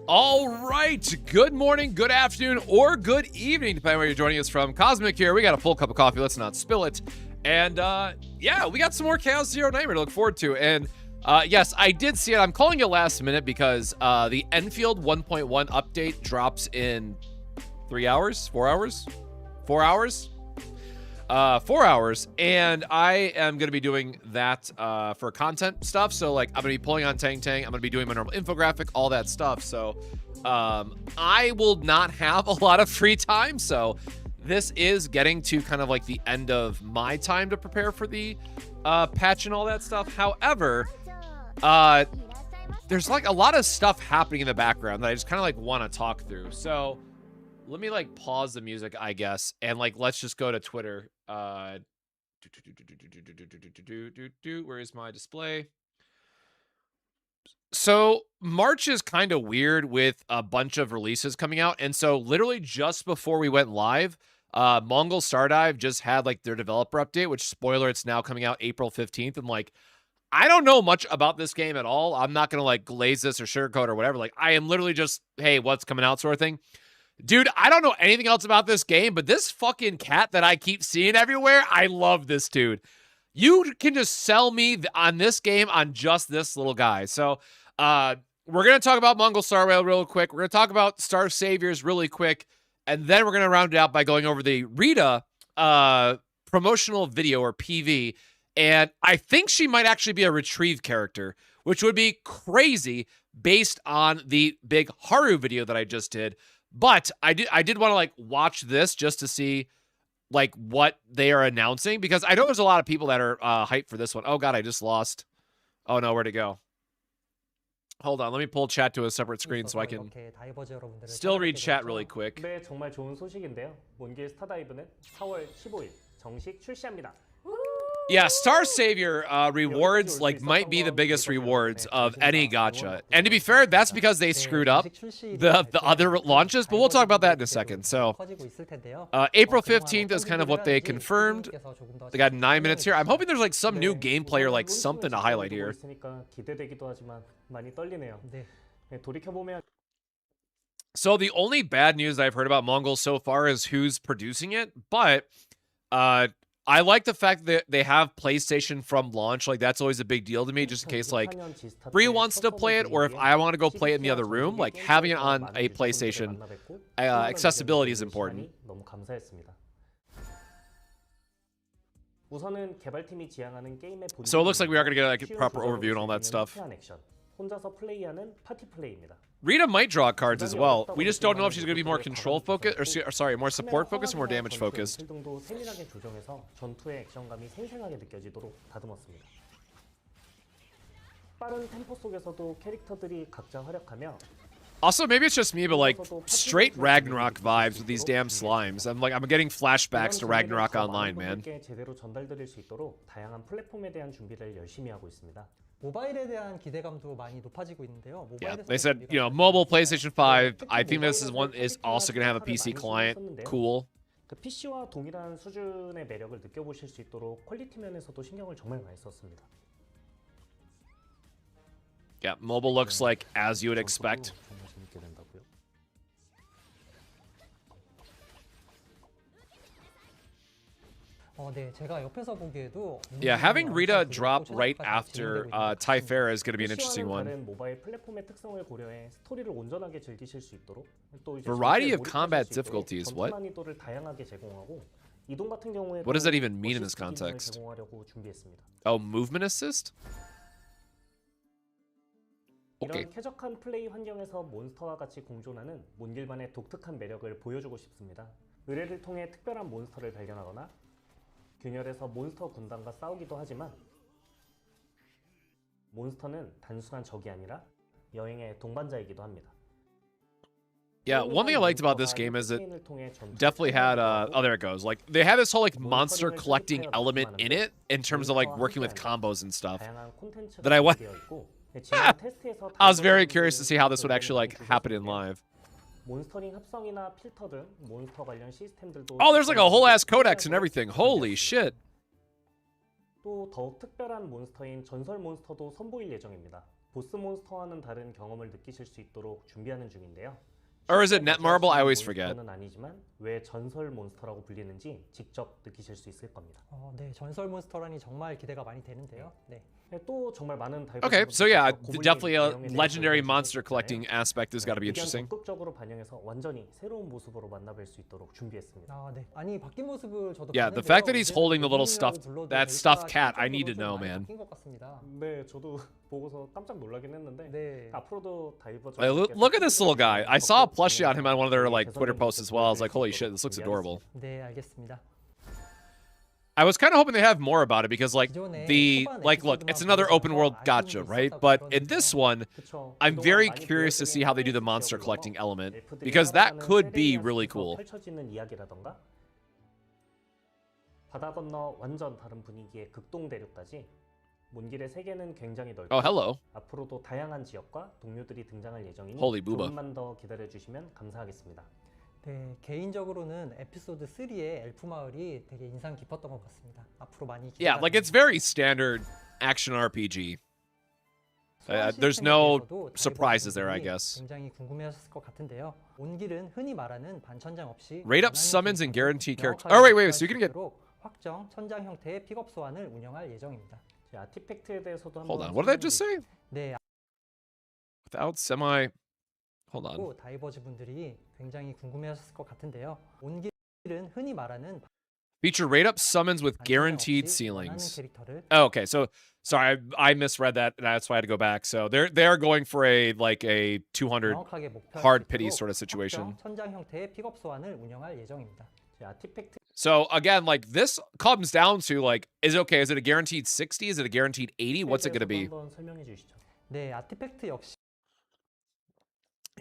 All right, good morning, good afternoon, or good evening, depending on where you're joining us from. Cosmic here. We got a full cup of coffee. Let's not spill it. And yeah, we got some more Chaos Zero Nightmare to look forward to. And yes, I did see it. I'm calling it last minute because the Enfield 1.1 update drops in 3 hours, 4 hours, 4 hours. 4 hours, and I am going to be doing that for content stuff. So like I'm going to be pulling on Tang Tang, I'm going to be doing my normal infographic, all that stuff. So I will not have a lot of free time, so this is getting to kind of like the end of my time to prepare for the patch and all that stuff. However, there's like a lot of stuff happening in the background that I just kind of like want to talk through. So let me like pause the music, I guess, and like let's just go to Twitter. Where is my display? So March is kind of weird with a bunch of releases coming out, and so literally just before we went live, Mongol Star Dive just had like their developer update, which, spoiler, it's now coming out April 15th. And like, I don't know much about this game at all. I'm not gonna like glaze this or sugarcoat or whatever. Like, I am literally just, hey, what's coming out sort of thing. Dude, I don't know anything else about this game, but this fucking cat that I keep seeing everywhere, I love this dude. You can just sell me on this game on just this little guy. So we're going to talk about Mongol Star Rail real quick. We're going to talk about Star Saviors really quick. And then we're going to round it out by going over the Rita promotional video, or PV. And I think she might actually be a retrieve character, which would be crazy based on the big Haru video that I just did. But I did want to like watch this just to see like what they are announcing, because I know there's a lot of people that are hyped for this one. Oh God, I just lost. Oh no, where'd it go? Hold on, let me pull chat to a separate screen so I can still read chat really quick. 네, 정말 좋은 소식인데요. 몬길 스타다이브는 4월 15일 정식 출시합니다. Yeah, Star Savior rewards like might be the biggest rewards of any gacha. And to be fair, that's because they screwed up the other launches, but we'll talk about that in a second. So April 15th is kind of what they confirmed. They got 9 minutes here. I'm hoping there's like some new gameplay or like something to highlight here. So the only bad news I've heard about Mongol so far is who's producing it, but I like the fact that they have PlayStation from launch. Like, that's always a big deal to me, just in case, like, Bree wants to play it, or if I want to go play it in the other room, like, having it on a PlayStation, accessibility is important. So it looks like we are going to get like, a proper overview and all that stuff. Rita might draw cards as well. We just don't know if she's going to be more control focused, or sorry, more support focused or more damage focused. Also, maybe it's just me, but like straight Ragnarok vibes with these damn slimes. I'm getting flashbacks to Ragnarok Online, man. 제대로 전달드릴 수 있도록 다양한 플랫폼에 대한 준비를 열심히 하고 있습니다. 모바일에 대한 기대감도 많이 높아지고 있는데요. Yeah, they said, you know, mobile PlayStation 5. I think this is also going to have a PC client. Cool. 그 PC와 동일한 수준의 매력을 느껴보실 수 있도록 퀄리티 면에서도 신경을 정말 많이 썼습니다. Yeah, mobile looks like as you would expect. 정말 재밌게 된다고요. 네, 제가 옆에서 보기에도 Yeah, having Rita drop right after Typhara is going to be an interesting one. 다른 모바일 플랫폼의 특성을 고려해 스토리를 온전하게 즐기실 수 있도록 또 이제 Variety of 전투에 combat 몰입하실 수 있도록 difficulties, 전투 what? 난이도를 다양하게 제공하고 이동 같은 경우에도 What does that even mean in this 어시스트 기능을 context? 제공하려고 준비했습니다. Oh, movement assist? Okay. 이런 쾌적한 플레이 환경에서 몬스터와 같이 공존하는 몬길만의 독특한 매력을 보여주고 싶습니다. 의뢰를 통해 특별한 몬스터를 발견하거나 균열에서 몬스터 군단과 싸우기도 하지만 몬스터는 단순한 적이 아니라 여행의 동반자이기도 합니다. Yeah, one thing I liked about this game is it definitely had oh, there it goes. Like they had this whole like monster collecting element in it in terms of like working with combos and stuff. That I went I was very curious to see how this would actually like happen in live. 몬스터링 합성이나 필터 등 몬스터 관련 시스템들도 Oh, there's like a whole ass codex and everything. Holy shit. 또 더욱 특별한 몬스터인 전설 몬스터도 선보일 예정입니다. 보스 몬스터와는 다른 경험을 느끼실 수 있도록 준비하는 중인데요. Or is it Netmarble? I always forget. 몬스터는 아니지만 왜 전설 몬스터라고 불리는지 직접 느끼실 수 있을 겁니다. 네, 전설 몬스터라니 정말 기대가 많이 되는데요. 네. 또 정말 많은 Okay, so yeah, definitely a legendary monster collecting aspect has got to be interesting. 적극적으로 반영해서 완전히 새로운 모습으로 만나뵐 수 있도록 준비했습니다. 네. 아니, 바뀐 모습을 저도 Yeah, the fact that he's holding the little stuffed cat, I need to know, man. 바뀐 것 같습니다. 네, 저도 보고서 깜짝 놀라긴 했는데 네. 앞으로도 다이버즈 Look at this little guy. I saw a plushie on him on one of their like Twitter posts as well. I was like, holy shit, this looks adorable. 네, 알겠습니다. I was kind of hoping they have more about it because like look, it's another open world gacha, right? But in this one, I'm very curious to see how they do the monster collecting element because that could be really cool. 바다 건너 완전 다른 분위기의 극동 대륙까지 몬길의 세계는 굉장히 넓고 Oh, hello. 앞으로도 다양한 지역과 동료들이 등장할 예정이니 Holy booba. 조금만 더 기다려 주시면 감사하겠습니다. 네, 개인적으로는 에피소드 3의 엘프 마을이 되게 인상 깊었던 것 같습니다. 앞으로 많이 Yeah, like it's very standard action RPG. There's no surprises there, I guess. 굉장히 궁금해하셨을 것 같은데요. 몬길은 흔히 말하는 반천장 없이 Rate up summons and guaranteed characters. Oh, wait, so you can get... 확정 천장 형태의 픽업 소환을 운영할 예정입니다. 아티팩트에 대해서도 한번 Hold on, what did I just say? 네, Without semi... Hold on. 다이버즈 분들이 굉장히 궁금해하셨을 것 같은데요. 몬길은 흔히 말하는 Feature rate up summons with guaranteed ceilings. Oh, okay, so sorry, I misread that. That's why I had to go back. So they're going for a like a 200 hard pity sort of situation. 천장 형태의 픽업 소환을 운영할 예정입니다. So again, like this comes down to like, is it a guaranteed 60? Is it a guaranteed 80? What's it going to be? 네, 아티팩트 역시.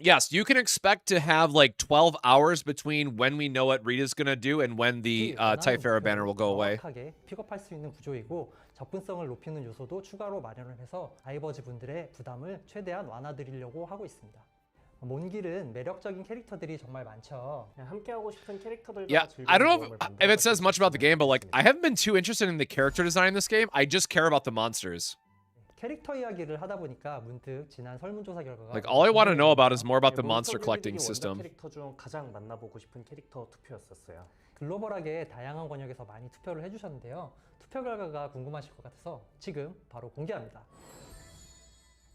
Yes, you can expect to have like 12 hours between when we know what Rita's going to do and when the Typhara banner will go away. 픽업할 수 있는 구조이고 접근성을 높이는 요소도 추가로 마련을 해서 다이버즈 분들의 부담을 최대한 완화드리려고 하고 있습니다. 몬길은 매력적인 캐릭터들이 정말 많죠. 함께하고 싶은 캐릭터들과 Yeah, I don't know if it says much about the game, but like I haven't been too interested in the character design in this game. I just care about the monsters. 캐릭터 이야기를 하다 보니까 문득 지난 설문조사 결과가 Like all I want to know about is more about the monster collecting system. 캐릭터 중 가장 만나보고 싶은 캐릭터 투표였었어요. 글로벌하게 다양한 권역에서 많이 투표를 해주셨는데요. 투표 결과가 궁금하실 것 같아서 지금 바로 공개합니다.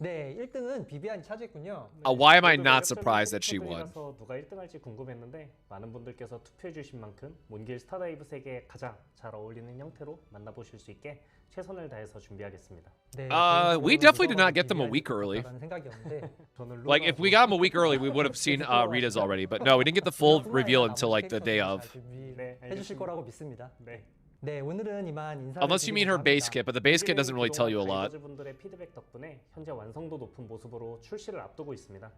네, 1등은 비비안이 차지했군요. Why am I not surprised that she won? 누가 1등할지 궁금했는데 많은 분들께서 투표해 주신 만큼 몬길 스타다이브 세계에 가장 잘 어울리는 형태로 만나보실 수 있게 최선을 다해서 준비하겠습니다. 네, we definitely did not get them a week early. Like if we got them a week early, we would have seen Rita's already. But no, we didn't get the full reveal until like the day of. 해주실 거라고 믿습니다. 네, 오늘은 이만 인사를 Unless you mean her base kit, but the base kit doesn't really tell you a lot. 분들의 피드백 덕분에 현재 완성도 높은 모습으로 출시를 앞두고 있습니다.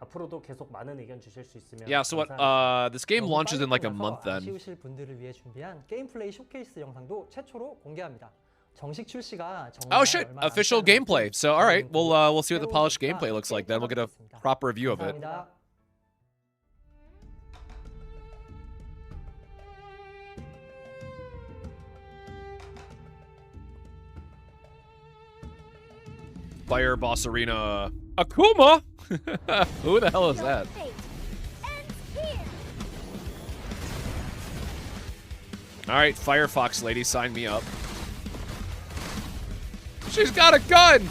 앞으로도 계속 많은 의견 주실 수 있으면 Yeah, so what, 감사하겠습니다. this game 너무 launches in 빨리 like a 끝나서 month then. 아쉬우실 분들을 위해 준비한 게임 플레이 쇼케이스 영상도 최초로 공개합니다. 정식 출시가 정말 Oh shit, 얼마 남지 official 않은 gameplay. 만큼 So all right, 저희는 we'll see what the 새로운 polished 기획과 gameplay looks like then. We'll get a 게임 proper review of it. 감사합니다. Fire Boss Arena. Akuma? Who the hell is that? All right, Firefox lady, sign me up. She's got a gun!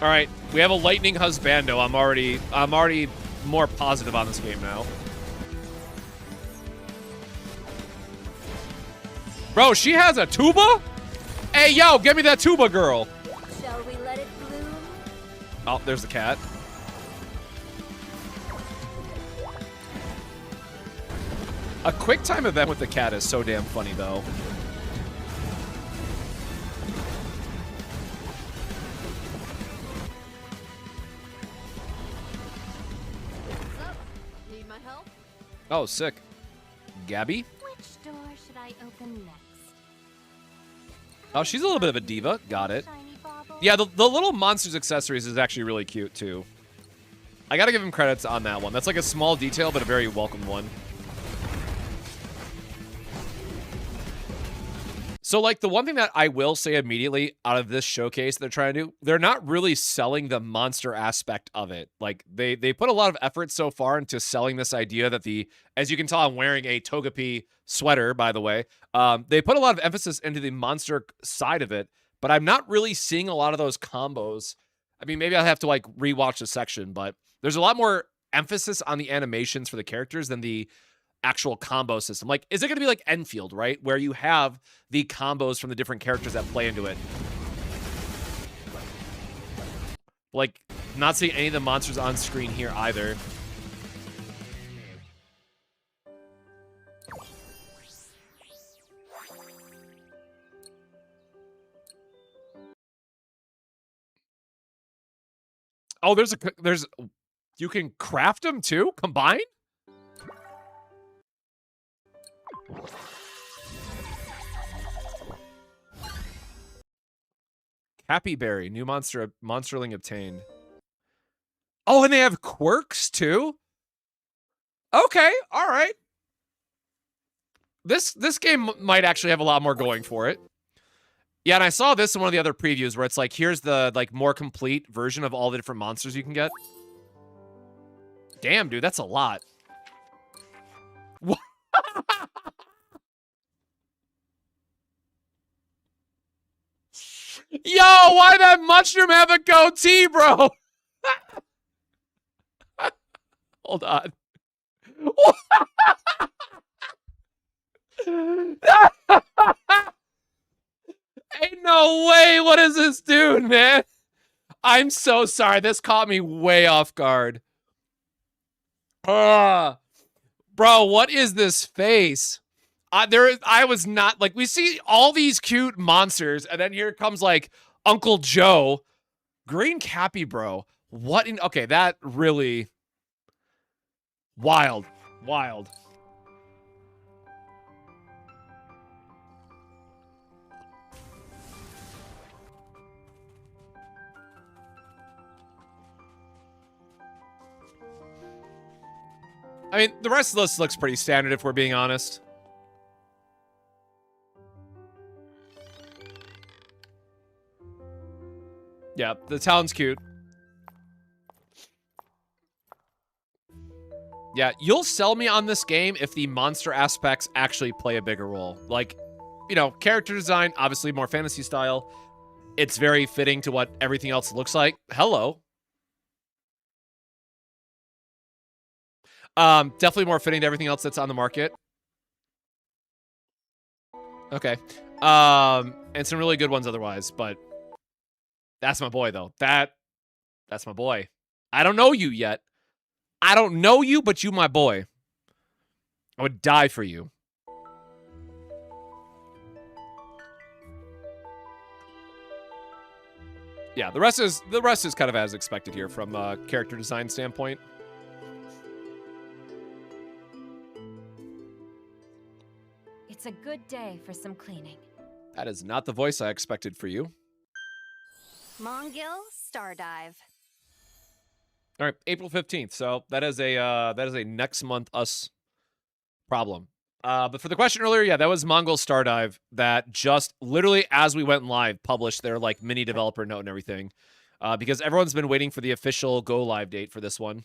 All right, we have a lightning husbando. I'm already more positive on this game now. Bro, she has a tuba? Hey, yo, give me that tuba, girl. Shall we let it bloom? Oh, there's the cat. A quick time event with the cat is so damn funny, though. What's up? Need my help? Oh, sick. Gabby? Which door should I open next? Oh, she's a little bit of a diva. Got it. Shiny bauble? Yeah, the little monsters accessories is actually really cute, too. I gotta give him credits on that one. That's like a small detail, but a very welcome one. So, like, the one thing that I will say immediately out of this showcase they're trying to do, they're not really selling the monster aspect of it. Like, they put a lot of effort so far into selling this idea that as you can tell, I'm wearing a Togepi sweater, by the way. They put a lot of emphasis into the monster side of it, but I'm not really seeing a lot of those combos. I mean, maybe I'll have to, like, rewatch the section, but there's a lot more emphasis on the animations for the characters than the actual combo system. Like, is it going to be like Enfield, right? Where you have the combos from the different characters that play into it. Like, not seeing any of the monsters on screen here either. Oh, you can craft them too? Combine? Happy Berry, new monsterling obtained. Oh, and they have quirks too? Okay, all right. This game might actually have a lot more going for it. Yeah, and I saw this in one of the other previews where it's like, here's the like more complete version of all the different monsters you can get. Damn, dude, that's a lot. What? Yo, why that mushroom have a goatee, bro? Hold on. Ain't no way. What is this dude, man? I'm so sorry. This caught me way off guard. Bro, what is this face? I was not like, we see all these cute monsters, and then here comes like Uncle Joe, Green Cappy, bro. What in? Okay, that really wild. I mean, the rest of this looks pretty standard if we're being honest. Yeah, the town's cute. Yeah, you'll sell me on this game if the monster aspects actually play a bigger role. Like, you know, character design, obviously more fantasy style. It's very fitting to what everything else looks like. Hello. Definitely more fitting to everything else that's on the market. Okay. And some really good ones otherwise, but that's my boy, though. That's my boy. I don't know you yet. I don't know you, but you my boy. I would die for you. Yeah, the rest is kind of as expected here from a character design standpoint. It's a good day for some cleaning. That is not the voice I expected for you. Mongol Star Dive. All right, April 15th. So that is a next month us problem. But for the question earlier, yeah, that was Mongol Star Dive that just literally as we went live published their like mini developer note and everything. Because everyone's been waiting for the official go live date for this one.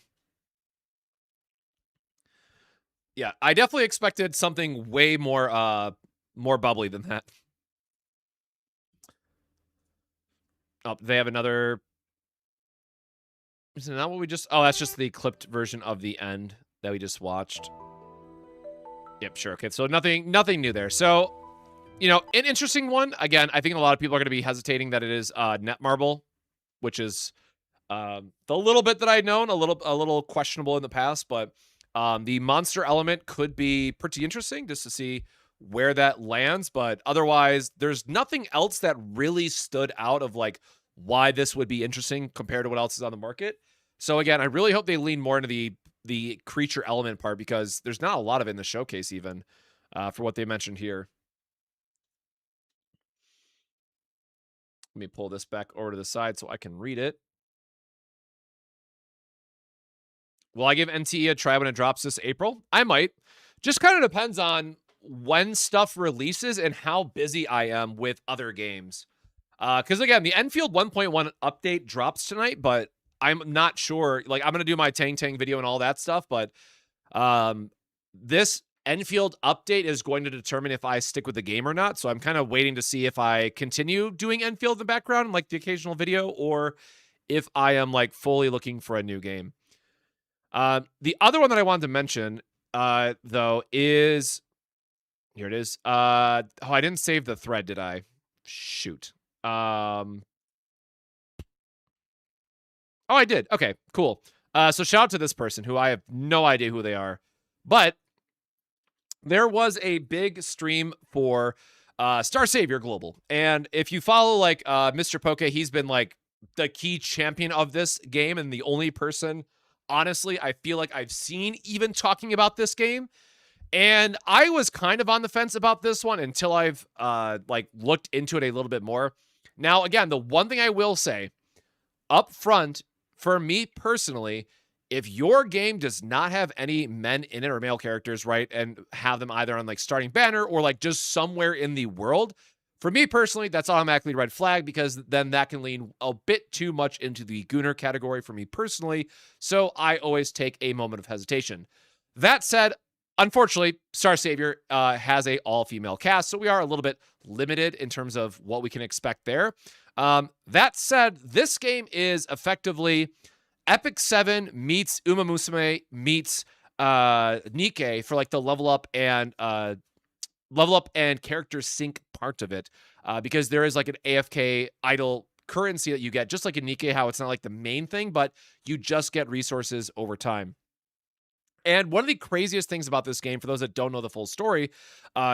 Yeah, I definitely expected something way more bubbly than that. Oh, they have another. Isn't that what we just? Oh, that's just the clipped version of the end that we just watched. Yep, sure. Okay, so nothing new there. So, you know, an interesting one. Again, I think a lot of people are going to be hesitating that it is Netmarble, which is the little bit that I'd known, a little questionable in the past, but the monster element could be pretty interesting just to see where that lands. But otherwise, there's nothing else that really stood out of like why this would be interesting compared to what else is on the market. So again, I really hope they lean more into the creature element part because there's not a lot of it in the showcase even for what they mentioned here. Let me pull this back over to the side so I can read it. Will I give NTE a try when it drops this April? I might. Just kind of depends on when stuff releases and how busy I am with other games. Because again, the Enfield 1.1 update drops tonight, but I'm not sure. Like, I'm going to do my Tang video and all that stuff, but this Enfield update is going to determine if I stick with the game or not. So I'm kind of waiting to see if I continue doing Enfield in the background, like the occasional video, or if I am like fully looking for a new game. The other one that I wanted to mention, though, is here it is. Oh, I didn't save the thread, did I? Shoot. Oh, I did. Okay, cool. So shout out to this person who I have no idea who they are, but there was a big stream for Star Savior Global, and if you follow like Mr. Poke, he's been like the key champion of this game and the only person, honestly, I feel like I've seen even talking about this game. And I was kind of on the fence about this one until I've like looked into it a little bit more. Now, again, the one thing I will say up front, for me personally, if your game does not have any men in it or male characters, right, and have them either on like starting banner or like just somewhere in the world, for me personally, that's automatically red flag because then that can lean a bit too much into the Gooner category for me personally. So I always take a moment of hesitation. That said, unfortunately, Star Savior has a all-female cast, so we are a little bit limited in terms of what we can expect there. That said, this game is effectively Epic 7 meets Uma Musume meets Nikke for like the level up and character sync part of it, because there is like an AFK idle currency that you get, just like in Nikke, how it's not like the main thing, but you just get resources over time. And one of the craziest things about this game, for those that don't know the full story,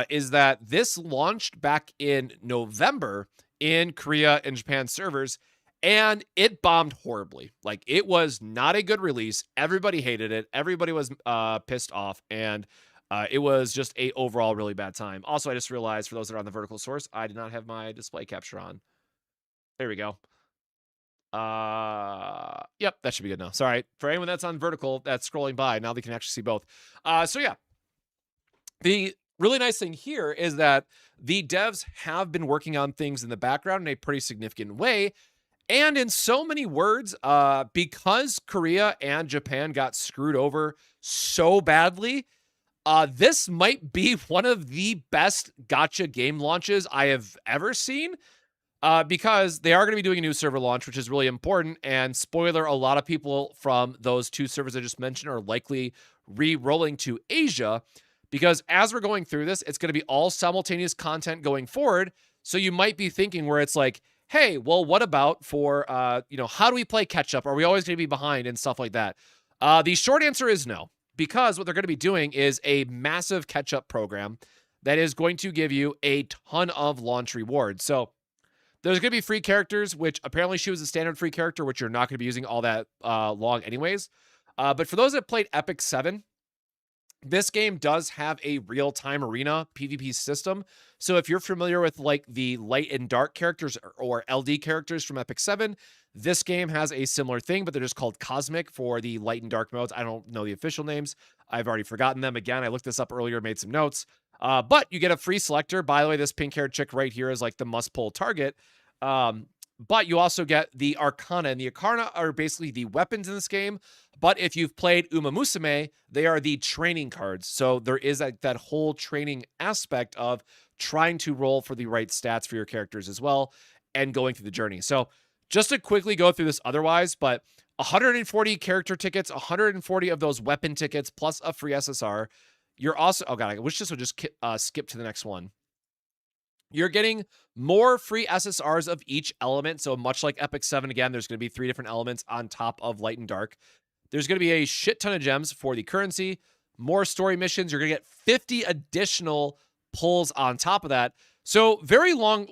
is that this launched back in November in Korea and Japan servers, and it bombed horribly. Like, it was not a good release. Everybody hated it. Everybody was pissed off, and it was just a overall really bad time. Also, I just realized, for those that are on the vertical source, I did not have my display capture on. There we go. Yep, that should be good now. Sorry. For anyone that's on vertical, that's scrolling by, now they can actually see both. So yeah. The really nice thing here is that the devs have been working on things in the background in a pretty significant way. And in so many words, because Korea and Japan got screwed over so badly, this might be one of the best gacha game launches I have ever seen. Because they are going to be doing a new server launch, which is really important. And spoiler, a lot of people from those two servers I just mentioned are likely re-rolling to Asia, because as we're going through this, it's going to be all simultaneous content going forward. So you might be thinking where it's like, hey, well, what about for, how do we play catch up? Are we always going to be behind and stuff like that? The short answer is no, because what they're going to be doing is a massive catch up program that is going to give you a ton of launch rewards. So There's going to be free characters, which apparently she was a standard free character, which you're not going to be using all that long anyways. But for those that played Epic 7, this game does have a real-time arena PvP system. So if you're familiar with like the light and dark characters or LD characters from Epic 7, this game has a similar thing, but they're just called Cosmic for the light and dark modes. I don't know the official names. I've already forgotten them. Again, I looked this up earlier, made some notes. But you get a free selector. By the way, this pink-haired chick right here is like the must-pull target. But you also get the Arcana, and the Arcana are basically the weapons in this game. But if you've played Uma Musume, they are the training cards. So there is that whole training aspect of trying to roll for the right stats for your characters as well and going through the journey. So just to quickly go through this otherwise, but 140 character tickets, 140 of those weapon tickets, plus a free SSR. You're also, oh God, I wish this would just skip to the next one. You're getting more free SSRs of each element. So much like Epic 7, again, there's going to be 3 different elements on top of light and dark. There's going to be a shit ton of gems for the currency, more story missions. You're going to get 50 additional pulls on top of that. So very long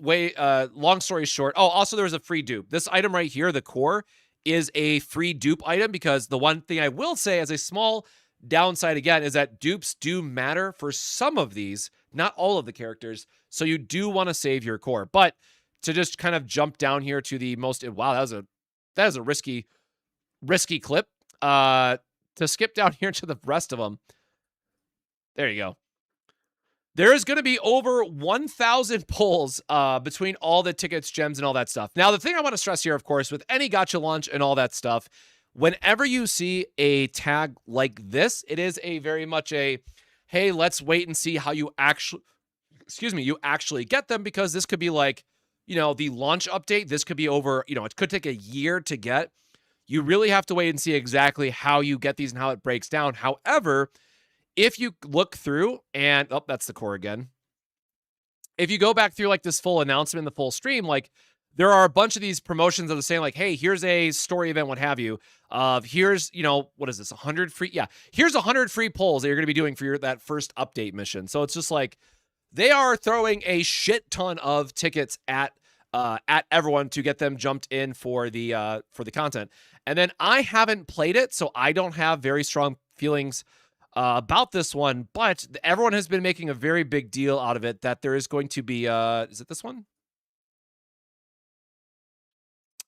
story short. Oh, also there was a free dupe. This item right here, the core, is a free dupe item because the one thing I will say as a small downside again is that dupes do matter for some of these, not all of the characters. So you do want to save your core. But to just kind of jump down here to the most, wow, that is a risky clip. To skip down here to the rest of them. There you go. There is going to be over 1,000 pulls between all the tickets, gems, and all that stuff. Now, the thing I want to stress here, of course, with any gacha launch and all that stuff, whenever you see a tag like this, it is a very much a, hey, let's wait and see how you actually, you actually get them, because this could be like, you know, the launch update. This could be over, you know, it could take a year to get. You really have to wait and see exactly how you get these and how it breaks down. However, if you look through and, oh, that's the core again. If you go back through like this full announcement, the full stream, like there are a bunch of these promotions that are saying like, hey, here's a story event, what have you. Here's, you know, what is this? 100 free. Yeah. Here's 100 free polls that you're going to be doing for that first update mission. So it's just like, they are throwing a shit ton of tickets at everyone to get them jumped in for the content. And then I haven't played it, so I don't have very strong feelings about this one, but everyone has been making a very big deal out of it that there is going to be, is it this one?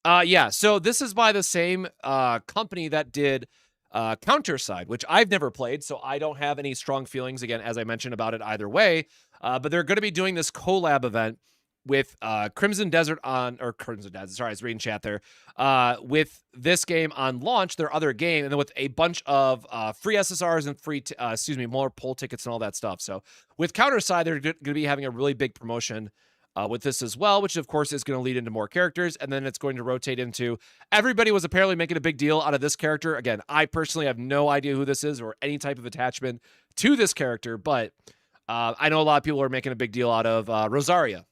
Yeah, so this is by the same company that did Counterside, which I've never played, so I don't have any strong feelings, again, as I mentioned, about it either way. But they're going to be doing this collab event with Crimson Desert, sorry, I was reading chat there, with this game on launch, their other game, and then with a bunch of free SSRs and free, more poll tickets and all that stuff. So with Counterside, they're going to be having a really big promotion with this as well, which of course is going to lead into more characters, and then it's going to rotate into, everybody was apparently making a big deal out of this character. Again, I personally have no idea who this is or any type of attachment to this character, but I know a lot of people are making a big deal out of Rosaria.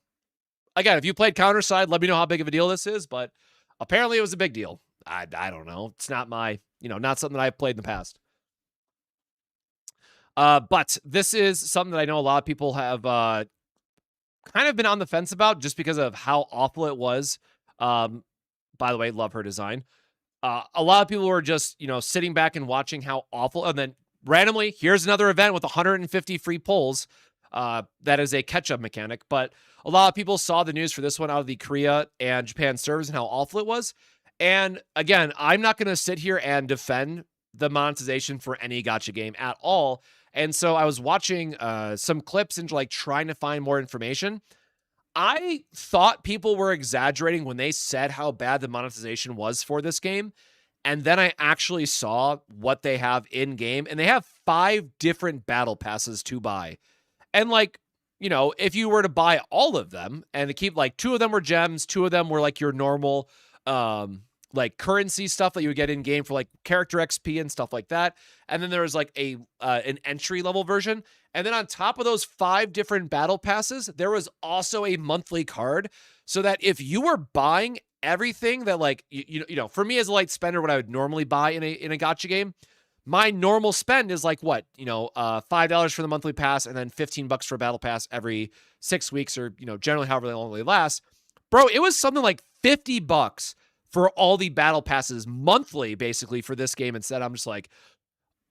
Again, if you played Counterside, let me know how big of a deal this is, but apparently it was a big deal. I don't know. It's not my, not something that I've played in the past. But this is something that I know a lot of people have kind of been on the fence about just because of how awful it was. By the way, love her design. A lot of people were just, sitting back and watching how awful, and then randomly, here's another event with 150 free polls. That is a catch-up mechanic, but a lot of people saw the news for this one out of the Korea and Japan servers and how awful it was. And again, I'm not going to sit here and defend the monetization for any gacha game at all. And so I was watching some clips and like trying to find more information. I thought people were exaggerating when they said how bad the monetization was for this game. And then I actually saw what they have in game, and they have 5 different battle passes to buy. And like, if you were to buy all of them and to keep like 2 of them were gems, 2 of them were like your normal, like currency stuff that you would get in game for like character XP and stuff like that. And then there was like an entry level version. And then on top of those 5 different battle passes, there was also a monthly card, so that if you were buying everything that like, for me as a light spender, what I would normally buy in a gacha game, my normal spend is like what, $5 for the monthly pass and then $15 for a battle pass every 6 weeks, or, generally however long they last. Bro, it was something like $50 for all the battle passes monthly, basically, for this game instead. I'm just like,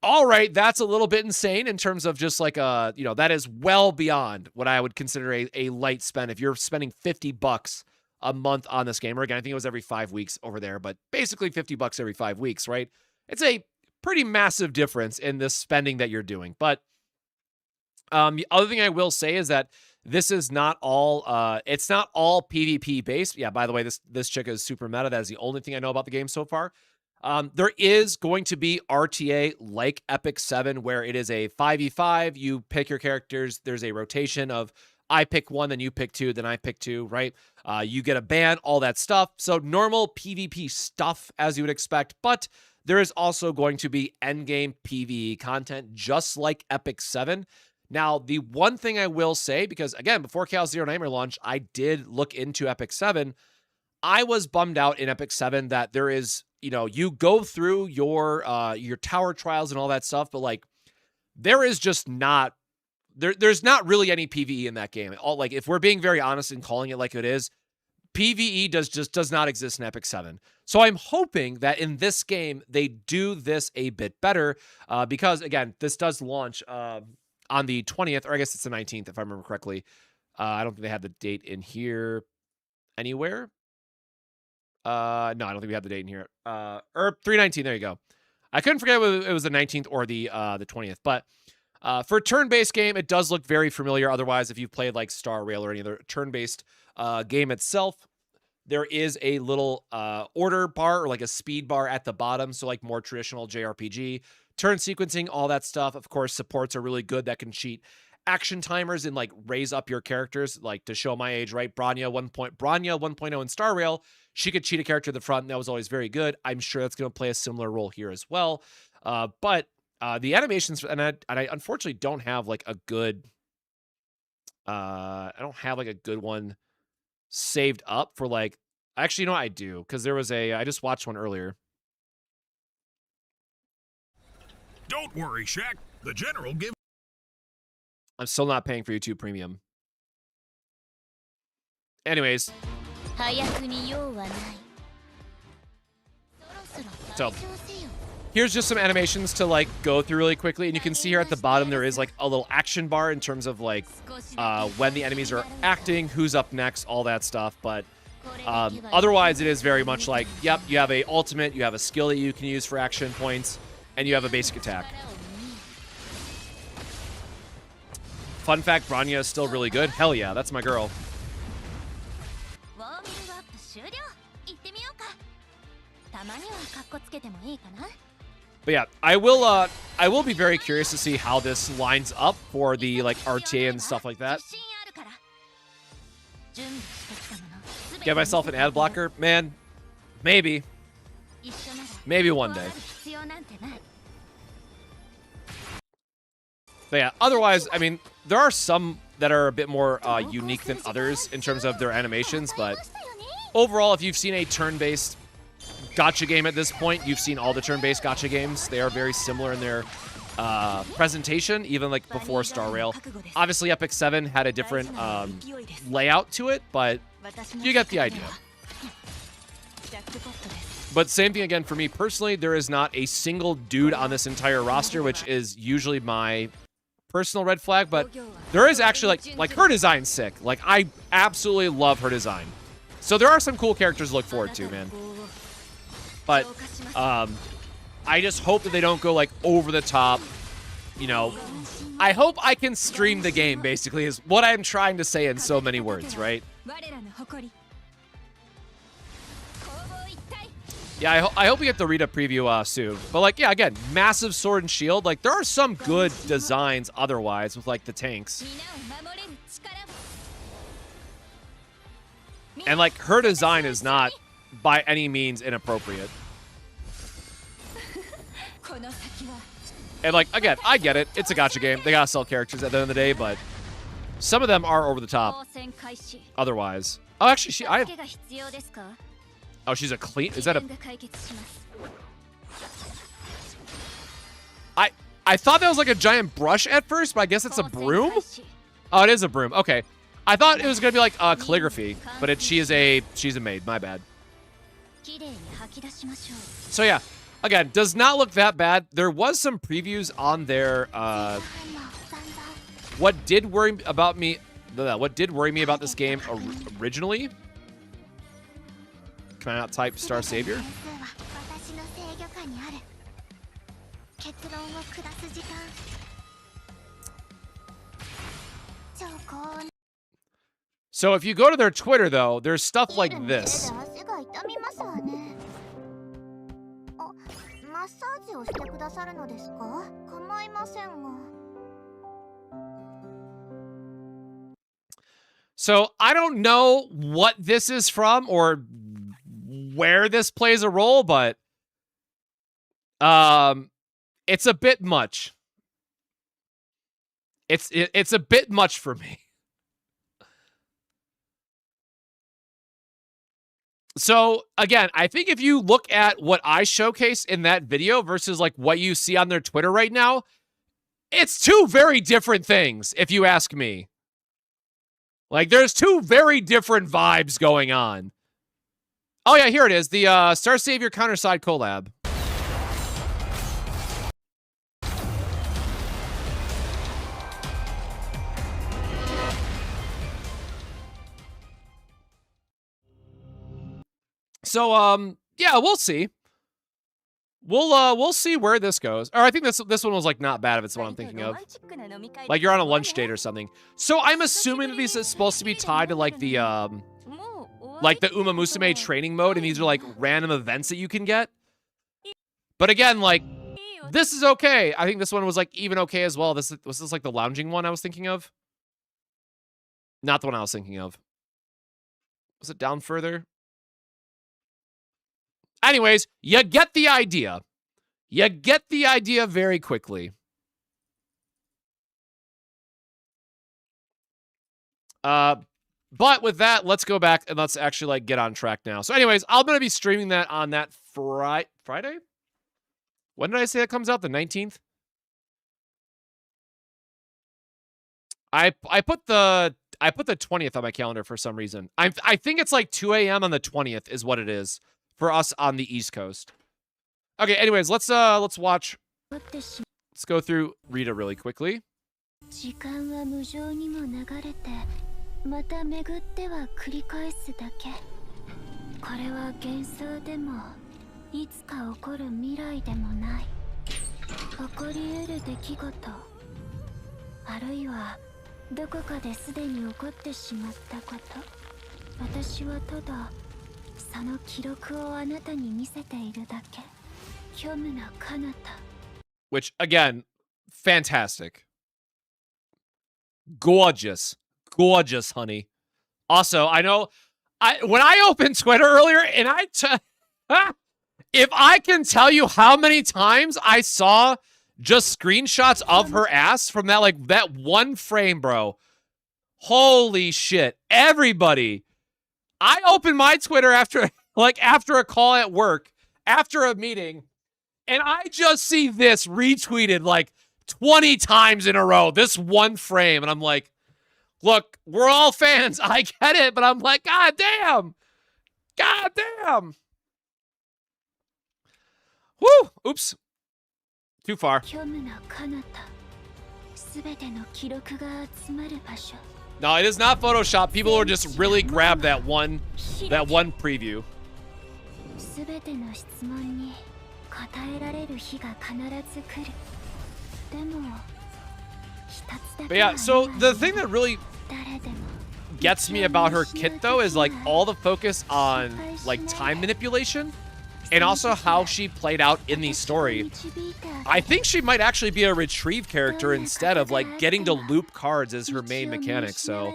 all right, that's a little bit insane in terms of just like that is well beyond what I would consider a light spend. If you're spending $50 a month on this game, or again, I think it was every 5 weeks over there, but basically $50 every 5 weeks, right? It's a pretty massive difference in the spending that you're doing. But the other thing I will say is that this is not all, it's not all PvP based. Yeah, by the way, this chick is super meta. That is the only thing I know about the game so far. There is going to be RTA like Epic 7, where it is a 5v5. You pick your characters. There's a rotation of I pick one, then you pick two, then I pick two, right? You get a ban, all that stuff. So normal PvP stuff as you would expect, but there is also going to be endgame PvE content, just like Epic 7. Now, the one thing I will say, because again, before Chaos Zero Nightmare launch, I did look into Epic 7. I was bummed out in Epic 7 that there is, you go through your tower trials and all that stuff, but like there is just not there's not really any PvE in that game. All, like, if we're being very honest and calling it like it is, PvE does not exist in Epic 7. So I'm hoping that in this game they do this a bit better, because again, this does launch on the 20th, or I guess it's the 19th if I remember correctly. I don't think they had the date in here anywhere. No, I don't think we have the date in here. Or 3/19. There you go. I couldn't forget whether it was the 19th or the 20th. But for a turn-based game, it does look very familiar. Otherwise, if you've played like Star Rail or any other turn-based game itself, there is a little order bar or like a speed bar at the bottom. So like more traditional JRPG, turn sequencing, all that stuff. Of course, supports are really good that can cheat action timers and like raise up your characters. Like, to show my age, right? Bronya 1.0 in Star Rail, she could cheat a character at the front, and that was always very good. I'm sure that's going to play a similar role here as well. But the animations, and I unfortunately don't have like a good, I don't have like a good one saved up for like, actually, no, I do, because there was I just watched one earlier. Don't worry, Shaq. The general give. I'm still not paying for YouTube Premium. Anyways. So, here's just some animations to like go through really quickly, and you can see here at the bottom there is like a little action bar in terms of like when the enemies are acting, who's up next, all that stuff. But otherwise, it is very much like, yep, you have a ultimate, you have a skill that you can use for action points, and you have a basic attack. Fun fact, Bronya is still really good. Hell yeah, that's my girl. But yeah, I will be very curious to see how this lines up for the like RTA and stuff like that. Get myself an ad blocker? Man, maybe. Maybe one day. But yeah, otherwise, I mean, there are some that are a bit more unique than others in terms of their animations, but overall, if you've seen a turn-based gacha game at this point, you've seen all the turn-based gacha games. They are very similar in their presentation, even like before Star Rail. Obviously, Epic 7 had a different layout to it, but you get the idea. But same thing again for me personally, there is not a single dude on this entire roster, which is usually my personal red flag, but there is actually like her design's sick. Like, I absolutely love her design. So there are some cool characters to look forward to, man. But I just hope that they don't go like over the top, you know. I hope I can stream the game, basically, is what I'm trying to say in so many words, right? Yeah, I hope we get the Rita preview soon. But like, yeah, again, massive sword and shield. Like, there are some good designs otherwise with like the tanks. And like, her design is not by any means inappropriate. And like, again, I get it. It's a gacha game. They gotta sell characters at the end of the day, but some of them are over the top otherwise. Oh, actually, oh, she's a clean... Is that a... I thought that was like a giant brush at first, but I guess it's a broom? Oh, it is a broom. Okay. I thought it was gonna be like calligraphy, but she's a maid. My bad. So yeah, again, does not look that bad. There was some previews on there. What did worry me about this game originally? Can I not type Star Savior? So if you go to their Twitter, though, there's stuff like this. So I don't know what this is from or where this plays a role, but it's a bit much. It's a bit much for me. So again, I think if you look at what I showcased in that video versus like what you see on their Twitter right now, it's two very different things, if you ask me. Like, there's two very different vibes going on. Oh yeah, here it is. The Star Savior Counterside collab. So, yeah, we'll see. We'll see where this goes. Or I think this one was like not bad if it's what I'm thinking of. Like you're on a lunch date or something. So I'm assuming that these is supposed to be tied to like the Uma Musume training mode, and these are like random events that you can get. But again, like this is okay. I think this one was like even okay as well. Was this like the lounging one I was thinking of? Not the one I was thinking of. Was it down further? Anyways, you get the idea. You get the idea very quickly. But with that, let's go back and let's actually like get on track now. So anyways, I'm going to be streaming that on that Friday? When did I say it comes out? The 19th? I put the 20th on my calendar for some reason. I think it's like 2 a.m. on the 20th is what it is for us on the East Coast. Okay, anyways, let's watch. Let's go through Rita really quickly. 時間は無情にも流れてまた巡っては繰り返すだけこれは幻想でもいつか起こる未来でもない起こり得る出来事あるいはどこかですでに起こってしまったこと私はただその記録をあなたに見せているだけ虚無の彼方 Which again, fantastic. Gorgeous. Gorgeous, honey. Also, I know when I opened Twitter earlier and if I can tell you how many times I saw just screenshots of her ass from that one frame, bro. Holy shit. Everybody. I opened my Twitter after a call at work, after a meeting, and I just see this retweeted like 20 times in a row, this one frame. And I'm like, look, we're all fans. I get it. But I'm like, God damn. God damn. Woo. Oops. Too far. No, it is not Photoshop. People will just really grab that one preview. But yeah, so the thing that really gets me about her kit though is like all the focus on like time manipulation and also how she played out in the story. I think she might actually be a retrieve character instead of like getting to loop cards as her main mechanic. So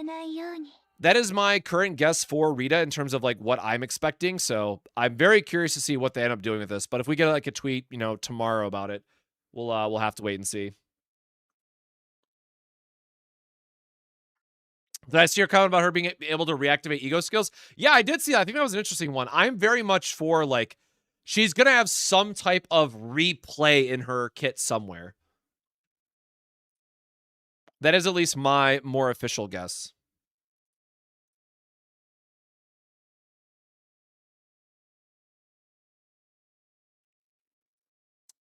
that is my current guess for Rita in terms of like what I'm expecting. So I'm very curious to see what they end up doing with this. But if we get like a tweet, you know, tomorrow about it, we'll have to wait and see. Did I see her comment about her being able to reactivate ego skills? Yeah, I did see that. I think that was an interesting one. I'm very much for like, she's going to have some type of replay in her kit somewhere. That is at least my more official guess.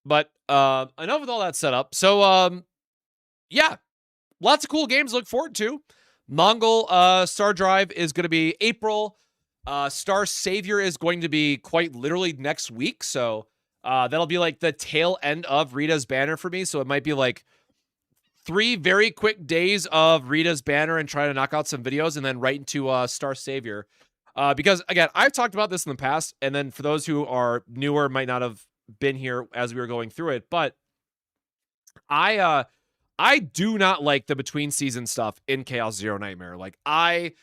But enough with all that setup. So yeah, lots of cool games to look forward to. Mongol Star Drive is going to be April. Star Savior is going to be quite literally next week. So that'll be like the tail end of Rita's banner for me. So it might be like 3 very quick days of Rita's banner and trying to knock out some videos and then right into Star Savior. Because again, I've talked about this in the past, and then for those who are newer, might not have been here as we were going through it, but I do not like the between season stuff in Chaos Zero Nightmare. Like, I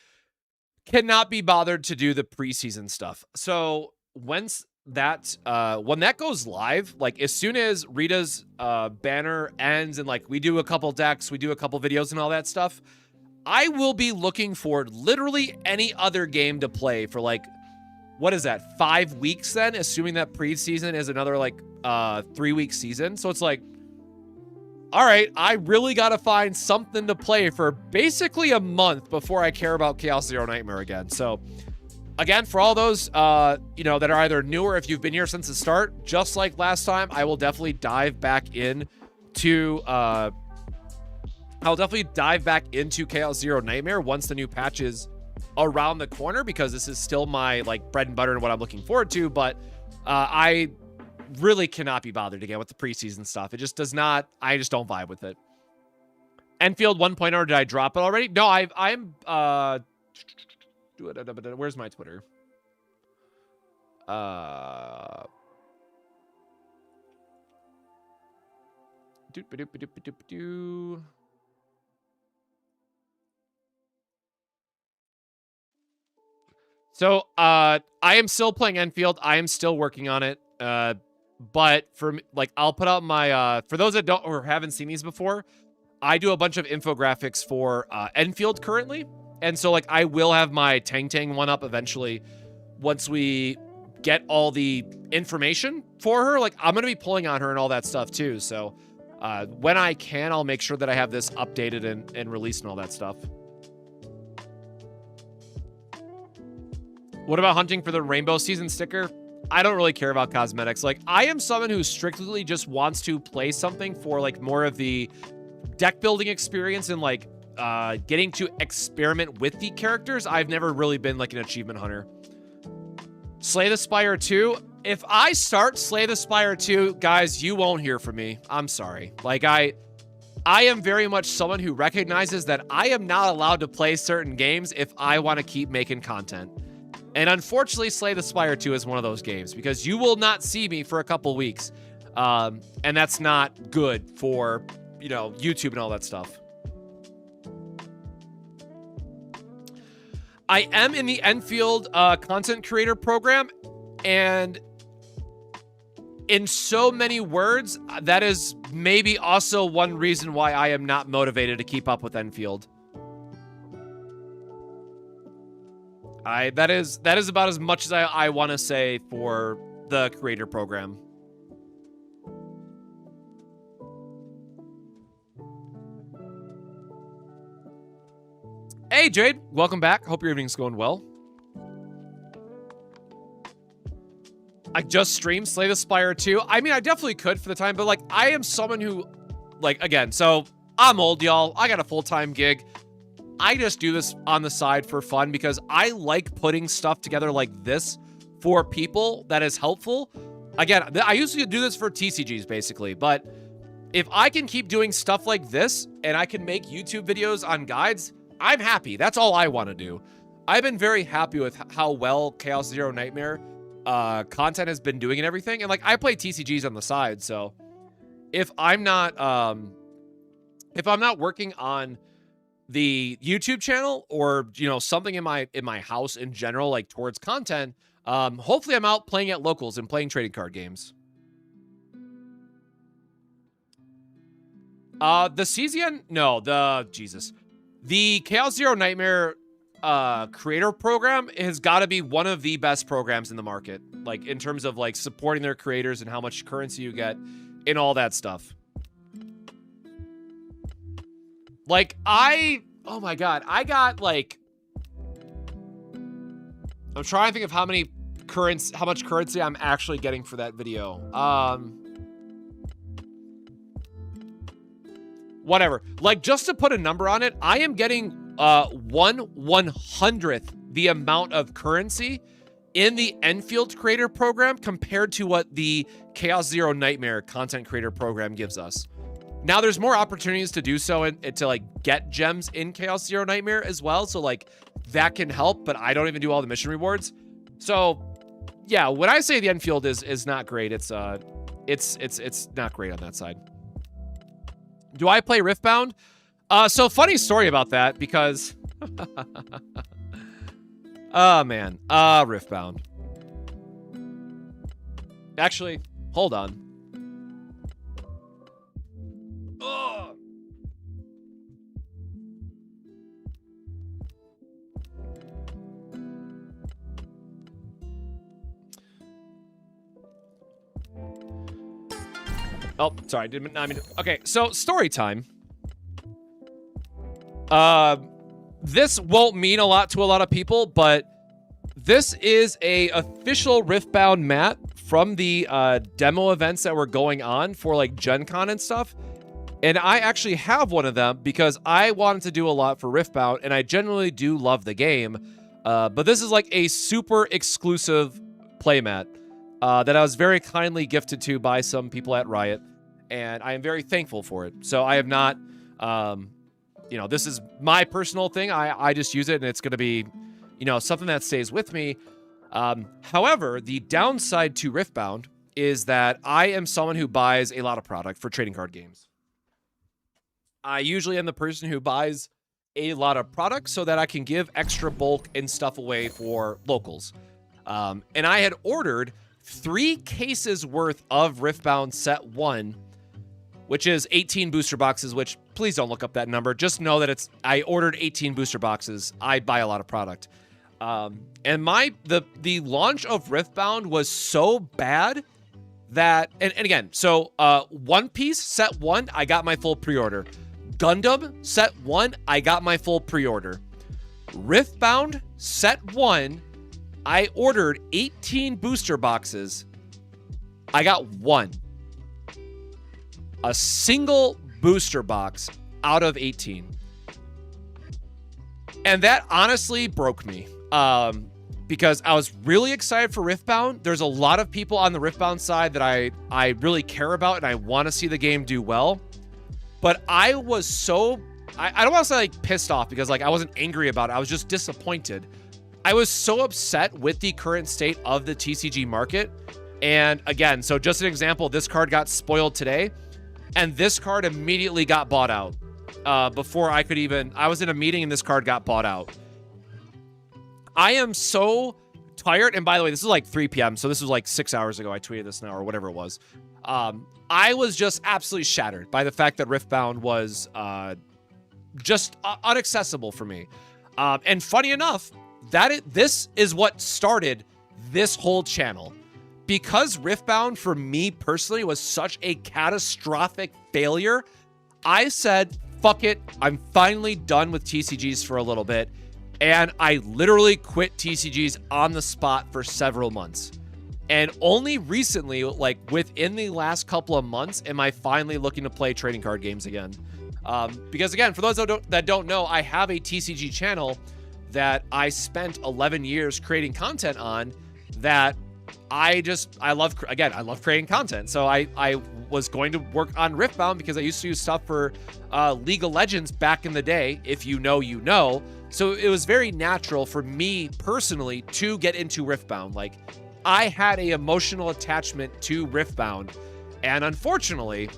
cannot be bothered to do the preseason stuff. So when that goes live, like as soon as Rita's banner ends and like we do a couple decks, we do a couple videos and all that stuff, I will be looking for literally any other game to play for like, what is that, 5 weeks then, assuming that preseason is another like 3-week season. So it's like, all right, I really got to find something to play for basically a month before I care about Chaos Zero Nightmare again. So again, for all those, you know, that are either newer, if you've been here since the start, just like last time, I will definitely dive back in to, Chaos Zero Nightmare once the new patch is around the corner, because this is still my like bread and butter and what I'm looking forward to. But I really cannot be bothered again with the preseason stuff. It just does not, I just don't vibe with it. Enfield 1.0, did I drop it already? No, I'm where's my Twitter? So, I am still playing Enfield. I am still working on it. But for me, like, I'll put out my, for those that don't or haven't seen these before, I do a bunch of infographics for Enfield currently. And so, like, I will have my Tang Tang one up eventually once we get all the information for her. Like, I'm going to be pulling on her and all that stuff too. So, when I can, I'll make sure that I have this updated and released and all that stuff. What about hunting for the rainbow season sticker? I don't really care about cosmetics. Like, I am someone who strictly just wants to play something for, like, more of the deck building experience and, like, getting to experiment with the characters. I've never really been, like, an achievement hunter. Slay the Spire 2. If I start Slay the Spire 2, guys, you won't hear from me. I'm sorry. Like, I am very much someone who recognizes that I am not allowed to play certain games if I want to keep making content. And unfortunately, Slay the Spire 2 is one of those games, because you will not see me for a couple weeks. And that's not good for, you know, YouTube and all that stuff. I am in the Enfield content creator program, and in so many words, that is maybe also one reason why I am not motivated to keep up with Enfield. That is about as much as I want to say for the creator program. Hey, Jade, welcome back. Hope your evening's going well. I just streamed Slay the Spire 2. I mean, I definitely could for the time, but like, I am someone who, like, again, so I'm old, y'all. I got a full-time gig. I just do this on the side for fun because I like putting stuff together like this for people that is helpful. Again, I usually do this for TCGs basically, but if I can keep doing stuff like this and I can make YouTube videos on guides, I'm happy. That's all I want to do. I've been very happy with how well Chaos Zero Nightmare content has been doing and everything. And like, I play TCGs on the side, so if I'm not working on the YouTube channel or, you know, something in my house in general, like towards content, hopefully I'm out playing at locals and playing trading card games. The CZN, no, the Chaos Zero Nightmare creator program has got to be one of the best programs in the market, like in terms of like supporting their creators and how much currency you get and all that stuff. Like, oh my god, I got like, I'm trying to think of how much currency I'm actually getting for that video. whatever. Like, just to put a number on it, I am getting 1/100th the amount of currency in the Enfield creator program compared to what the Chaos Zero Nightmare content creator program gives us. Now, there's more opportunities to do so and to like get gems in Chaos Zero Nightmare as well. So like that can help, but I don't even do all the mission rewards. So yeah, when I say the Enfield is not great, it's not great on that side. Do I play Riftbound? So funny story about that because oh man, Riftbound. Actually, hold on. Ugh. Oh, sorry, okay, so story time. This won't mean a lot to a lot of people, but this is a official Riftbound mat from the demo events that were going on for like Gen Con and stuff. And I actually have one of them because I wanted to do a lot for Riftbound, and I generally do love the game. But this is like a super exclusive playmat that I was very kindly gifted to by some people at Riot, and I am very thankful for it. So I have not, you know, this is my personal thing. I just use it, and it's going to be, you know, something that stays with me. However, the downside to Riftbound is that I am someone who buys a lot of product for trading card games. I usually am the person who buys a lot of products so that I can give extra bulk and stuff away for locals. And I had ordered 3 cases worth of Riftbound Set 1, which is 18 booster boxes, which please don't look up that number. Just know that I ordered 18 booster boxes. I buy a lot of product. And the launch of Riftbound was so bad that, and again, so One Piece Set 1, I got my full pre-order. Gundam Set 1, I got my full pre-order. Riftbound Set 1, I ordered 18 booster boxes. I got 1. A single booster box out of 18. And that honestly broke me. Because I was really excited for Riftbound. There's a lot of people on the Riftbound side that I really care about and I want to see the game do well. But I was so, I don't want to say like pissed off because like I wasn't angry about it. I was just disappointed. I was so upset with the current state of the TCG market. And again, so just an example, this card got spoiled today and this card immediately got bought out before I could even, I was in a meeting and this card got bought out. I am so tired. And by the way, this is like 3 p.m. So this was like 6 hours ago. I tweeted this now or whatever it was. I was just absolutely shattered by the fact that Riftbound was just inaccessible for me. And funny enough, this is what started this whole channel. Because Riftbound, for me personally, was such a catastrophic failure, I said, fuck it, I'm finally done with TCGs for a little bit. And I literally quit TCGs on the spot for several months. And only recently, like within the last couple of months, am I finally looking to play trading card games again. Because again, for those that don't know, I have a TCG channel that I spent 11 years creating content on that I love creating content. So I was going to work on Riftbound because I used to do stuff for League of Legends back in the day. If you know, you know. So it was very natural for me personally to get into Riftbound. Like, I had an emotional attachment to Riftbound, and unfortunately,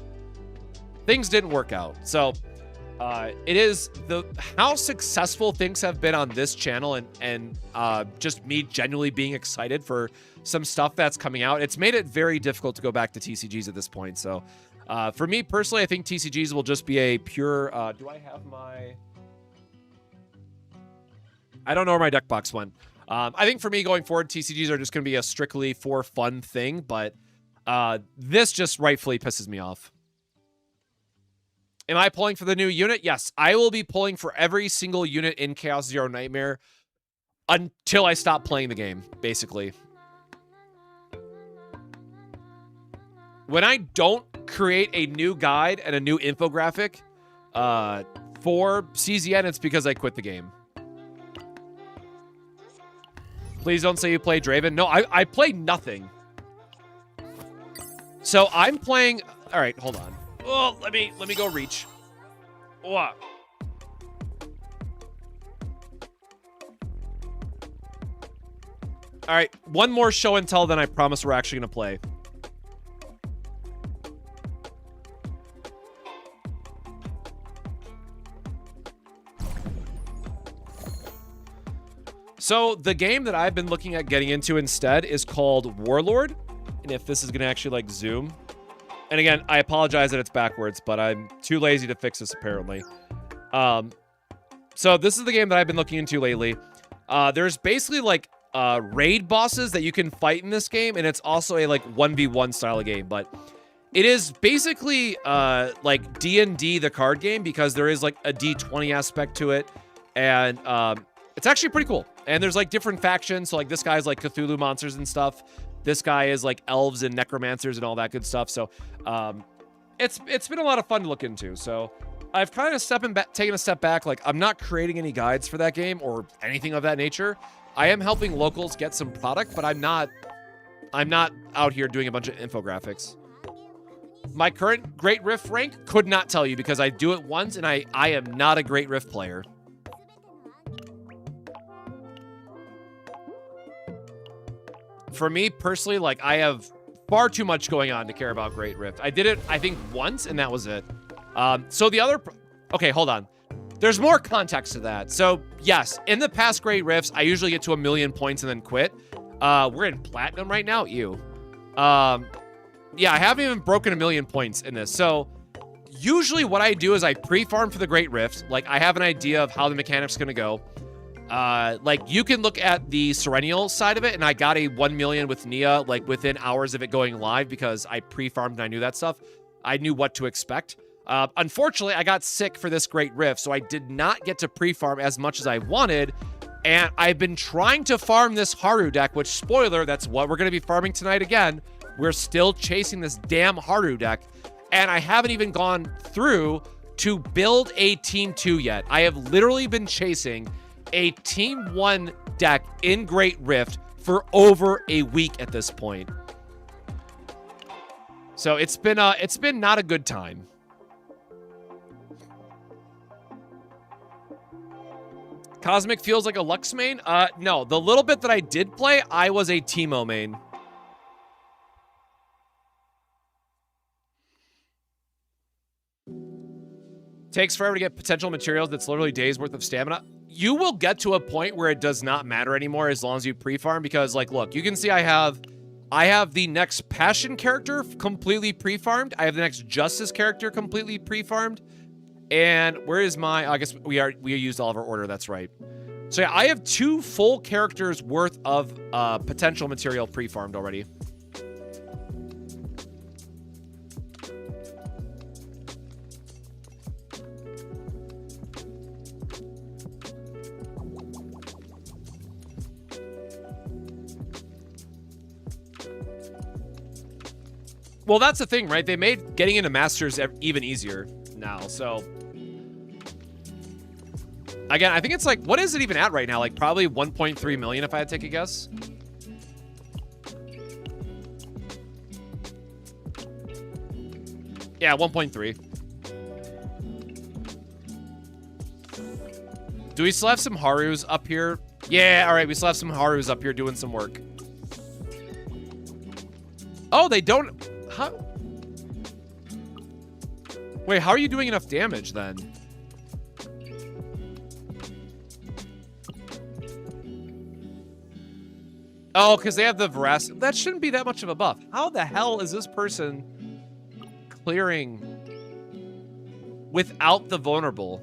things didn't work out. So it is how successful things have been on this channel and just me genuinely being excited for some stuff that's coming out. It's made it very difficult to go back to TCGs at this point. So for me personally, I think TCGs will just be a pure, do I have my... I don't know where my deck box went. I think for me going forward, TCGs are just going to be a strictly for fun thing, but this just rightfully pisses me off. Am I pulling for the new unit? Yes, I will be pulling for every single unit in Chaos Zero Nightmare until I stop playing the game, basically. When I don't create a new guide and a new infographic For CZN, it's because I quit the game. Please don't say you play Draven. No, I played nothing. So I'm playing. All right, hold on. Oh, let me go reach. Oh. All right, one more show and tell, then I promise we're actually gonna play. So the game that I've been looking at getting into instead is called Warlord. And if this is going to actually like zoom. And again, I apologize that it's backwards, but I'm too lazy to fix this apparently. So this is the game that I've been looking into lately. There's basically like raid bosses that you can fight in this game. And it's also a like 1v1 style of game. But it is basically like D&D the card game because there is like a D20 aspect to it. And it's actually pretty cool. And there's like different factions. So like this guy's like Cthulhu monsters and stuff. This guy is like elves and necromancers and all that good stuff. So it's been a lot of fun to look into. So I've kind of taken a step back. Like I'm not creating any guides for that game or anything of that nature. I am helping locals get some product, but I'm not out here doing a bunch of infographics. My current Great Rift rank could not tell you because I do it once and I am not a Great Rift player. For me personally, like I have far too much going on to care about Great Rift. I did it, I think, once, and that was it. So the other... Okay, hold on. There's more context to that. So, yes, in the past Great Rifts, I usually get to 1,000,000 points and then quit. We're in Platinum right now. Ew. Yeah, I haven't even broken 1,000,000 points in this. So, usually what I do is I pre-farm for the Great Rift. Like, I have an idea of how the mechanic's going to go. Like you can look at the Serennial side of it, and I got a 1,000,000 with Nia, like within hours of it going live because I pre-farmed and I knew that stuff. I knew what to expect. Unfortunately, I got sick for this Great Rift, so I did not get to pre-farm as much as I wanted, and I've been trying to farm this Haru deck, which, spoiler, that's what we're going to be farming tonight again. We're still chasing this damn Haru deck, and I haven't even gone through to build a Team 2 yet. I have literally been chasing a Team 1 deck in Great Rift for over a week at this point. So it's been not a good time. Cosmic feels like a Lux main? No, the little bit that I did play, I was a Teemo main. Takes forever to get potential materials that's literally days worth of stamina. You will get to a point where it does not matter anymore as long as you pre-farm because, like, look, you can see I have the next Passion character completely pre-farmed. I have the next Justice character completely pre-farmed. And where is my... I guess we used all of our order. That's right. So yeah, I have 2 full characters worth of potential material pre-farmed already. Well, that's the thing, right? They made getting into Masters even easier now, so... Again, I think it's like... What is it even at right now? Like, probably 1.3 million if I had to take a guess. Yeah, 1.3. Do we still have some Harus up here? Yeah, alright, we still have some Harus up here doing some work. Oh, they don't... How? Wait, how are you doing enough damage then? Oh, because they have the veracity. That shouldn't be that much of a buff. How the hell is this person clearing without the vulnerable?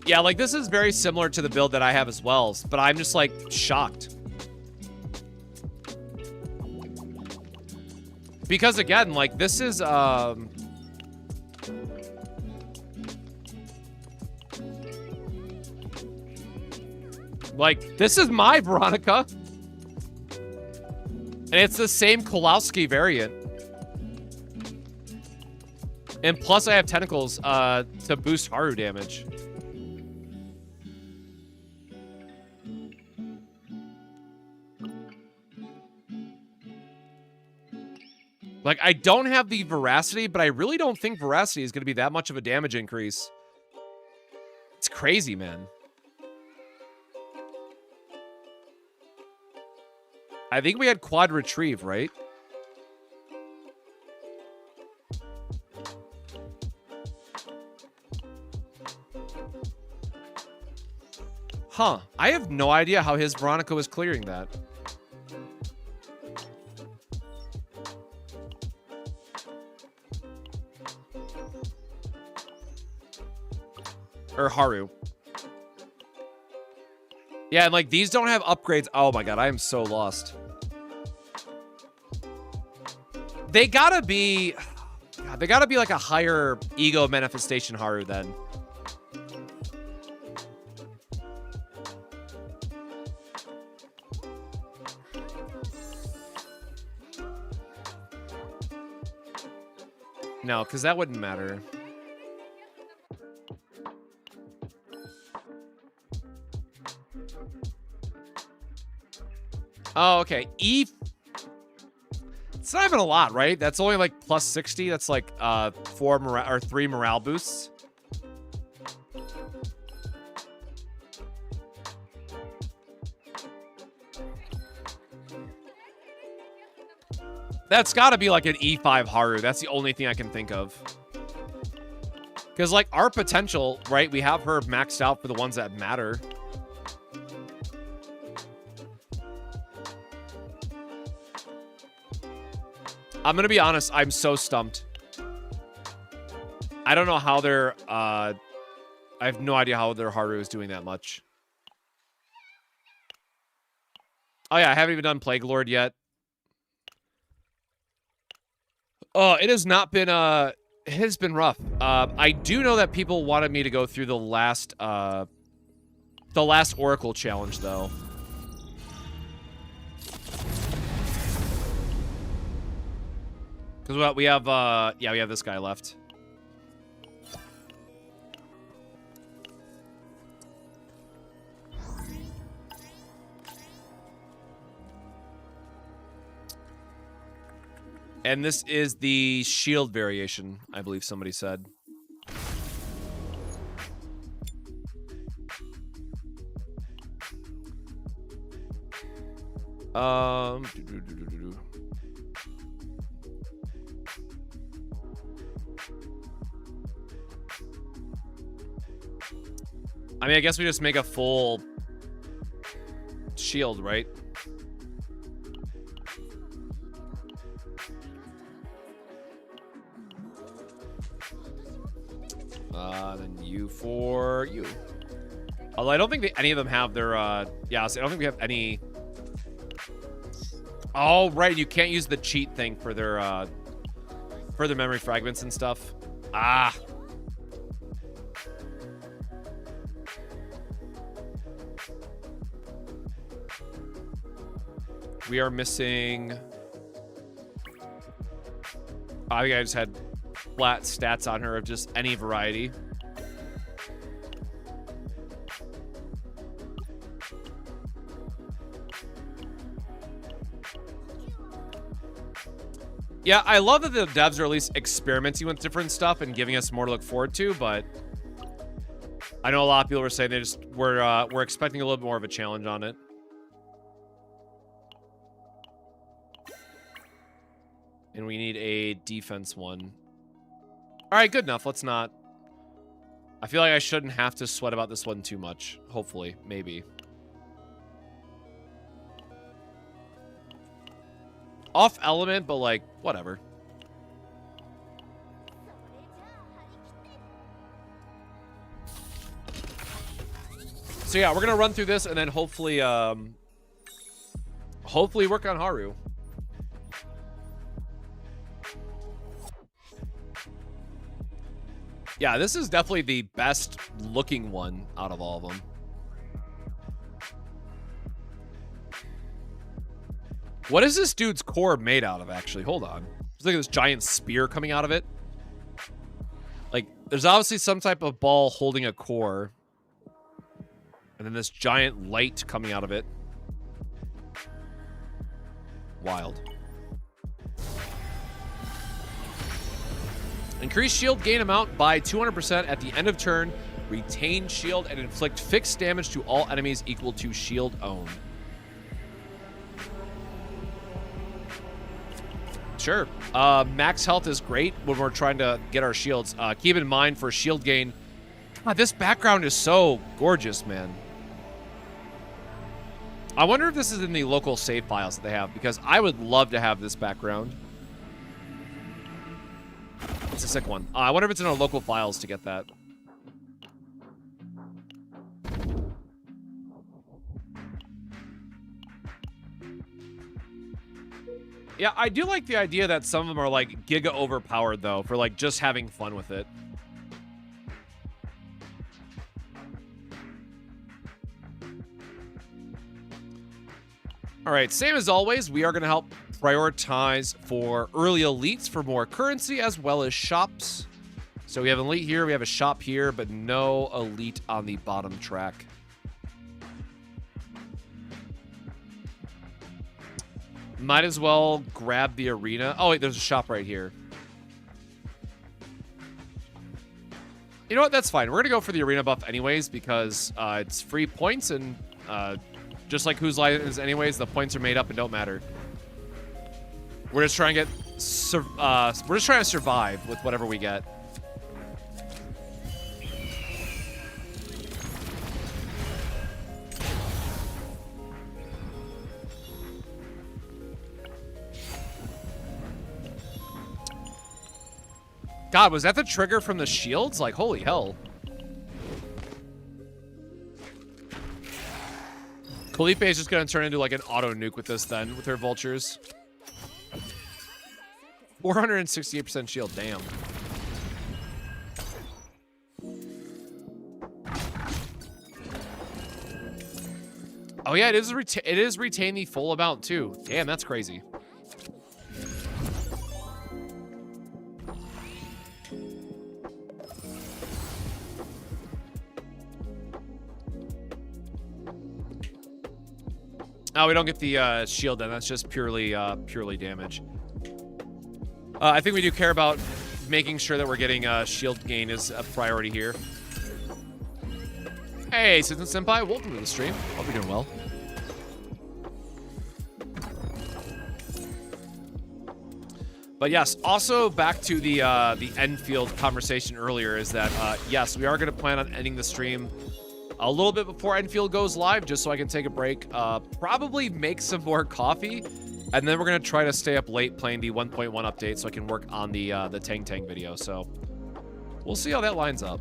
Yeah, like, this is very similar to the build that I have as well, but I'm just, like, shocked. Because, again, like, this is, like, this is my Veronica. And it's the same Kowalski variant. And plus I have tentacles to boost Haru damage. Like, I don't have the Veracity, but I really don't think Veracity is going to be that much of a damage increase. It's crazy, man. I think we had Quad Retrieve, right? Huh. I have no idea how his Veronica was clearing that. Or Haru. Yeah, and like these don't have upgrades. Oh my god, I am so lost. They gotta be... God, they gotta be like a higher ego manifestation Haru then. No, because that wouldn't matter. Oh, okay. It's not even a lot, right? That's only like plus 60. That's like 4 morale or 3 morale boosts. That's got to be like an E5 Haru. That's the only thing I can think of. Because like our potential, right? We have her maxed out for the ones that matter. I'm going to be honest. I'm so stumped. I don't know how they're... I have no idea how their Haru is doing that much. Oh, yeah. I haven't even done Plague Lord yet. Oh, it has not been... it has been rough. I do know that people wanted me to go through the last Oracle challenge, though. Because we have, yeah, we have this guy left. And this is the shield variation, I believe somebody said. I mean, I guess we just make a full shield, right? Then you for you. Although I don't think any of them have their, yeah, so I don't think we have any. Oh, right, you can't use the cheat thing for their memory fragments and stuff. Ah. We are missing... I think I just had flat stats on her of just any variety. Yeah, I love that the devs are at least experimenting with different stuff and giving us more to look forward to, but I know a lot of people were saying we're expecting a little bit more of a challenge on it. And we need a defense one. All right, good enough. Let's not... I feel like I shouldn't have to sweat about this one too much. Hopefully. Maybe. Off element, but like, whatever. So yeah, we're gonna run through this and then hopefully hopefully work on Haru. Yeah, this is definitely the best looking one out of all of them. What is this dude's core made out of, actually? Hold on. There's like this giant spear coming out of it. Like, there's obviously some type of ball holding a core. And then this giant light coming out of it. Wild. Increase shield gain amount by 200% at the end of turn. Retain shield and inflict fixed damage to all enemies equal to shield owned. Sure. Max health is great when we're trying to get our shields. Keep in mind for shield gain. God, this background is so gorgeous, man. I wonder if this is in the local save files that they have, because I would love to have this background. It's a sick one. I wonder if it's in our local files to get that. Yeah, I do like the idea that some of them are like giga overpowered though, for like just having fun with it. All right, same as always, we are going to help prioritize for early elites for more currency as well as shops. So we have an elite here, we have a shop here, but no elite on the bottom track. Might as well grab the arena. Oh, wait, there's a shop right here. You know what? That's fine. We're going to go for the arena buff anyways because it's free points and just like Whose Line is anyways, the points are made up and don't matter. We're just trying to get we're just trying to survive with whatever we get. God, was that the trigger from the shields? Like, holy hell. Felipe is just going to turn into like an auto nuke with this then, with her vultures. 468% shield, damn. Oh yeah, it is retain the full amount too. Damn, that's crazy. Oh, we don't get the shield then. That's just purely damage. I think we do care about making sure that we're getting shield gain is a priority here. Hey, Citizen Senpai, welcome to the stream. Hope you're doing well. But yes, also back to the Enfield conversation earlier is that yes, we are going to plan on ending the stream a little bit before Enfield goes live, just so I can take a break, probably make some more coffee, and then we're going to try to stay up late playing the 1.1 update so I can work on the Tang Tang video. So we'll see how that lines up.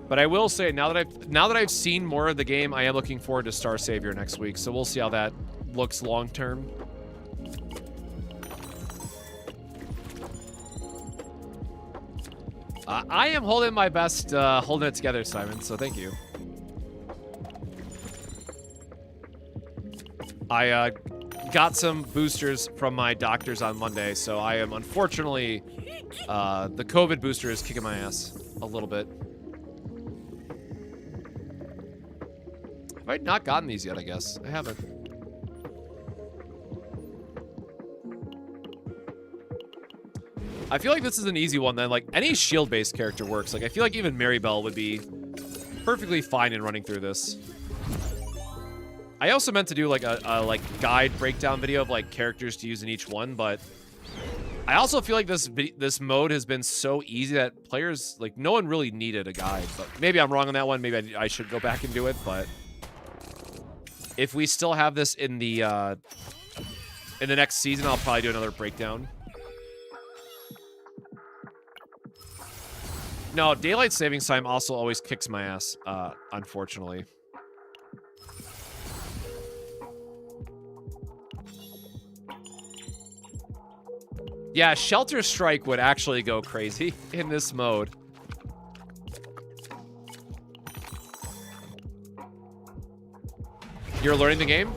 But I will say, now that I've seen more of the game, I am looking forward to Star Savior next week, so we'll see how that looks long term. I am holding my best, holding it together, Simon, so thank you. I got some boosters from my doctors on Monday, so I am unfortunately, the COVID booster is kicking my ass a little bit. Have I not gotten these yet, I guess? I haven't. I feel like this is an easy one then. Like, any shield-based character works. Like, I feel like even Maribel would be perfectly fine in running through this. I also meant to do, like, a like, guide breakdown video of, like, characters to use in each one, but I also feel like this mode has been so easy that players, like, no one really needed a guide. But maybe I'm wrong on that one. Maybe I should go back and do it, but if we still have this in the next season, I'll probably do another breakdown. No, daylight savings time also always kicks my ass, unfortunately. Yeah, Shelter Strike would actually go crazy in this mode. You're learning the game?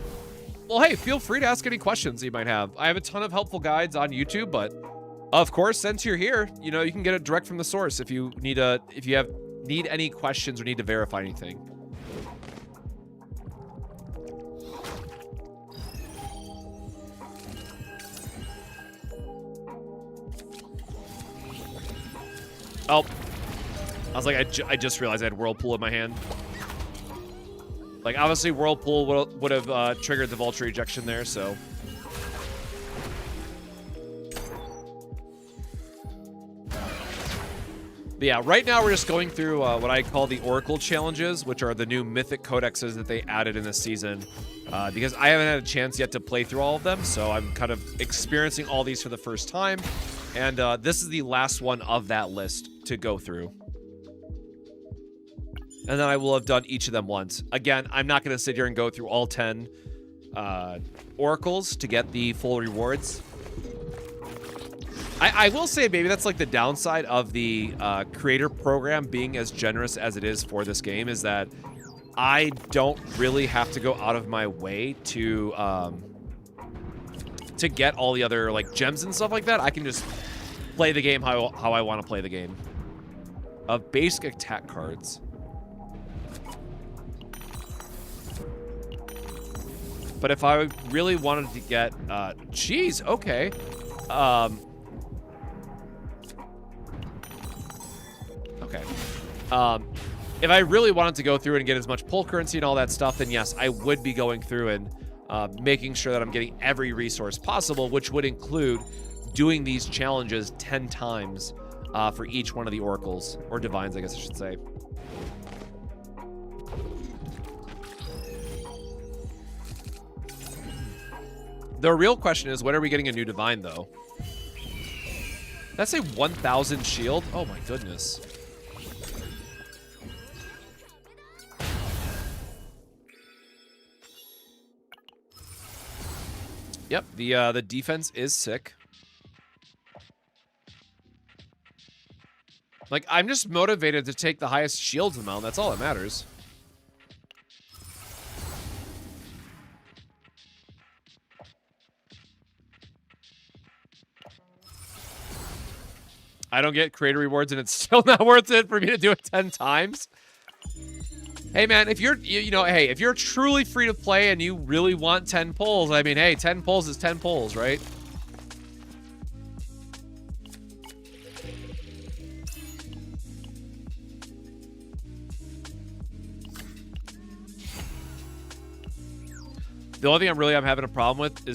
Well, hey, feel free to ask any questions you might have. I have a ton of helpful guides on YouTube, but of course, since you're here, you know, you can get it direct from the source if you need need any questions or need to verify anything. Oh, I was like, I just realized I had Whirlpool in my hand. Like, obviously, Whirlpool would have triggered the Vulture ejection there, so. But yeah, right now we're just going through what I call the Oracle challenges, which are the new mythic codexes that they added in this season. Because I haven't had a chance yet to play through all of them, so I'm kind of experiencing all these for the first time. And this is the last one of that list to go through. And then I will have done each of them once. Again, I'm not going to sit here and go through all 10 oracles to get the full rewards. I will say maybe that's like the downside of the creator program being as generous as it is for this game, is that I don't really have to go out of my way to get all the other like gems and stuff like that. I can just play the game how I want to play the game. Of basic attack cards. But if I really wanted to get, geez, okay. Okay. If I really wanted to go through and get as much pull currency and all that stuff, then yes, I would be going through and making sure that I'm getting every resource possible, which would include doing these challenges 10 times for each one of the oracles, or divines, I guess I should say. The real question is, when are we getting a new divine, though? That's a 1,000 shield? Oh my goodness. Yep, the defense is sick. Like, I'm just motivated to take the highest shields amount. That's all that matters. I don't get creator rewards, and it's still not worth it for me to do it 10 times. Hey, man, if you're, you know, hey, if you're truly free to play and you really want 10 pulls, I mean, hey, 10 pulls is 10 pulls, right? The only thing I'm really having a problem with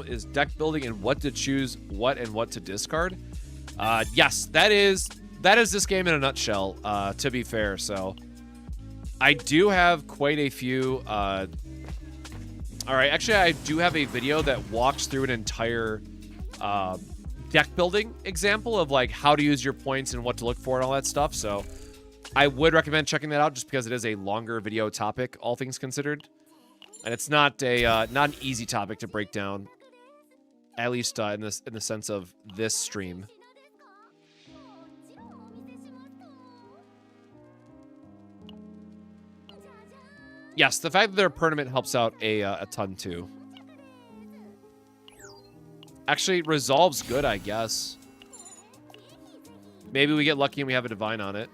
is deck building and what to choose, what and what to discard. Yes, that is this game in a nutshell, to be fair. So I do have quite a few. All right, actually, I do have a video that walks through an entire deck building example of like how to use your points and what to look for and all that stuff. So I would recommend checking that out, just because it is a longer video topic, all things considered. And it's not an easy topic to break down, at least in the sense of this stream. Yes, the fact that they're permanent helps out a ton too. Actually, Resolve's good, I guess. Maybe we get lucky and we have a divine on it.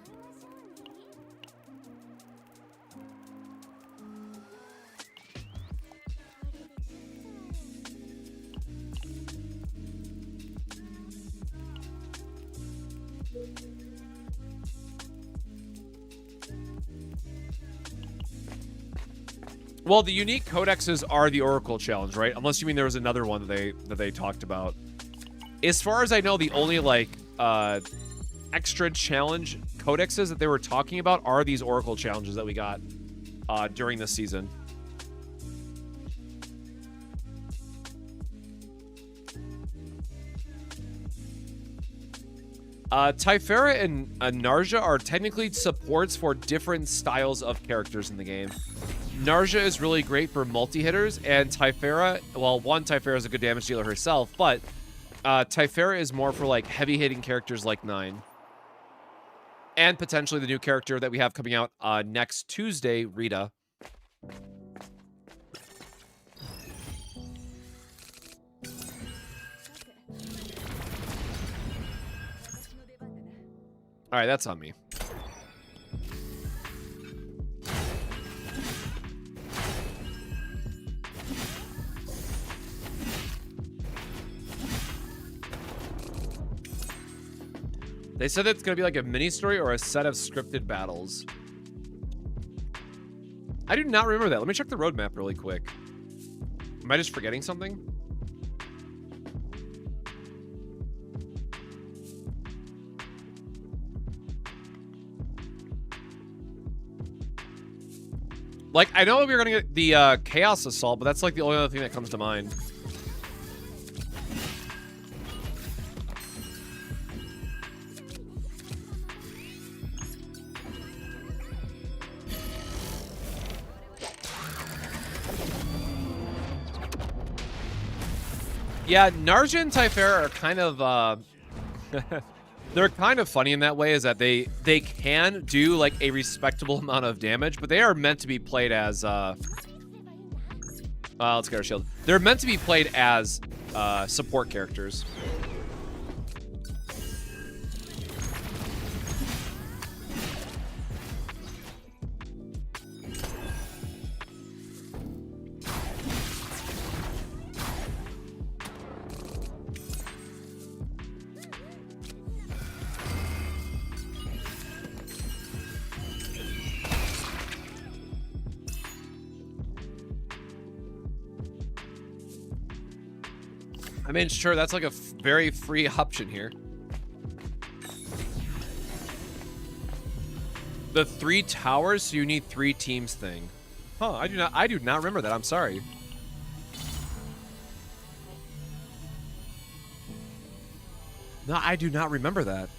Well, the unique codexes are the Oracle challenge, right? Unless you mean there was another one that they talked about. As far as I know, the only like extra challenge codexes that they were talking about are these Oracle challenges that we got during this season. Typhera and Narja are technically supports for different styles of characters in the game. Narja is really great for multi-hitters, and Typhera, well, one, Typhera is a good damage dealer herself, but Typhera is more for, like, heavy-hitting characters like 9. And potentially the new character that we have coming out next Tuesday, Rita. All right, that's on me. They said it's going to be like a mini story or a set of scripted battles. I do not remember that. Let me check the roadmap really quick. Am I just forgetting something? Like, I know we were going to get the Chaos Assault, but that's like the only other thing that comes to mind. Yeah, Narja and Typhera are kind of, they're kind of funny in that way, is that they can do, like, a respectable amount of damage, but they are meant to be played as, let's get our shield. They're meant to be played as, support characters. I mean, sure, that's like a very free option here. The 3 towers, so you need 3 teams thing. Huh, I do not remember that. I'm sorry. No, I do not remember that.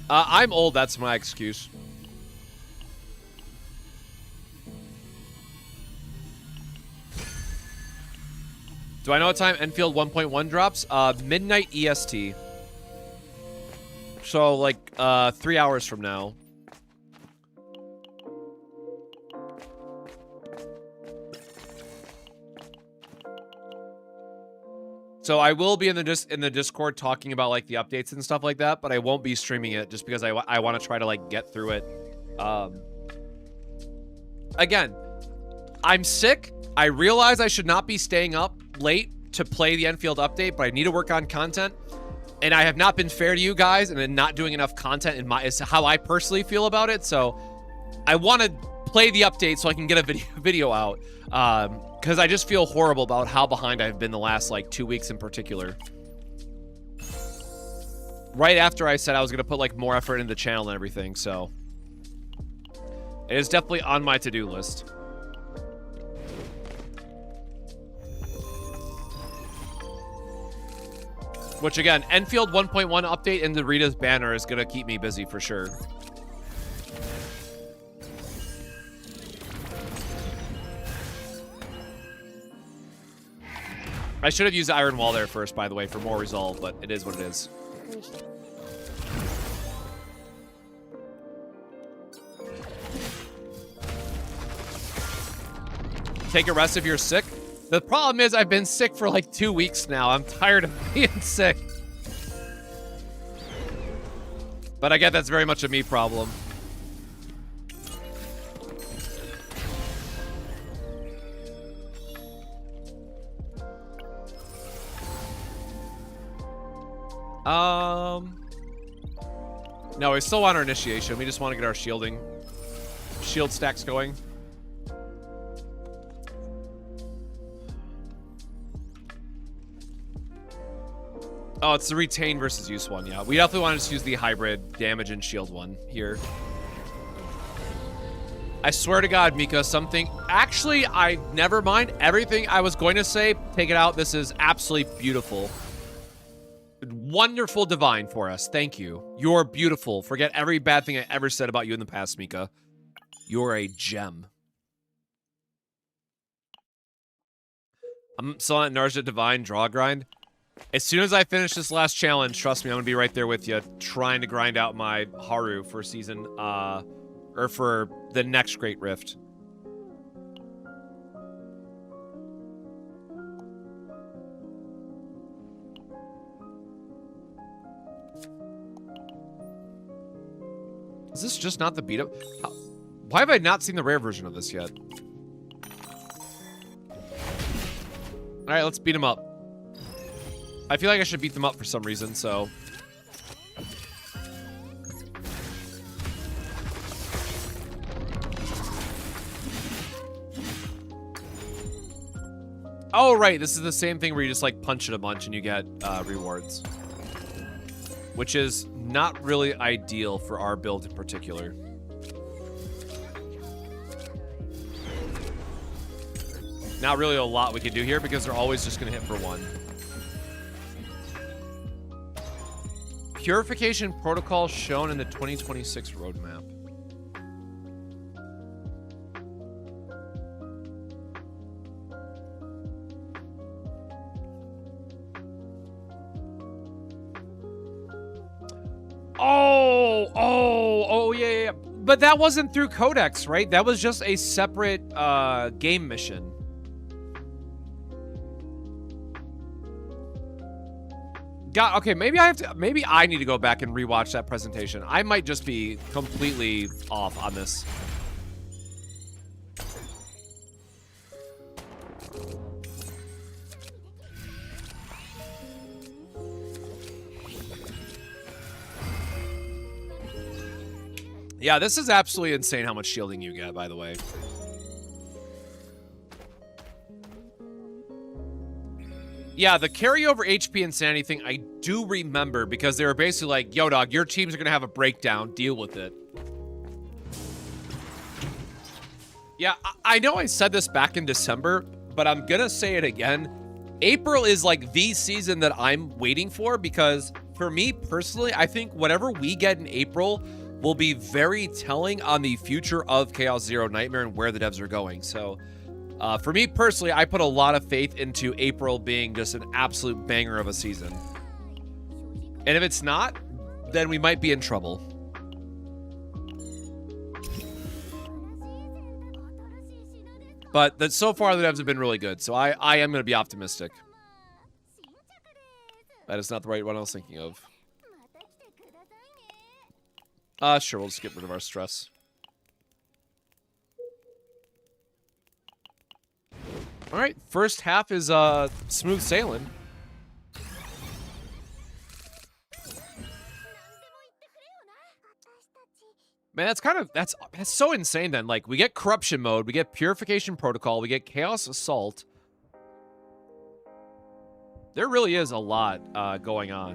I'm old, that's my excuse. Do I know what time Enfield 1.1 drops? Midnight EST. So, like, 3 hours from now. So I will be in the Discord talking about, like, the updates and stuff like that, but I won't be streaming it just because I want to try to, like, get through it. Again, I'm sick. I realize I should not be staying up late to play the Enfield update, but I need to work on content, and I have not been fair to you guys and not doing enough content is how I personally feel about it. So I want to play the update so I can get a video out, because I just feel horrible about how behind I've been the last, like, 2 weeks in particular. Right after I said I was going to put, like, more effort into the channel and everything, so it is definitely on my to-do list. Which, again, Enfield 1.1 update into Rita's banner is going to keep me busy for sure. I should have used the Iron Wall there first, by the way, for more resolve, but it is what it is. Take a rest if you're sick. The problem is I've been sick for like 2 weeks now. I'm tired of being sick. But I get that's very much a me problem. No, we still want our initiation. We just want to get our shield stacks going. Oh, it's the retain versus use one, yeah. We definitely want to just use the hybrid damage and shield one here. I swear to God, Mika, something... Actually, never mind. Everything I was going to say, take it out. This is absolutely beautiful. wonderful divine for us. Thank you. You're beautiful. Forget every bad thing I ever said about you in the past, Mika. You're a gem. I'm still at Narja Divine Draw Grind. As soon as I finish this last challenge, trust me, I'm gonna be right there with you, trying to grind out my Haru for season, or for the next Great Rift. Is this just not the beat up? Why have I not seen the rare version of this yet? Alright, let's beat him up. I feel like I should beat them up for some reason, so... Oh, right, this is the same thing where you just, like, punch it a bunch and you get rewards. Which is not really ideal for our build in particular. Not really a lot we can do here because they're always just going to hit for one. Purification protocol shown in the 2026 roadmap. Oh, yeah. But that wasn't through Codex, right? That was just a separate game mission. God, okay, maybe I need to go back and rewatch that presentation. I might just be completely off on this. Yeah, this is absolutely insane how much shielding you get, by the way. Yeah, the carryover HP insanity thing, I do remember because they were basically like, yo, dog, your teams are going to have a breakdown. Deal with it. Yeah, I know I said this back in December, but I'm going to say it again. April is like the season that I'm waiting for because for me personally, I think whatever we get in April will be very telling on the future of Chaos Zero Nightmare and where the devs are going. So... for me personally, I put a lot of faith into April being just an absolute banger of a season. And if it's not, then we might be in trouble. But so far, the devs have been really good, so I am going to be optimistic. That is not the right one I was thinking of. Sure, we'll just get rid of our stress. All right, first half is smooth sailing. Man, that's so insane then. Like, we get corruption mode, we get purification protocol, we get chaos assault. There really is a lot going on.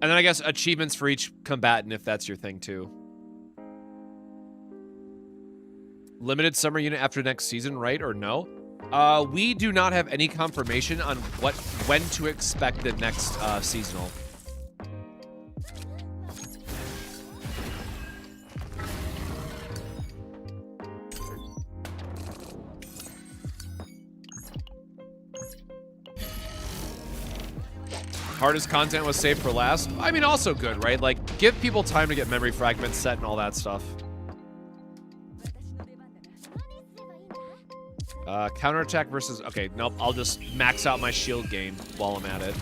And then I guess achievements for each combatant if that's your thing too. Limited summer unit after next season, right or no? We do not have any confirmation on when to expect the next seasonal. Hardest content was saved for last. I mean, also good, right? Like, give people time to get memory fragments set and all that stuff. Counterattack versus... Okay, nope. I'll just max out my shield gain while I'm at it.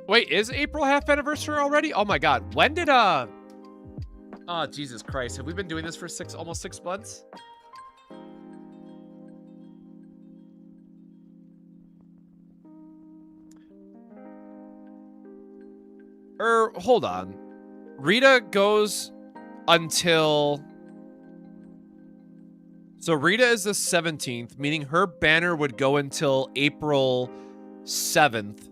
Wait, is April half anniversary already? Oh my god. When did, Oh, Jesus Christ. Have we been doing this for almost 6 months? Hold on. Rita goes until... So Rita is the 17th, meaning her banner would go until April 7th.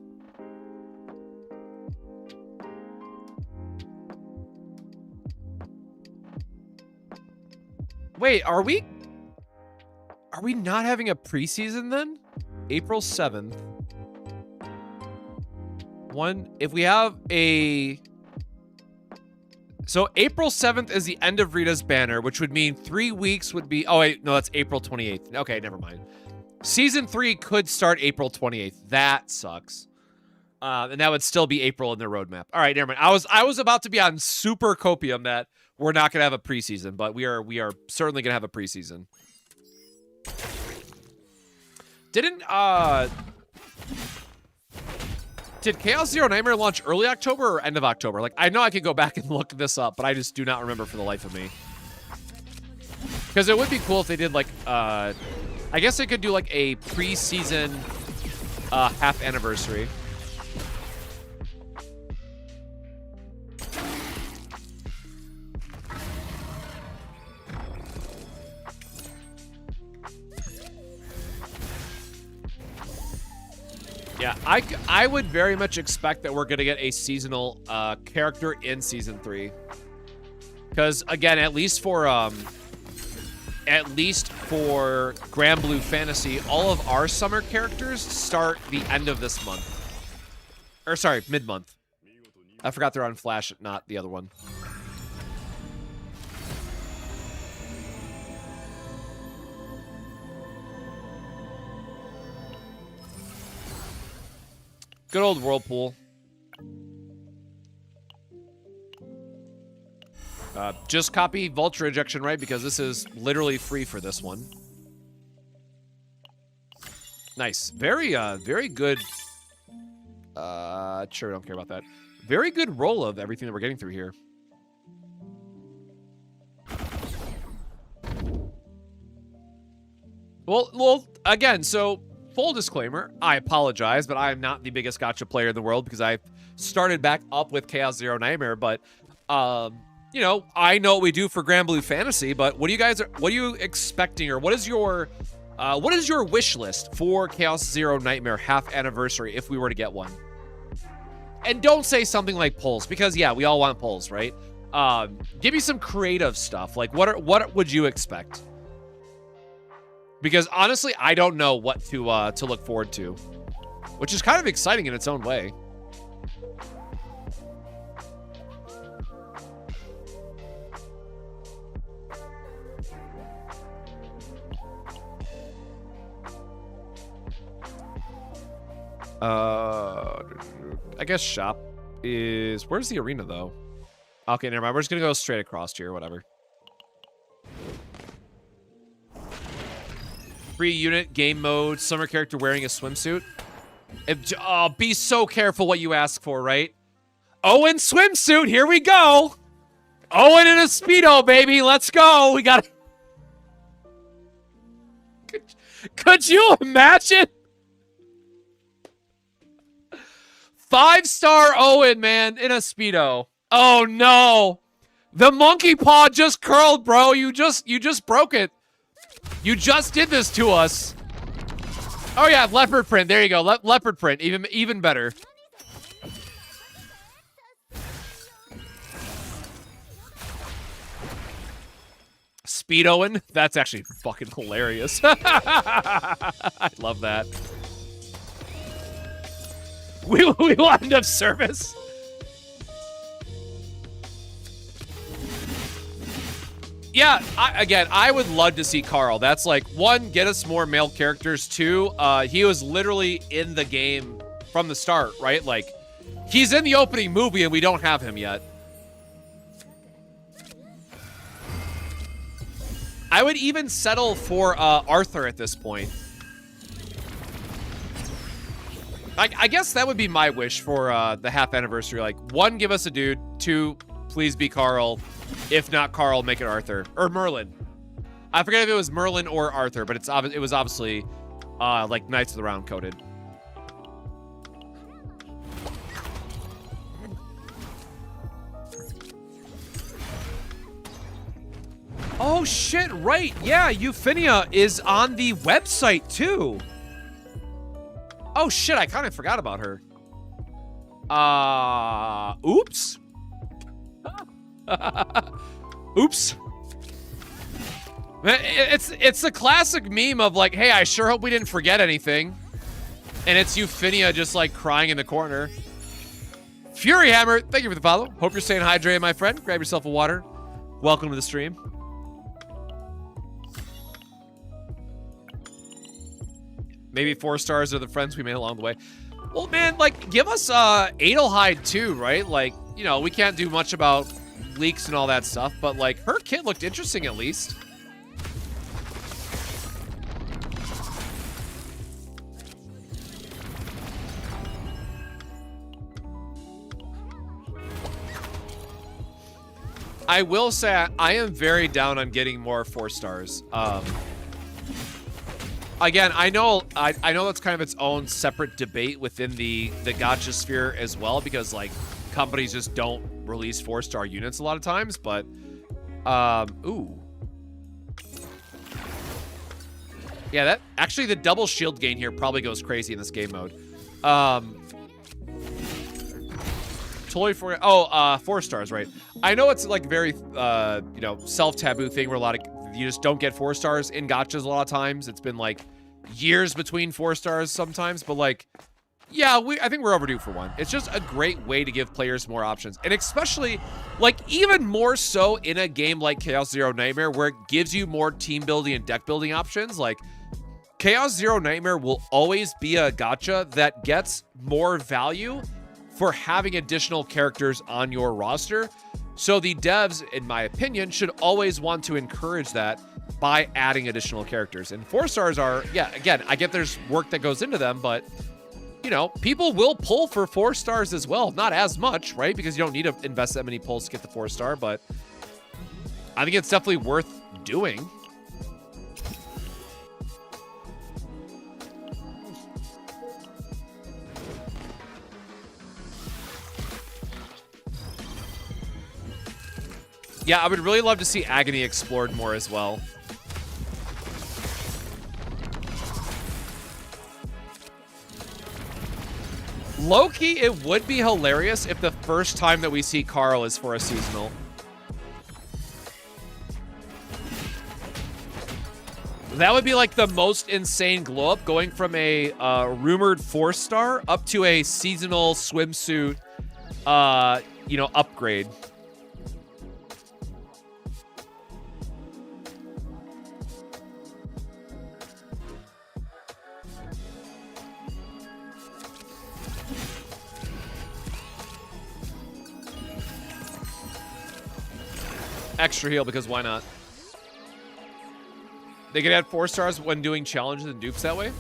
Wait, are Are we not having a preseason then? April 7th. If we have a... So April 7th is the end of Rita's banner, which would mean 3 weeks would be... Oh, wait, no, that's April 28th. Okay, never mind. Season 3 could start April 28th. That sucks. And that would still be April in their roadmap. All right, never mind. I was about to be on super copium that we're not going to have a preseason, but we are certainly going to have a preseason. Did Chaos Zero Nightmare launch early October or end of October? Like, I know I could go back and look this up, but I just do not remember for the life of me. Because it would be cool if they did, like, I guess they could do, like, a preseason half anniversary. Yeah, I would very much expect that we're going to get a seasonal character in Season 3. Because, again, at least for Grandblue Fantasy, all of our summer characters start the end of this month. Or, sorry, mid-month. I forgot they're on Flash, not the other one. Good old Whirlpool. Just copy Vulture Ejection, right? Because this is literally free for this one. Nice. Very good. Sure, don't care about that. Very good roll of everything that we're getting through here. Well, again, so... Full disclaimer, I apologize, but I am not the biggest gacha player in the world because I started back up with Chaos Zero Nightmare, but, you know, I know what we do for Grandblue Fantasy, but what are you expecting, or what is your wish list for Chaos Zero Nightmare half anniversary if we were to get one? And don't say something like polls, because, yeah, we all want polls, right? Give me some creative stuff. Like, what would you expect? Because honestly, I don't know what to look forward to, which is kind of exciting in its own way. I guess shop is... Where's the arena, though? Okay, never mind. We're just going to go straight across here, whatever. Free unit, game mode, summer character wearing a swimsuit. Oh, be so careful what you ask for, right? Owen swimsuit, here we go! Owen in a Speedo, baby, let's go! We got... Could you imagine? 5-star Owen, man, in a Speedo. Oh, no! The monkey paw just curled, bro. You just broke it. You just did this to us. Oh yeah, leopard print. There you go. Leopard print. Even better. Speedoing? That's actually fucking hilarious. I love that. We will end up service. Yeah, again, I would love to see Carl. That's like, 1, get us more male characters. 2, he was literally in the game from the start, right? Like, he's in the opening movie and we don't have him yet. I would even settle for Arthur at this point. I guess that would be my wish for the half anniversary. Like, 1, give us a dude. 2, please be Carl. If not Carl, make it Arthur. Or Merlin. I forget if it was Merlin or Arthur, but it was obviously like Knights of the Round coded. Oh shit, right. Yeah, Euphenia is on the website too. Oh shit, I kind of forgot about her. Oops. Oops. It's a classic meme of like, hey, I sure hope we didn't forget anything. And it's Euphemia just like crying in the corner. Fury Hammer, thank you for the follow. Hope you're staying hydrated, my friend. Grab yourself a water. Welcome to the stream. Maybe 4 stars are the friends we made along the way. Well, man, like, give us Adelheid too, right? Like, you know, we can't do much about leaks and all that stuff, but like, her kit looked interesting at least. I will say I am very down on getting more 4 stars. Again, I know that's kind of its own separate debate within the gacha sphere as well, because like companies just don't release 4-star units a lot of times. But ooh, yeah, that actually the double shield gain here probably goes crazy in this game mode. Totally for 4 stars, right? I know it's like very you know, self-taboo thing where a lot of you just don't get 4 stars in gachas a lot of times. It's been like years between 4 stars sometimes, but like, yeah, I think we're overdue for one. It's just a great way to give players more options, and especially like even more so in a game like Chaos Zero Nightmare where it gives you more team building and deck building options. Like Chaos Zero Nightmare will always be a gacha that gets more value for having additional characters on your roster. So the devs, in my opinion, should always want to encourage that by adding additional characters. And 4 stars are, yeah, again, I get there's work that goes into them, but, you know, people will pull for 4 stars as well. Not as much, right? Because you don't need to invest that many pulls to get the 4 star, but I think it's definitely worth doing. Yeah, I would really love to see Agony explored more as well. Low-key, it would be hilarious if the first time that we see Carl is for a seasonal. That would be like the most insane glow-up, going from a rumored 4-star up to a seasonal swimsuit, you know, upgrade. Extra heal, because why not? They could add 4 stars when doing challenges and dupes that way.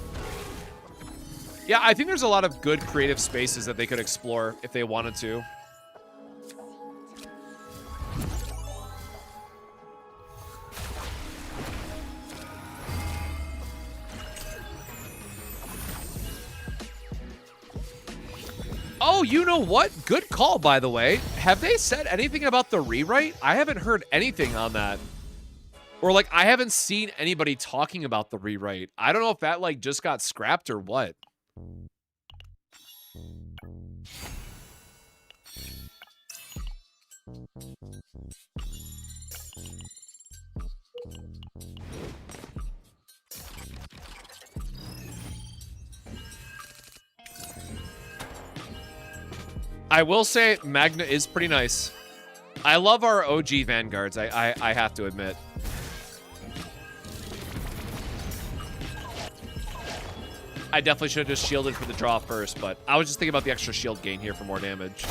Yeah, I think there's a lot of good creative spaces that they could explore if they wanted to. Oh, you know what? Good call, by the way. Have they said anything about the rewrite? I haven't heard anything on that. Or, like, I haven't seen anybody talking about the rewrite. I don't know if that, like, just got scrapped or what. I will say Magna is pretty nice. I love our OG Vanguards, I have to admit. I definitely should have just shielded for the draw first, but I was just thinking about the extra shield gain here for more damage.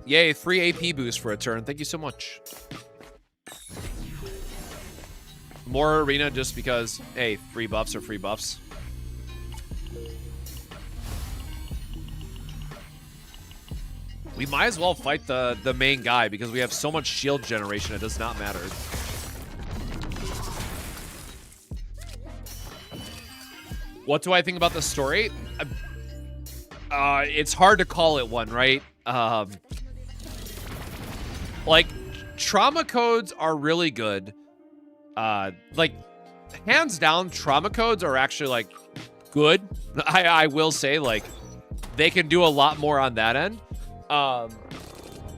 Yay, free AP boost for a turn. Thank you so much. More arena just because, hey, free buffs are free buffs. We might as well fight the main guy because we have so much shield generation, it does not matter. What do I think about the story? It's hard to call it one, right? Like, trauma codes are really good. Like, hands down, trauma codes are actually, like, good. I will say, like, they can do a lot more on that end.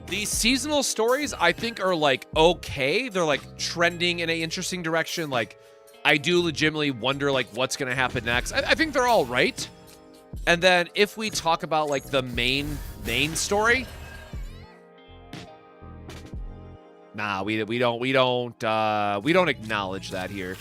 These seasonal stories, I think, are, like, okay. They're, like, trending in an interesting direction. Like, I do legitimately wonder, like, what's going to happen next. I think they're all right. And then if we talk about, like, the main story, nah, we don't acknowledge that here.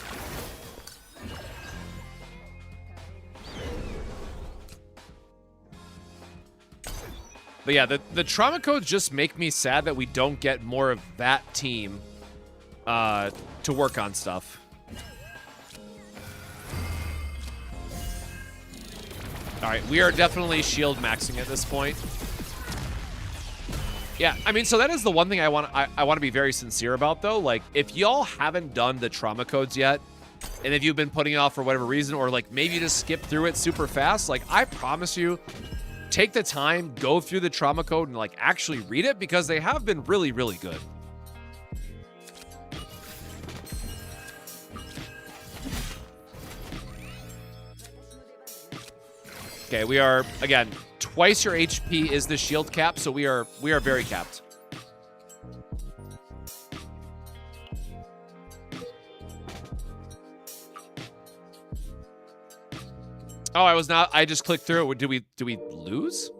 But yeah, the trauma codes just make me sad that we don't get more of that team to work on stuff. All right, we are definitely shield maxing at this point. Yeah, I mean, so that is the one thing I want to be very sincere about, though. Like, if y'all haven't done the trauma codes yet, and if you've been putting it off for whatever reason, or like maybe you just skip through it super fast, like, I promise you, take the time, go through the trauma code, and like actually read it, because they have been really, really good. Okay, we are, again, twice your HP is the shield cap, so we are very capped. Oh, I just clicked through it. Did we lose?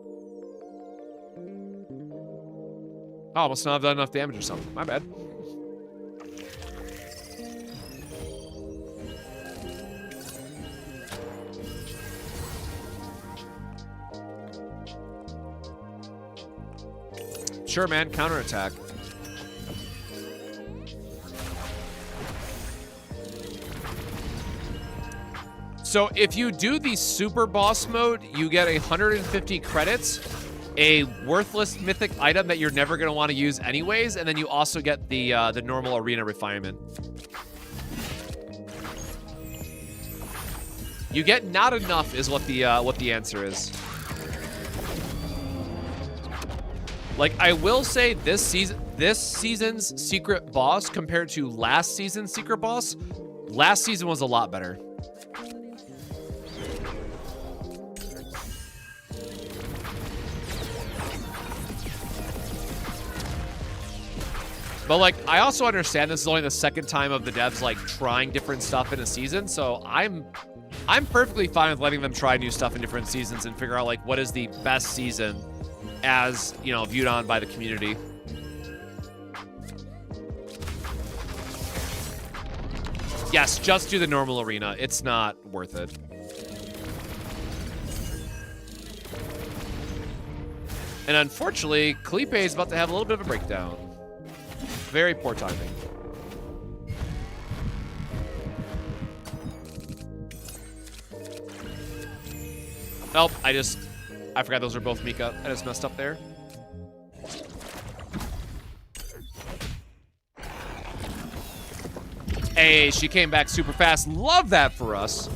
Oh, must not have done enough damage or something. My bad. Sure, man. Counterattack. So if you do the super boss mode, you get 150 credits, a worthless mythic item that you're never going to want to use anyways, and then you also get the normal arena refinement. You get not enough is what the answer is. Like, I will say this season's secret boss compared to last season's secret boss, last season was a lot better. But, like, I also understand this is only the second time of the devs, like, trying different stuff in a season, so I'm perfectly fine with letting them try new stuff in different seasons and figure out, like, what is the best season as, you know, viewed on by the community. Yes, just do the normal arena. It's not worth it. And unfortunately, Kalipe is about to have a little bit of a breakdown. Very poor timing. Nope, I forgot those were both Mika. I just messed up there. Hey, she came back super fast. Love that for us.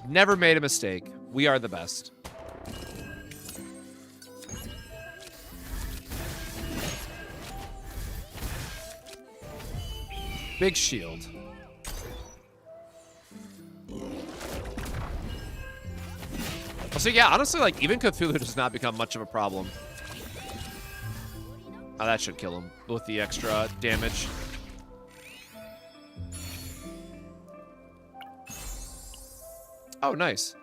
Never made a mistake. We are the best. Big shield. So yeah, honestly, like, even Cthulhu does not become much of a problem. Oh, that should kill him with the extra damage. Oh, nice.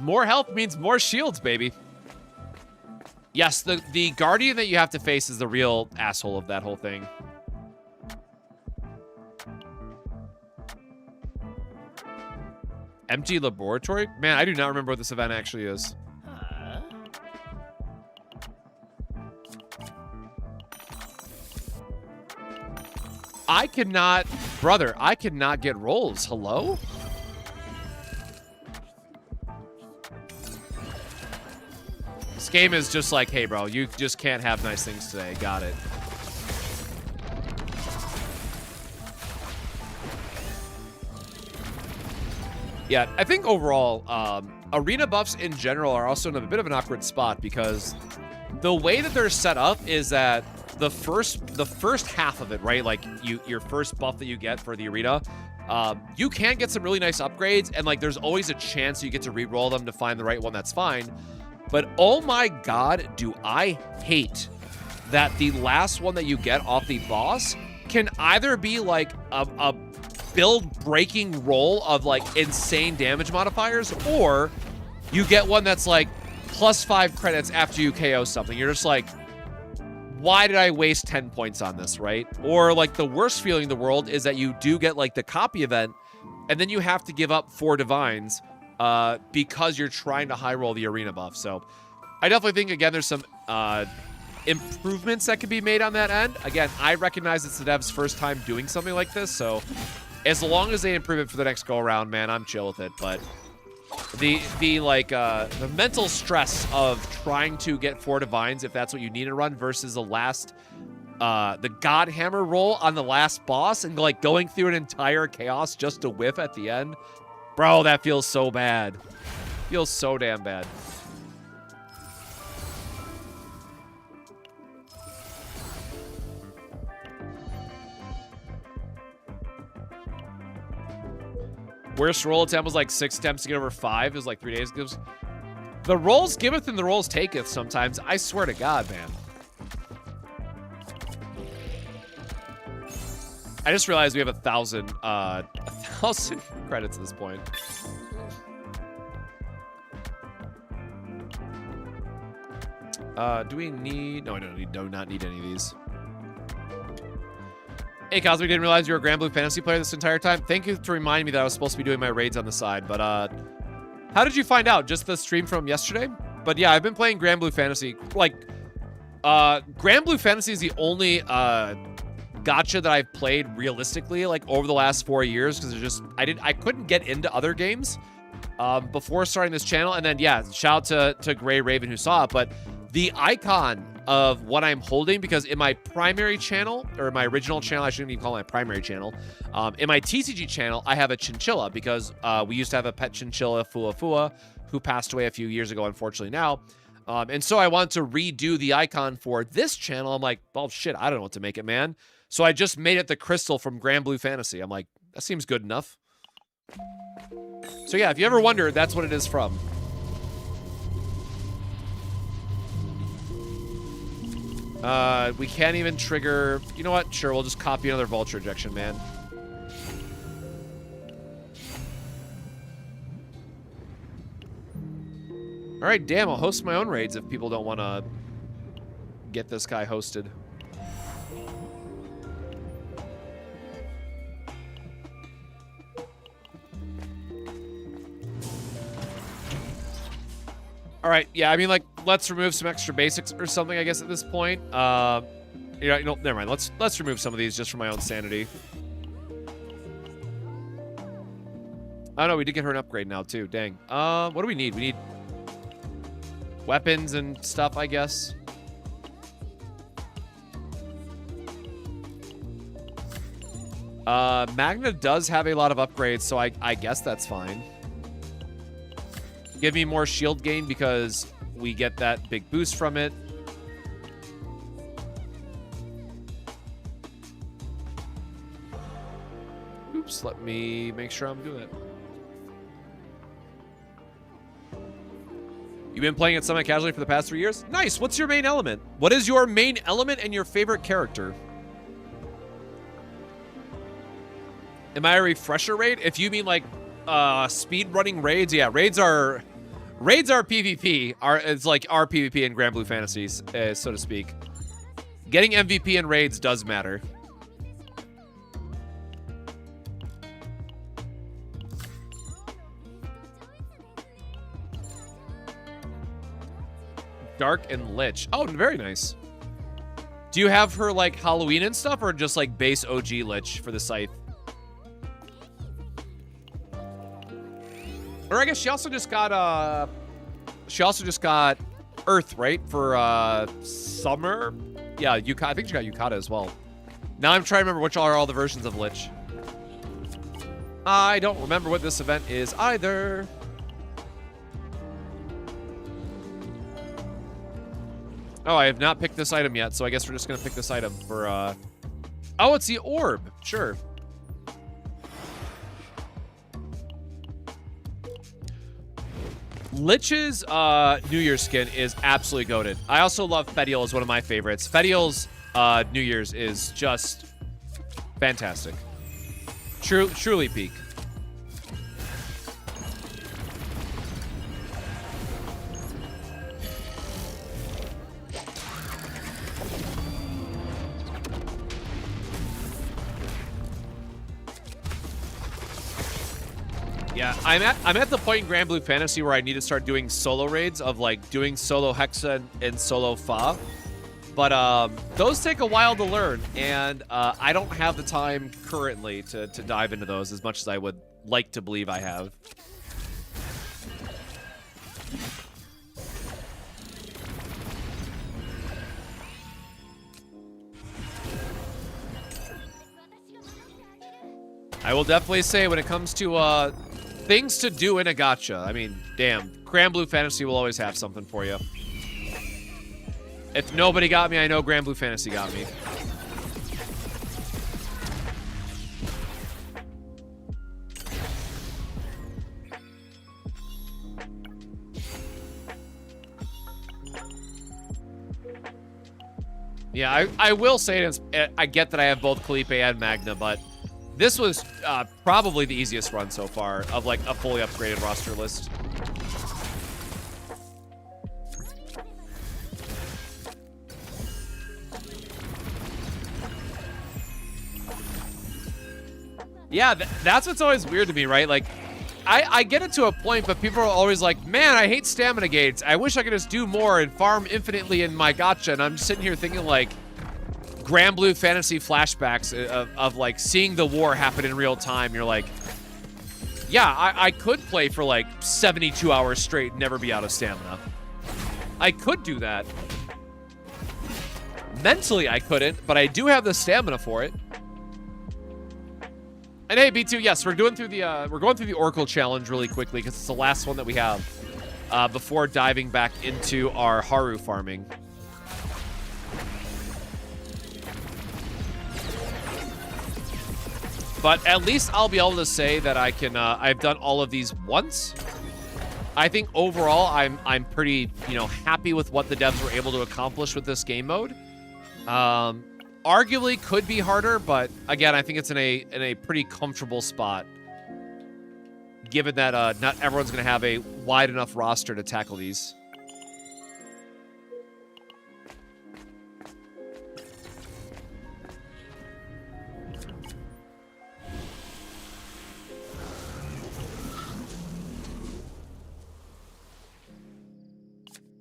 More health means more shields, baby. Yes, the guardian that you have to face is the real asshole of that whole thing. Empty laboratory? Man, I do not remember what this event actually is. I cannot... Brother, I cannot get rolls. Hello? This game is just like, hey, bro, you just can't have nice things today. Got it. Yeah, I think overall, arena buffs in general are also in a bit of an awkward spot because the way that they're set up is that the first half of it, right? Like your first buff that you get for the arena You can get some really nice upgrades, and like there's always a chance you get to re-roll them to find the right one. That's fine. But oh my god, do I hate that the last one that you get off the boss can either be like a build-breaking roll of like insane damage modifiers, or you get one that's like +5 credits after you KO something. You're just like, why did I waste 10 points on this, right? Or like the worst feeling in the world is that you do get like the copy event, and then you have to give up 4 divines because you're trying to high roll the arena buff. So I definitely think, again, there's some improvements that can be made on that end. Again, I recognize it's the devs' first time doing something like this, so as long as they improve it for the next go around, man, I'm chill with it. But the mental stress of trying to get 4 divines, if that's what you need to run, versus the God Hammer roll on the last boss and like going through an entire chaos just to whiff at the end. Bro, that feels so bad. Feels so damn bad. Worst roll attempt was like 6 attempts to get over 5. It was like 3 days. The rolls giveth and the rolls taketh sometimes. I swear to God, man. I just realized we have 1,000 credits at this point. Do we need... No, I do not need any of these. Hey, Cosmic, didn't realize you were a Grandblue Fantasy player this entire time. Thank you for reminding me that I was supposed to be doing my raids on the side. But how did you find out? Just the stream from yesterday? But yeah, I've been playing Grandblue Fantasy. Like, Grandblue Fantasy is the only gacha that I've played realistically, like, over the last 4 years, because I couldn't get into other games before starting this channel. And then, yeah, shout out to Gray Raven who saw it. But the icon of what I'm holding, because in my primary channel, or my original channel, I shouldn't even call it my primary channel, in my TCG channel, I have a chinchilla, because we used to have a pet chinchilla, Fua Fua, who passed away a few years ago, unfortunately now. And so I wanted to redo the icon for this channel. I'm like, well, shit, I don't know what to make it, man. So I just made it the crystal from Grandblue Fantasy. I'm like, that seems good enough. So yeah, if you ever wonder, that's what it is from. We can't even trigger... You know what? Sure, we'll just copy another vulture ejection, man. Alright, damn, I'll host my own raids if people don't want to get this guy hosted. Alright, yeah, I mean, like, let's remove some extra basics or something, I guess, at this point. You know, never mind. Let's remove some of these just for my own sanity. Oh, no, we did get her an upgrade now, too. Dang. What do we need? We need weapons and stuff, I guess. Magna does have a lot of upgrades, so I guess that's fine. Give me more shield gain because we get that big boost from it. Oops, let me make sure I'm doing it. You've been playing it semi-casually for the past 3 years? Nice! What's your main element? What is your main element and your favorite character? Am I a refresher raid? If you mean like speed running raids, yeah, raids are PvP. It's like our PvP in Grandblue Fantasies, so to speak. Getting MVP in raids does matter. Dark and Lich. Oh, very nice. Do you have her like Halloween and stuff, or just like base OG Lich for the scythe? Or I guess she also just got Earth, right? For summer? Yeah, Yukata. I think she got Yukata as well. Now I'm trying to remember which are all the versions of Lich. I don't remember what this event is either. Oh, I have not picked this item yet, so I guess we're just gonna pick this item for Oh, it's the orb. Sure. Lich's New Year's skin is absolutely goated. I also love Fediel as one of my favorites. Fediel's New Year's is just fantastic. Truly peak. Yeah, I'm at the point in Grandblue Fantasy where I need to start doing solo raids of like doing solo Hexa and solo Fa. But those take a while to learn, and I don't have the time currently to dive into those as much as I would like to believe I have. I will definitely say when it comes to things to do in a gacha, I mean, damn, Grandblue Fantasy will always have something for you. If nobody got me, I know Grandblue Fantasy got me. Yeah, I will say this. I get that I have both Calipe and Magna, but this was probably the easiest run so far of like a fully upgraded roster list. Yeah, that's what's always weird to me, right? Like, I get it to a point, but people are always like, man, I hate stamina gates. I wish I could just do more and farm infinitely in my gacha. And I'm just sitting here thinking, like, Grandblue Fantasy flashbacks of like, seeing the war happen in real time. You're like, yeah, I could play for, like, 72 hours straight and never be out of stamina. I could do that. Mentally, I couldn't, but I do have the stamina for it. And hey, B2, yes, we're going through the Oracle challenge really quickly because it's the last one that we have before diving back into our Haru farming. But at least I'll be able to say that I can. I've done all of these once. I think overall, I'm pretty, happy with what the devs were able to accomplish with this game mode. Arguably could be harder, but again, I think it's in a pretty comfortable spot, given that not everyone's going to have a wide enough roster to tackle these.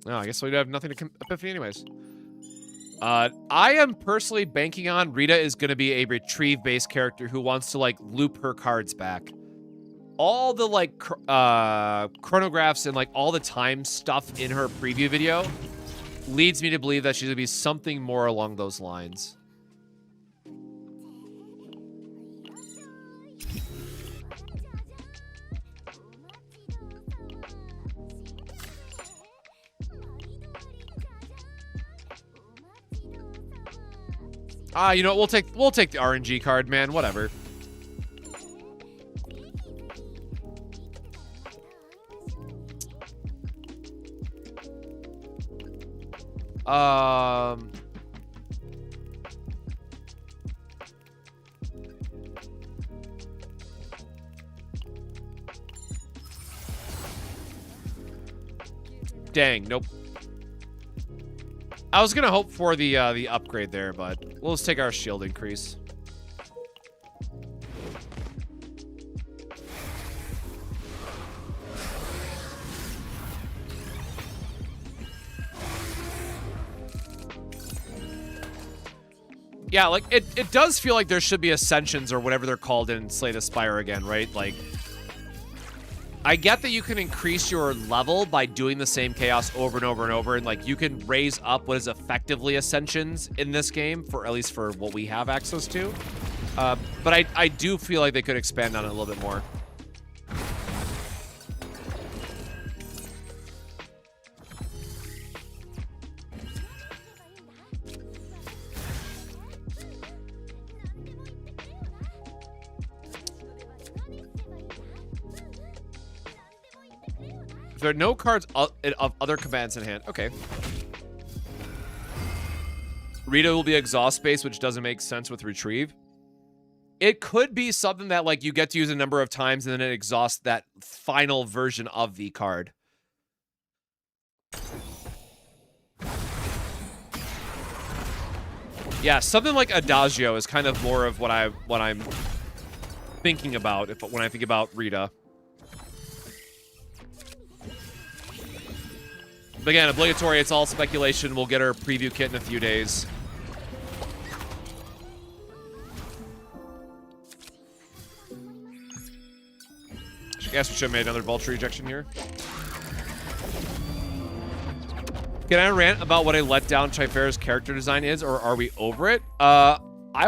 Oh, I guess we have nothing to Epiphany anyways. I am personally banking on Rita is going to be a retrieve-based character who wants to, like, loop her cards back. All the, like, chronographs and, like, all the time stuff in her preview video leads me to believe that she's going to be something more along those lines. You know what? We'll take the RNG card, man. Whatever. Dang, nope. I was gonna hope for the upgrade there, but we'll just take our shield increase. Yeah, like it does feel like there should be ascensions or whatever they're called in Slay the Spire again, right? Like, I get that you can increase your level by doing the same chaos over and over and over, and like you can raise up what is effectively ascensions in this game, for at least for what we have access to. But I do feel like they could expand on it a little bit more. there are no cards of other commands in hand. Okay. Rita will be exhaust space, which doesn't make sense with retrieve. It could be something that like you get to use a number of times and then it exhausts that final version of the card. Yeah, something like Adagio is kind of more of what I'm thinking about when I think about Rita. But again, obligatory, it's all speculation. We'll get our preview kit in a few days. I guess we should have made another vulture ejection here. Can I rant about what a letdown Chifera's character design is, or are we over it? I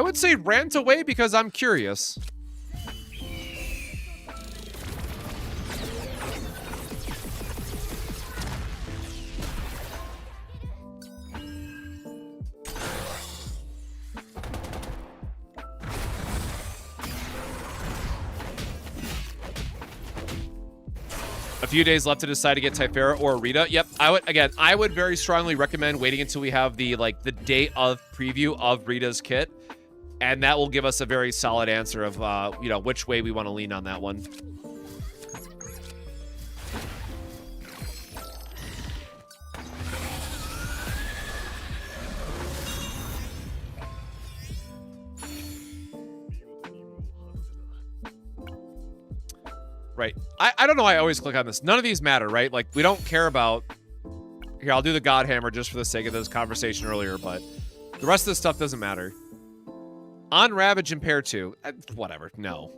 would say rant away because I'm curious. A few days left to decide to get Typhera or Rita. Yep, I would very strongly recommend waiting until we have the day of preview of Rita's kit, and that will give us a very solid answer of which way we want to lean on that one. Right. I don't know why I always click on this. None of these matter, right? Like, we don't care about... Here, I'll do the God Hammer just for the sake of this conversation earlier, but the rest of this stuff doesn't matter. On Ravage and Pair 2. Whatever. No.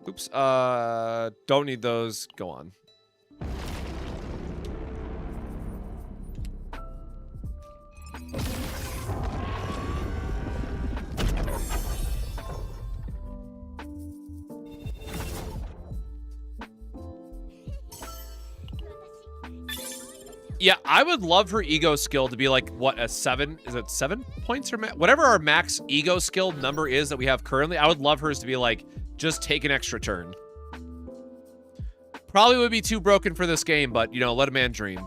Oops. Don't need those. Go on. Yeah, I would love her ego skill to be like, what, a 7? Is it 7 points or whatever our max ego skill number is that we have currently? I would love hers to be like, just take an extra turn. Probably would be too broken for this game, but, let a man dream.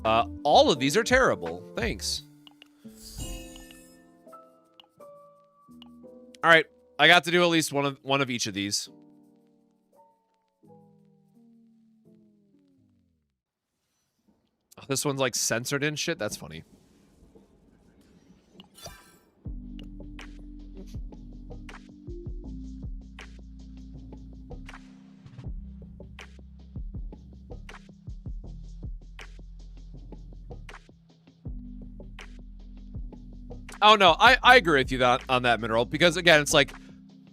All of these are terrible. Thanks. All right, I got to do at least one of each of these. This one's like censored and shit. That's funny. Oh no, I agree with you on that, Mineral, because again, it's like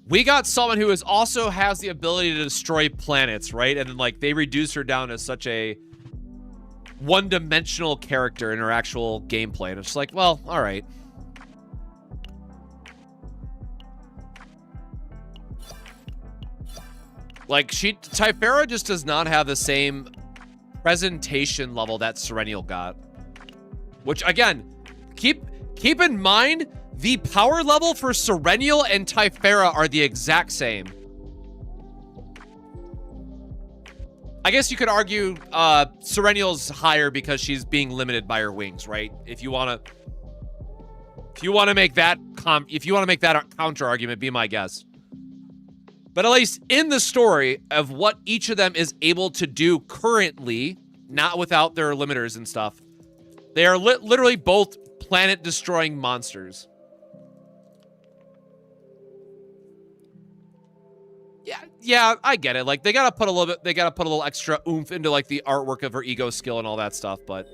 we got someone who also has the ability to destroy planets, right? And then like they reduce her down as such a one-dimensional character in her actual gameplay, and it's like, well, all right. Like, Typhera just does not have the same presentation level that Serenial got. Which, again, keep in mind, the power level for Serenial and Typhera are the exact same. I guess you could argue Serenial's higher because she's being limited by her wings, right? If you want to make that counter argument, be my guess. But at least in the story of what each of them is able to do currently, not without their limiters and stuff, they are literally both planet-destroying monsters. Yeah, I get it. Like, they gotta put a little extra oomph into like the artwork of her ego skill and all that stuff, but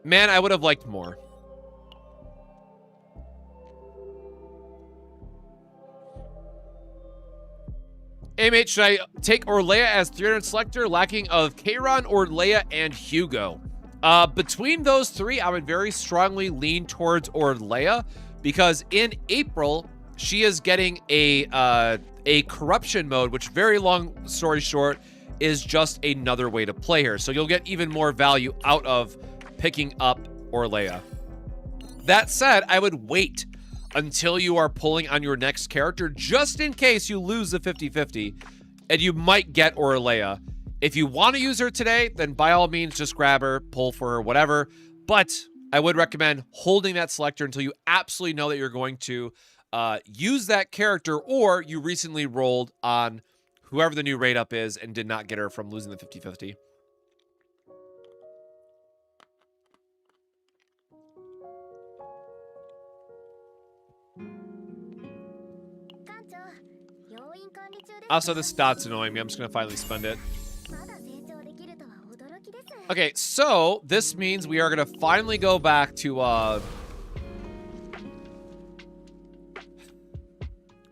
man, I would have liked more. Hey mate, should I take Orlea as 300 selector, lacking of Kairon, Orlea, and Hugo? Between those three, I would very strongly lean towards Orlea, because in April, she is getting a corruption mode, which, very long story short, is just another way to play her. So you'll get even more value out of picking up Orlea. That said, I would wait until you are pulling on your next character, just in case you lose the 50-50. and you might get Orlea. If you want to use her today, then by all means, just grab her, pull for her, whatever. But I would recommend holding that selector until you absolutely know that you're going to use that character, or you recently rolled on whoever the new rate up is and did not get her from losing the 50-50. Also, this dot's annoying me. I'm just going to finally spend it. Okay, so this means we are going to finally go back to...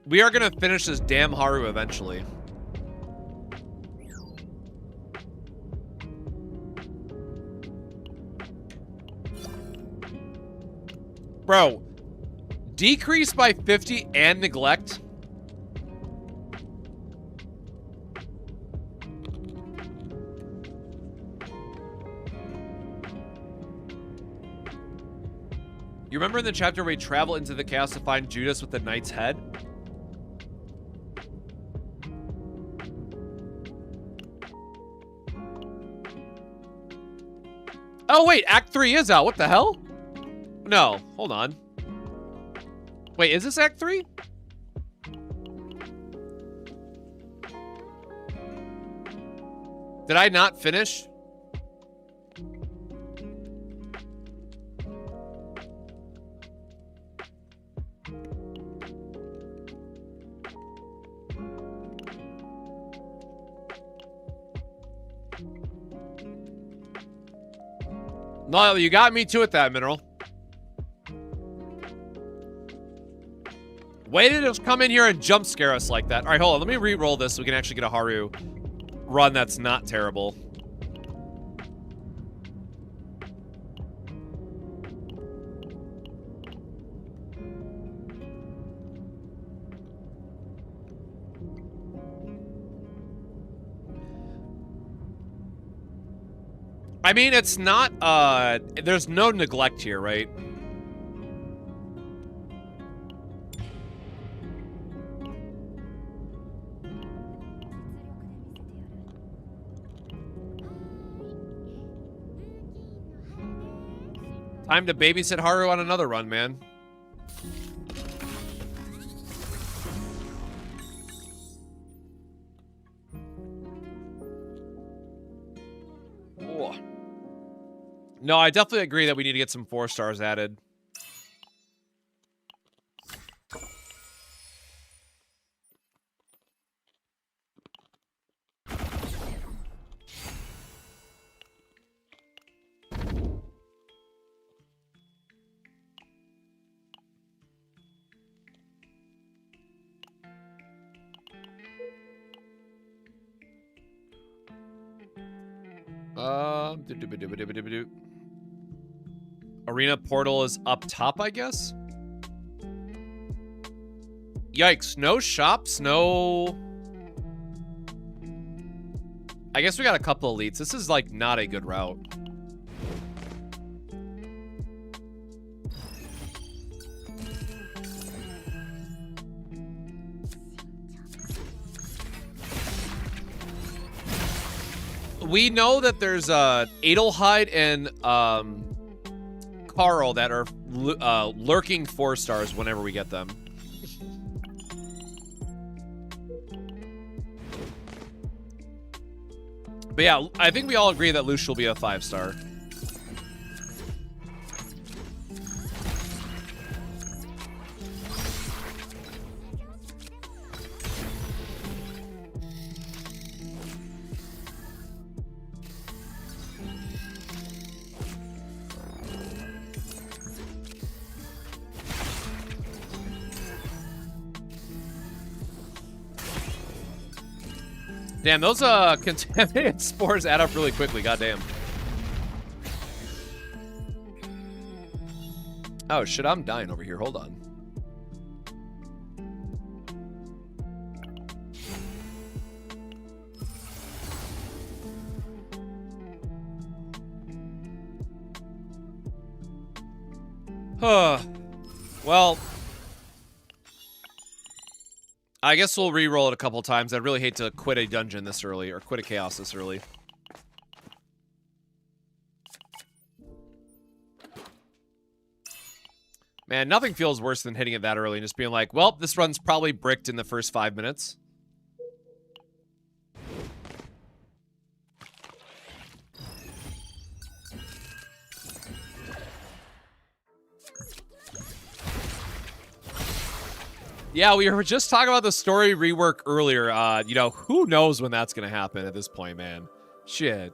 we are going to finish this damn Haru eventually. Bro, decrease by 50 and neglect? You remember in the chapter where we travel into the chaos to find Judas with the knight's head? Oh, wait, Act 3 is out. What the hell? No, hold on. Wait, is this Act 3? Did I not finish? No, you got me too with that, Mineral. Way to just come in here and jump scare us like that. All right, hold on. Let me re-roll this so we can actually get a Haru run that's not terrible. I mean, it's not, there's no neglect here, right? Time to babysit Haru on another run, man. Whoa. No, I definitely agree that we need to get some 4 stars added. Arena portal is up top, I guess? Yikes, no shops, no... I guess we got a couple elites. This is, like, not a good route. We know that there's Adelheid and Carl that are lurking 4 stars whenever we get them. But yeah, I think we all agree that Lush will be a 5-star. Damn, those contaminated spores add up really quickly, goddamn. Oh shit, I'm dying over here, hold on. Well, I guess we'll re-roll it a couple times. I'd really hate to quit a dungeon this early, or quit a chaos this early. Man, nothing feels worse than hitting it that early and just being like, well, this run's probably bricked in the first 5 minutes. Yeah, we were just talking about the story rework earlier. You know, who knows when that's going to happen at this point, man. Shit.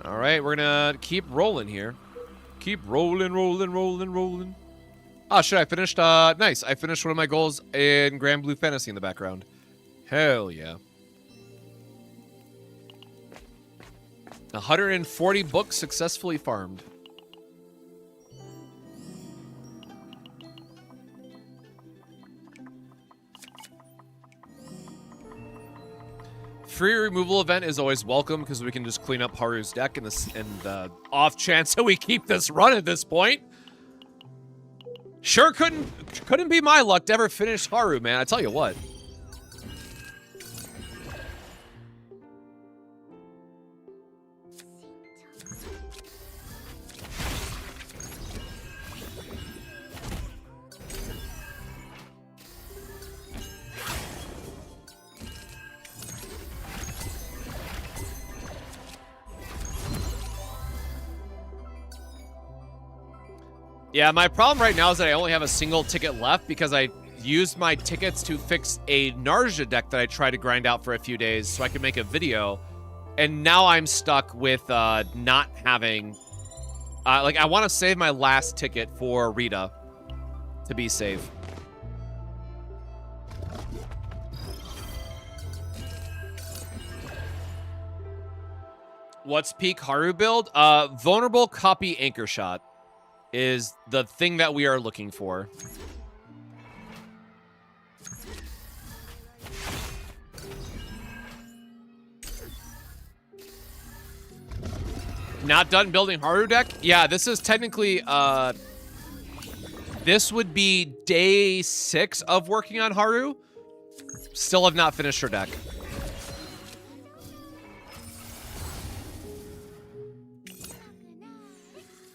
All right, we're going to keep rolling here. Keep rolling, rolling, rolling, rolling. Oh, shit, I finished, nice. I finished one of my goals in Grandblue Fantasy in the background. Hell yeah. 140 books successfully farmed. Free removal event is always welcome because we can just clean up Haru's deck in the off chance that we keep this run at this point. Sure couldn't be my luck to ever finish Haru, man. I tell you what. Yeah, my problem right now is that I only have a single ticket left because I used my tickets to fix a Narja deck that I tried to grind out for a few days so I could make a video. And now I'm stuck with not having... like, I want to save my last ticket for Rita to be safe. What's peak Haru build? Vulnerable copy anchor shot is the thing that we are looking for. Not done building Haru deck? Yeah, this is technically, this would be day 6 of working on Haru. Still have not finished her deck.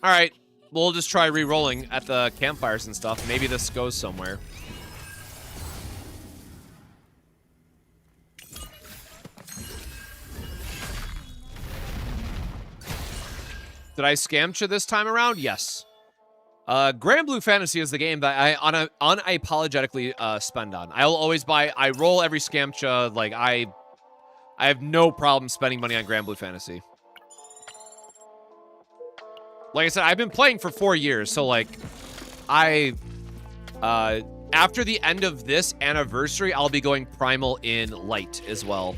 All right. We'll just try re-rolling at the campfires and stuff. Maybe this goes somewhere. Did I scamcha this time around? Yes. Grandblue Fantasy is the game that I unapologetically spend on. I'll always buy... I roll every scamcha. Like, I have no problem spending money on Grandblue Fantasy. Like I said, I've been playing for 4 years, so like, after the end of this anniversary, I'll be going Primal in Light as well.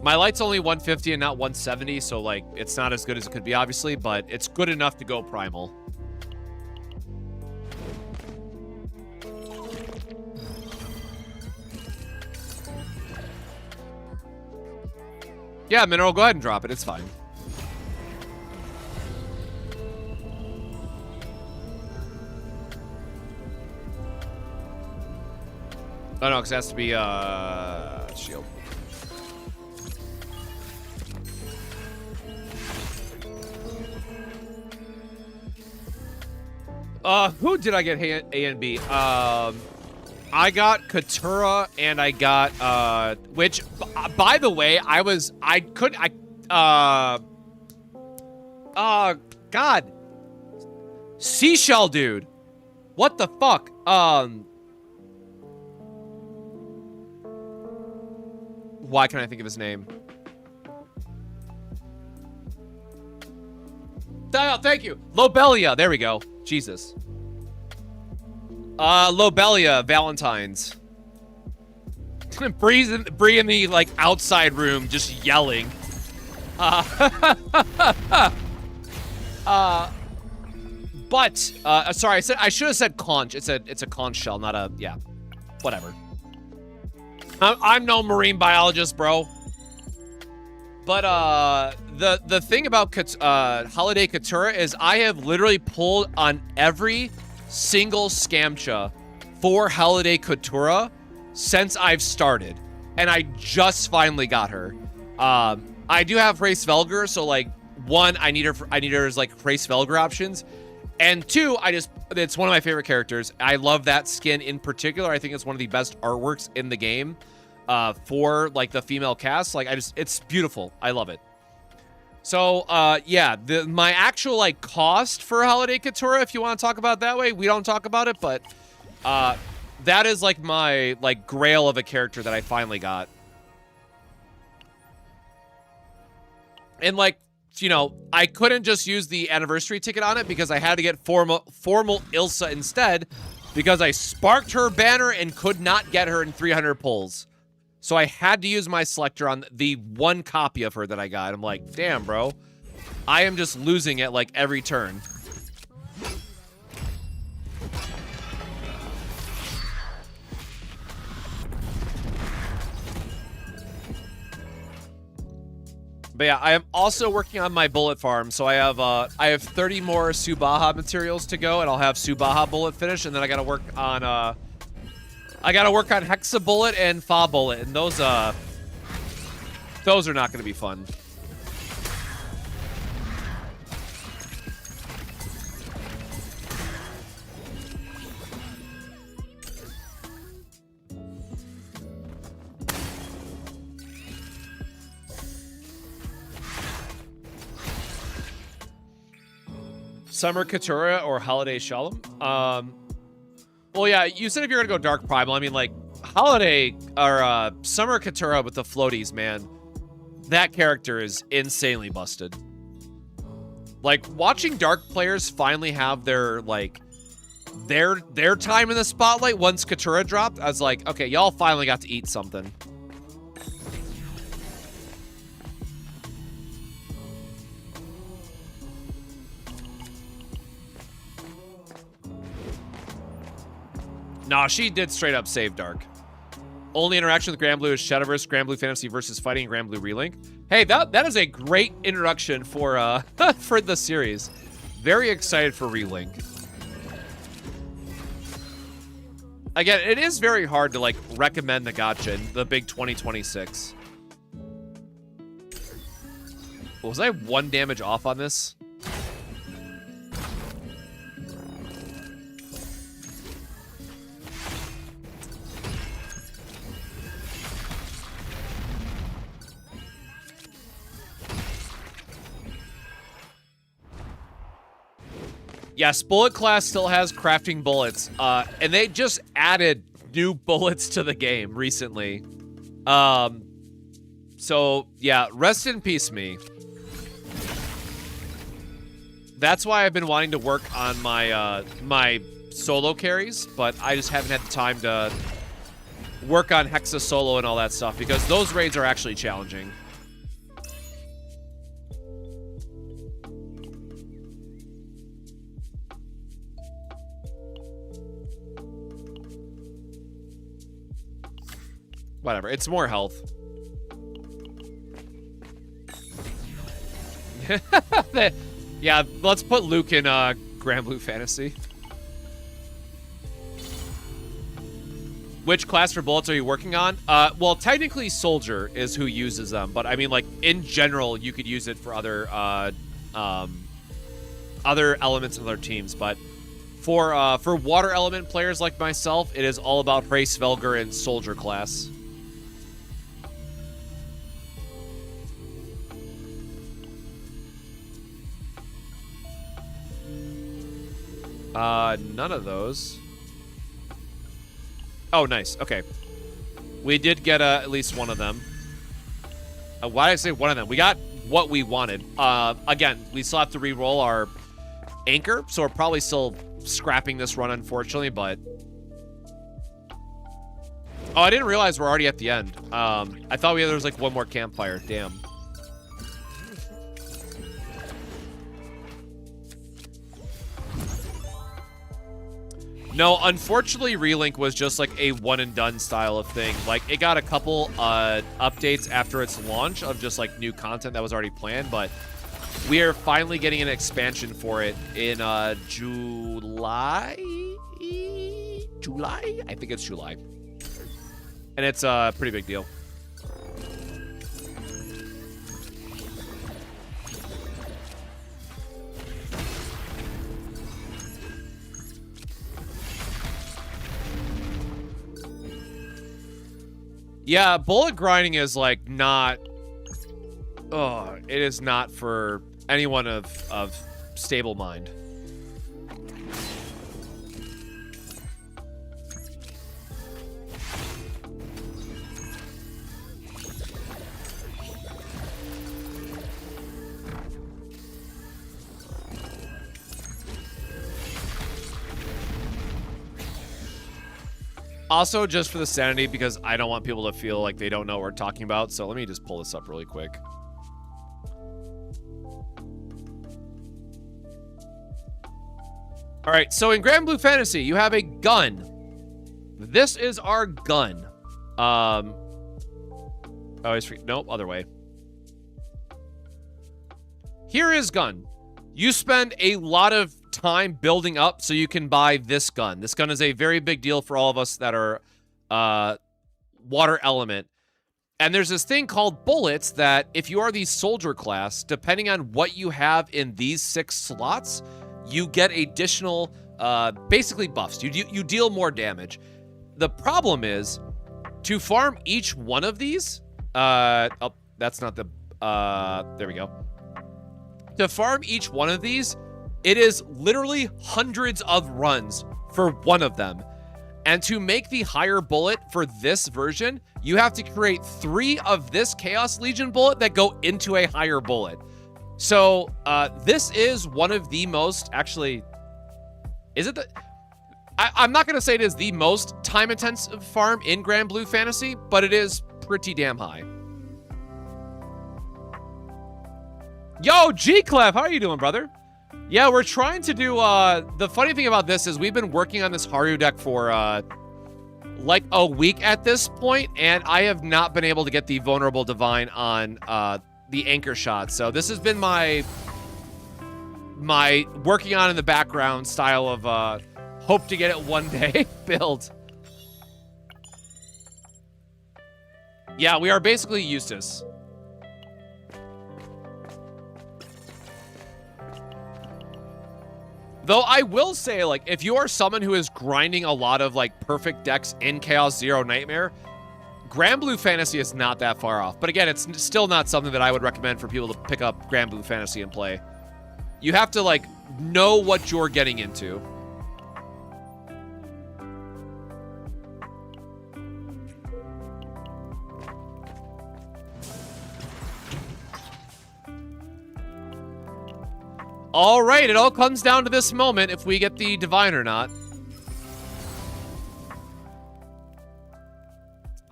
My Light's only 150 and not 170, so like, it's not as good as it could be, obviously, but it's good enough to go Primal. Yeah, Mineral, go ahead and drop it. It's fine. Oh, no, because it has to be, shield. Who did I get A and B? I got Katura and I got, which, by the way, God. Seashell dude. What the fuck? Why can't I think of his name? Oh, thank you. Lobelia. There we go. Jesus. Lobelia, Valentine's. Bree in the, like, outside room just yelling. But sorry, I should have said conch. It's a conch shell, not a whatever. I'm no marine biologist, bro. But the thing about Holiday Katura is I have literally pulled on every single Scamcha for Holiday Katura since I've started, and I just finally got her. I do have Race Velger, so like one, I need her as like Race Velger options, and two, it's one of my favorite characters. I love that skin in particular. I think it's one of the best artworks in the game. For like the female cast, like it's beautiful. I love it. So yeah, my actual like cost for Holiday Katura, if you want to talk about it that way, we don't talk about it, but that is like my like grail of a character that I finally got. And like, you know, I couldn't just use the anniversary ticket on it because I had to get formal Ilsa instead, because I sparked her banner and could not get her in 300 pulls. So I had to use my selector on the one copy of her that I got. I'm like, damn, bro. I am just losing it like every turn. But yeah, I am also working on my bullet farm. So I have 30 more Subaha materials to go, and I'll have Subaha bullet finished, and then I gotta work on Hexa Bullet and Fa Bullet, and those are not gonna be fun. Summer Katura or Holiday Shalom? Well, yeah, you said if you're gonna go Dark Primal, I mean, like, Holiday, or, Summer Katura with the floaties, man. That character is insanely busted. Like, watching Dark players finally have their, like, their time in the spotlight once Katura dropped, I was like, okay, y'all finally got to eat something. Nah, she did straight up save Dark. Only interaction with Grandblue is Shadowverse, Grandblue Fantasy versus Fighting, Grandblue Relink. Hey, that is a great introduction for for the series. Very excited for Relink. Again, it is very hard to like recommend the gacha in the big 2026. Was I 1 damage off on this? Yes, Bullet class still has crafting bullets, and they just added new bullets to the game recently. So yeah, rest in peace, me. That's why I've been wanting to work on my my solo carries, but I just haven't had the time to work on Hexa solo and all that stuff because those raids are actually challenging. Whatever, it's more health. Yeah, let's put Luke in Grandblue Fantasy. Which class for bullets are you working on? Well, technically Soldier is who uses them, but I mean, like, in general, you could use it for other elements of other teams, but for water element players like myself, it is all about Race Velger and Soldier class. None of those. Oh, nice. Okay. We did get at least one of them. Why did I say one of them? We got what we wanted. Again, we still have to re-roll our anchor, so we're probably still scrapping this run, unfortunately, but... Oh, I didn't realize we're already at the end. I thought there was, like, one more campfire. Damn. No, unfortunately, Relink was just like a one-and-done style of thing. Like, it got a couple updates after its launch of just like new content that was already planned, but we are finally getting an expansion for it in July? July? I think it's July. And it's a pretty big deal. Yeah, bullet grinding is like not... Oh, it is not for anyone of stable mind. Also, just for the sanity, because I don't want people to feel like they don't know what we're talking about, so let me just pull this up really quick. All right, so in Grandblue Fantasy, you have a gun. This is our gun. Oh, nope, other way. Here is gun. You spend a lot of time building up so you can buy this gun. This gun is a very big deal for all of us that are water element. And there's this thing called bullets that if you are the soldier class, depending on what you have in these 6 slots, you get additional, basically buffs. You deal more damage. The problem is, to farm each one of these, oh, that's not the, there we go. To farm each one of these, it is literally hundreds of runs for one of them. And to make the higher bullet for this version, you have to create 3 of this Chaos Legion bullet that go into a higher bullet. So, this is one of the most, actually, is it the... I'm not going to say it is the most time-intensive farm in Grandblue Fantasy, but it is pretty damn high. Yo, G-Clef, how are you doing, brother? Yeah, we're trying to do, the funny thing about this is we've been working on this Haru deck for, like a week at this point, and I have not been able to get the Vulnerable Divine on, the anchor shot. So this has been my working on in the background style of, hope to get it one day build. Yeah, we are basically Eustace. Though I will say, like, if you are someone who is grinding a lot of, like, perfect decks in Chaos Zero Nightmare, Grandblue Fantasy is not that far off. But again, it's still not something that I would recommend for people to pick up Grandblue Fantasy and play. You have to, like, know what you're getting into. All right, it all comes down to this moment if we get the divine or not.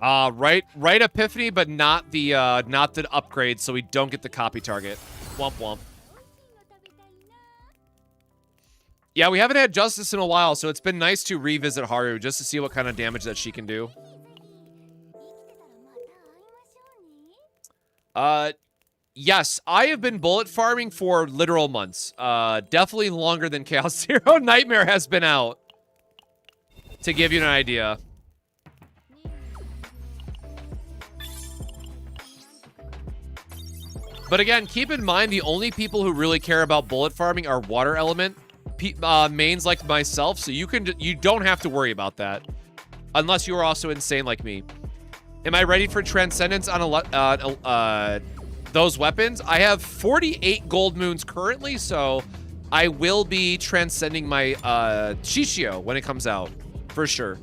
Right Epiphany, but not the upgrade, so we don't get the copy target. Womp womp. Yeah, we haven't had Justice in a while, so it's been nice to revisit Haru just to see what kind of damage that she can do. Yes, I have been bullet farming for literal months. Definitely longer than Chaos Zero Nightmare has been out. To give you an idea. But again, keep in mind the only people who really care about bullet farming are water element mains like myself, so you don't have to worry about that. Unless you are also insane like me. Am I ready for Transcendence on those weapons? I have 48 gold moons currently, so I will be transcending my Shishio when it comes out, for sure.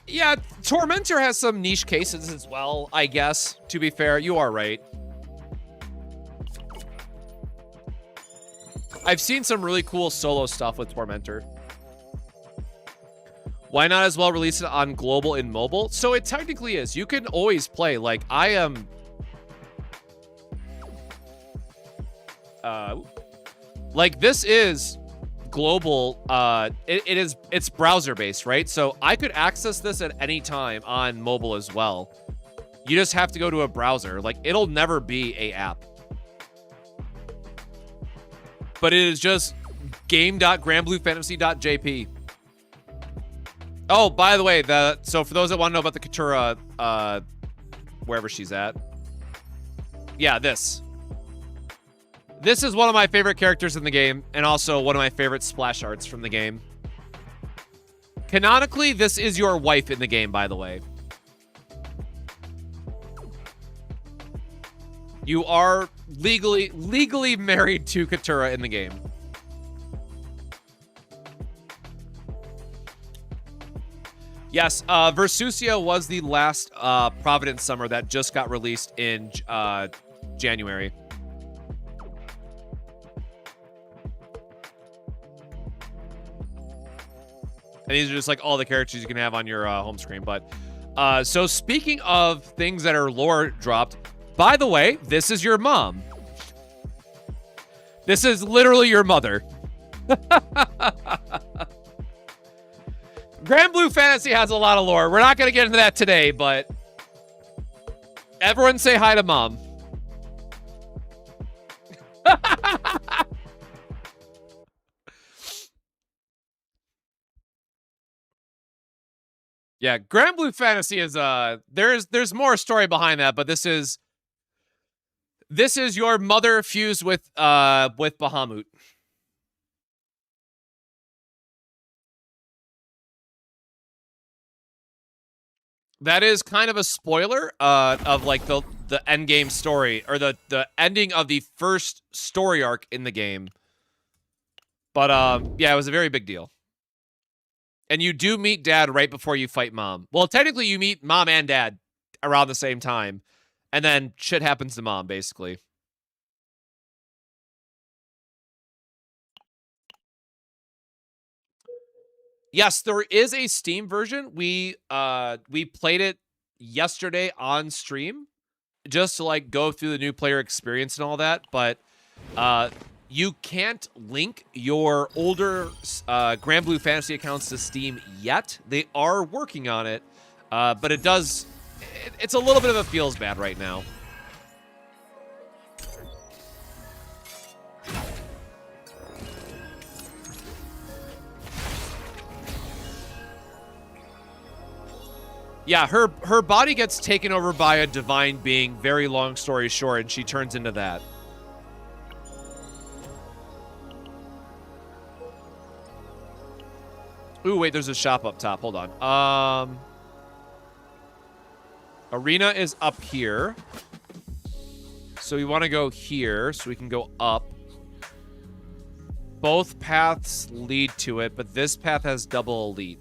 Yeah, Tormentor has some niche cases as well, I guess. To be fair, you are right. I've seen some really cool solo stuff with Tormentor. Why not as well release it on global and mobile? So it technically is. You can always play. Like, I am... like this is global. It's browser based, right? So I could access this at any time on mobile as well. You just have to go to a browser. Like, it'll never be a app. But it is just game.grandbluefantasy.jp. Oh, by the way, so for those that want to know about the Katura, wherever she's at. Yeah, this. This is one of my favorite characters in the game, and also one of my favorite splash arts from the game. Canonically, this is your wife in the game, by the way. You are legally married to Katura in the game. Yes, Versusia was the last Providence Summer that just got released in January. And these are just like all the characters you can have on your home screen. But so speaking of things that are lore dropped, by the way, this is your mom. This is literally your mother. Grandblue Fantasy has a lot of lore. We're not going to get into that today, but everyone say hi to mom. Yeah, Grandblue Fantasy is there's more story behind that, but this is your mother fused with Bahamut. That is kind of a spoiler of like the end game story, or the ending of the first story arc in the game. But yeah, it was a very big deal. And you do meet Dad right before you fight Mom. Well, technically you meet Mom and Dad around the same time. And then shit happens to Mom, basically. Yes, there is a Steam version. We played it yesterday on stream just to like go through the new player experience and all that, but you can't link your older Grandblue Fantasy accounts to Steam yet. They are working on it, but it's a little bit of a feels bad right now. Yeah, her body gets taken over by a divine being, very long story short, and she turns into that. Ooh, wait, there's a shop up top. Hold on. Arena is up here. So we want to go here so we can go up. Both paths lead to it, but this path has double elite.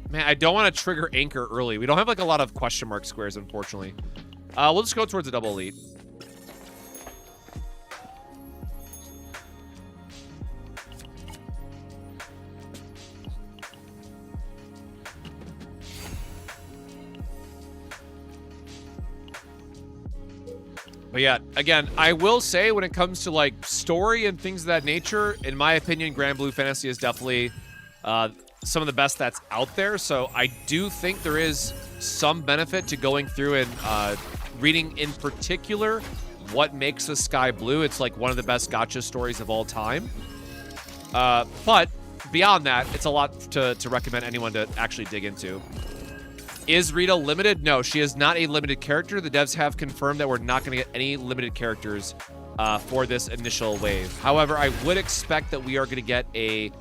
Man, I don't want to trigger anchor early. We don't have like a lot of question mark squares, unfortunately. We'll just go towards the double elite. But yeah, again, I will say when it comes to like story and things of that nature, in my opinion, Grandblue Fantasy is definitely some of the best that's out there. So I do think there is some benefit to going through and reading in particular what makes the sky blue. It's like one of the best gacha stories of all time. But beyond that, it's a lot to recommend anyone to actually dig into. Is Rita limited? No, she is not a limited character. The devs have confirmed that we're not going to get any limited characters for this initial wave. However, I would expect that we are going to get a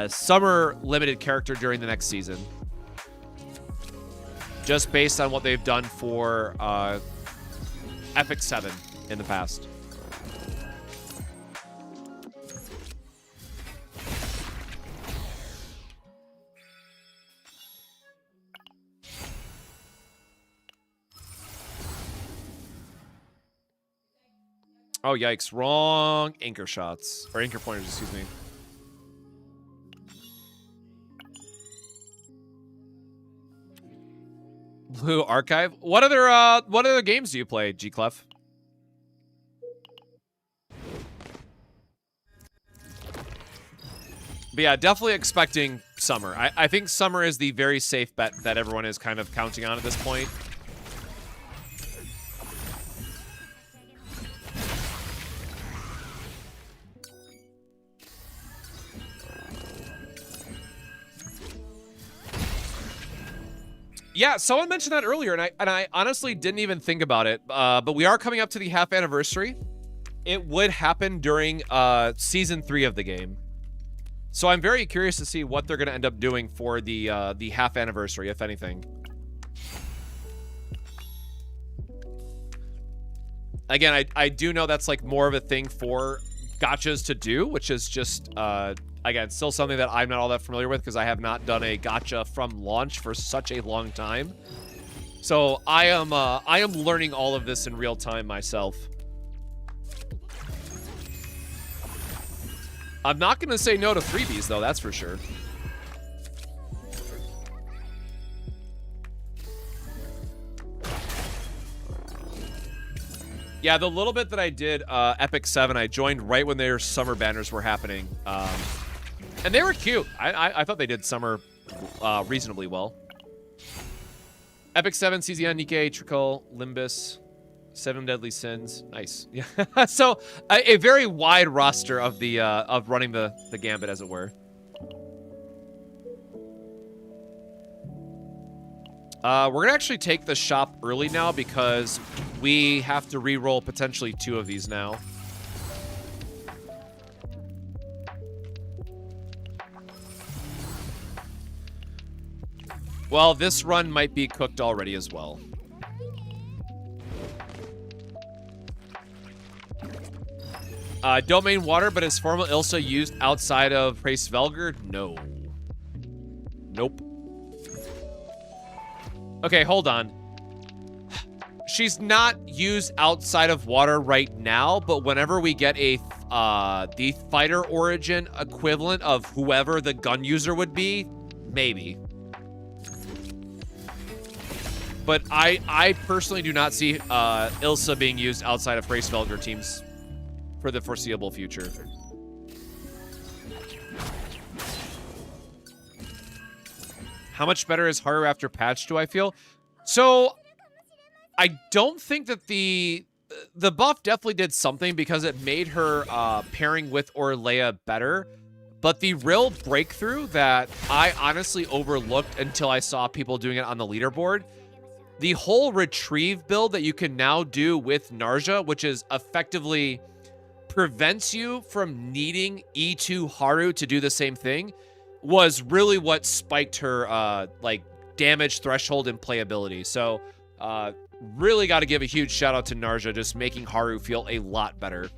summer limited character during the next season. Just based on what they've done for Epic 7 in the past. Oh, yikes. Wrong anchor shots. Or anchor pointers, excuse me. Blue Archive. What other games do you play, G Clef? But yeah, definitely expecting summer. I think summer is the very safe bet that everyone is kind of counting on at this point. Yeah, someone mentioned that earlier, and I honestly didn't even think about it. But we are coming up to the half anniversary. It would happen during season 3 of the game. So I'm very curious to see what they're going to end up doing for the half anniversary, if anything. Again, I do know that's like more of a thing for gachas to do, which is just again still something that I'm not all that familiar with because I have not done a gacha from launch for such a long time. So I am learning all of this in real time myself. I'm not going to say no to freebies, though, that's for sure. Yeah, the little bit that I did Epic 7, I joined right when their summer banners were happening. And they were cute. I thought they did summer reasonably well. Epic 7, CZN, Nikkei, Trickle, Limbus, 7 Deadly Sins. Nice. Yeah. So a very wide roster of the of running the gambit, as it were. We're gonna actually take the shop early now because we have to re-roll potentially 2 of these now. Well, this run might be cooked already as well. Domain water, but is formal Ilsa used outside of Prace Velger? No. Nope. Okay, hold on. She's not used outside of water right now, but whenever we get a the fighter origin equivalent of whoever the gun user would be, maybe. But I personally do not see Ilsa being used outside of Prace Velger teams for the foreseeable future. How much better is Haru after patch, do I feel? So, I don't think that the buff definitely did something because it made her pairing with Orlea better. But the real breakthrough that I honestly overlooked until I saw people doing it on the leaderboard, the whole retrieve build that you can now do with Narja, which is effectively prevents you from needing E2 Haru to do the same thing, was really what spiked her like damage threshold and playability. So really got to give a huge shout out to Narja, just making Haru feel a lot better.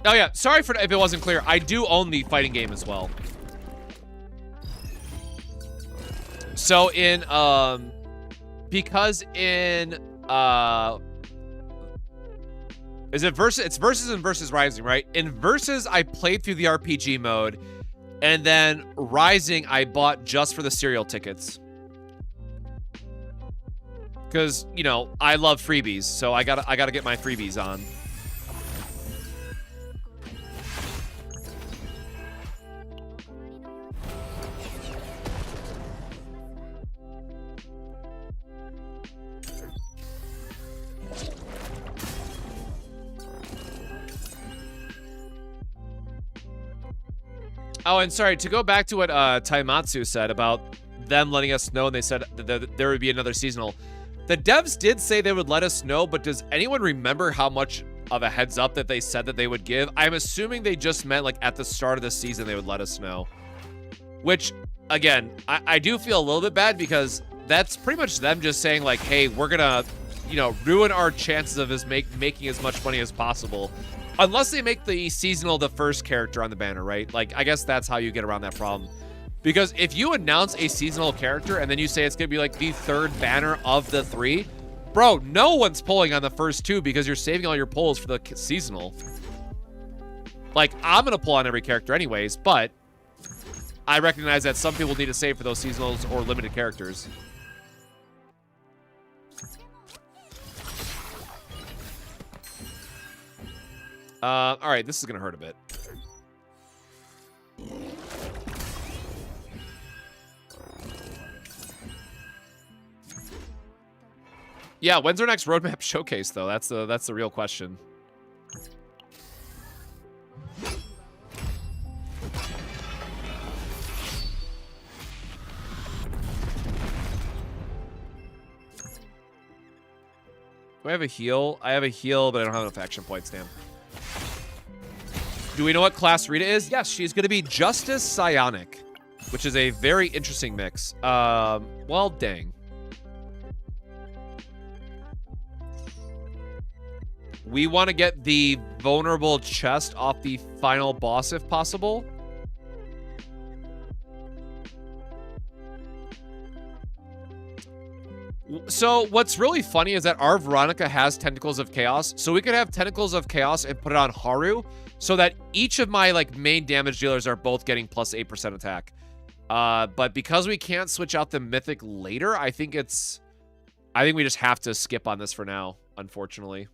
Oh yeah, sorry for if it wasn't clear. I do own the fighting game as well. So in because in is it Versus? It's Versus and Versus Rising, right? In Versus, I played through the RPG mode, and then Rising I bought just for the serial tickets. Because, you know, I love freebies, so I gotta get my freebies on. Oh, and sorry, to go back to what Taimatsu said about them letting us know, and they said that there would be another seasonal. The devs did say they would let us know, but does anyone remember how much of a heads up that they said that they would give? I'm assuming they just meant like at the start of the season they would let us know. Which, again, I do feel a little bit bad because that's pretty much them just saying like, hey, we're gonna, you know, ruin our chances of us making as much money as possible. Unless they make the seasonal the first character on the banner, right? Like, I guess that's how you get around that problem. Because if you announce a seasonal character and then you say it's going to be like the third banner of the 3, bro, no one's pulling on the first 2 because you're saving all your pulls for the seasonal. Like, I'm going to pull on every character anyways, but I recognize that some people need to save for those seasonals or limited characters. All right, this is going to hurt a bit. Yeah, when's our next roadmap showcase, though? That's the real question. Do I have a heal? I have a heal, but I don't have enough action points, damn. Do we know what class Rita is? Yes, she's going to be Justice Psionic, which is a very interesting mix. Well, dang. We want to get the vulnerable chest off the final boss if possible. So what's really funny is that our Veronica has Tentacles of Chaos. So we could have Tentacles of Chaos and put it on Haru so that each of my like main damage dealers are both getting plus 8% attack. But because we can't switch out the Mythic later, I think we just have to skip on this for now, unfortunately.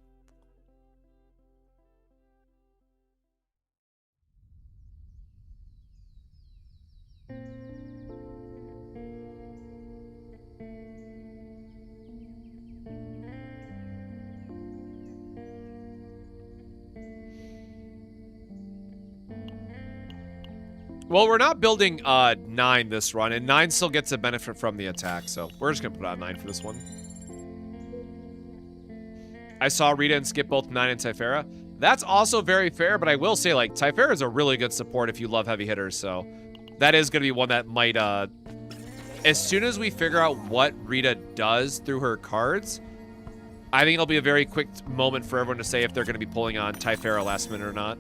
Well, we're not building 9 this run, and 9 still gets a benefit from the attack, so we're just going to put on 9 for this one. I saw Rita and skip both 9 and Typhera. That's also very fair, but I will say, like, Typhera is a really good support if you love heavy hitters, so that is going to be one that might, as soon as we figure out what Rita does through her cards, I think it'll be a very quick moment for everyone to say if they're going to be pulling on Typhera last minute or not.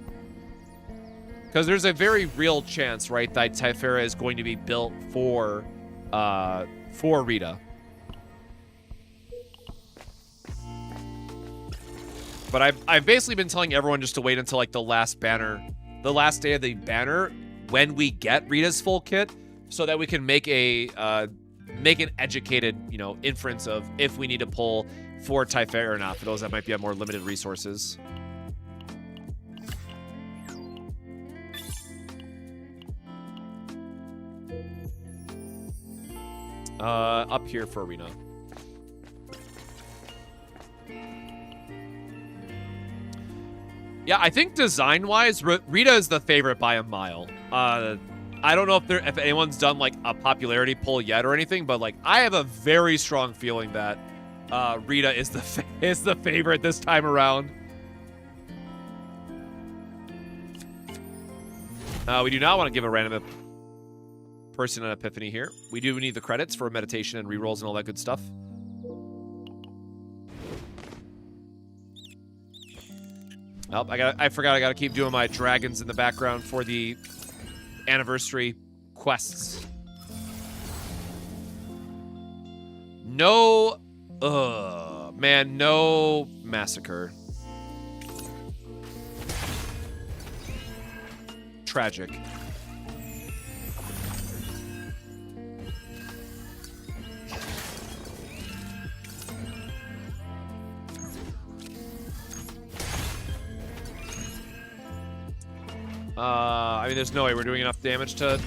Because there's a very real chance, right, that Typhera is going to be built for Rita. But I've basically been telling everyone just to wait until like the last day of the banner, when we get Rita's full kit, so that we can make an educated, you know, inference of if we need to pull for Typhera or not. For those that might be on more limited resources. Up here for Arena. Yeah, I think design-wise, Rita is the favorite by a mile. I don't know if anyone's done like a popularity poll yet or anything, but like I have a very strong feeling that Rita is the favorite this time around. We do not want to give a random person an epiphany here. We do need the credits for meditation and rerolls and all that good stuff. Oh, I forgot I gotta keep doing my dragons in the background for the anniversary quests. No, man, no massacre. Tragic. I mean, there's no way we're doing enough damage to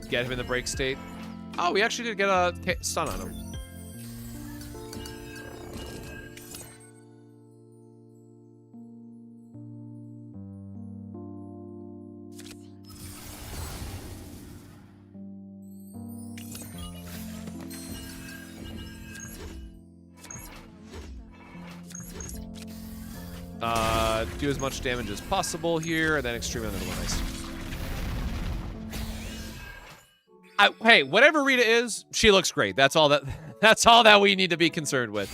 get him in the break state. Oh, we actually did get a stun on him. Do as much damage as possible here, and then extreme another one. Nice. Hey, whatever Rita is, she looks great. That's all that we need to be concerned with.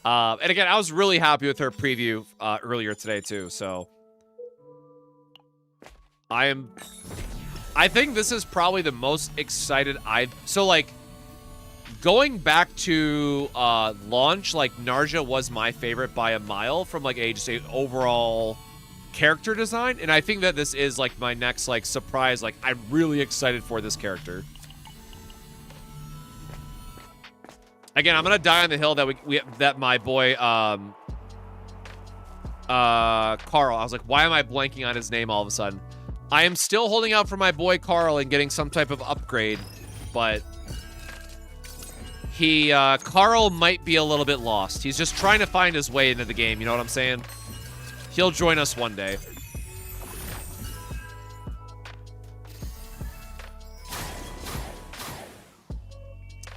And again, I was really happy with her preview earlier today too. So I think this is probably the most excited so like going back to launch, like Narja was my favorite by a mile from like just a overall character design, and I think that this is like my next like surprise. Like I'm really excited for this character. Again, I'm gonna die on the hill that my boy Carl. I was like, why am I blanking on his name all of a sudden? I am still holding out for my boy Carl and getting some type of upgrade, but Carl might be a little bit lost. He's just trying to find his way into the game, you know what I'm saying? He'll join us one day.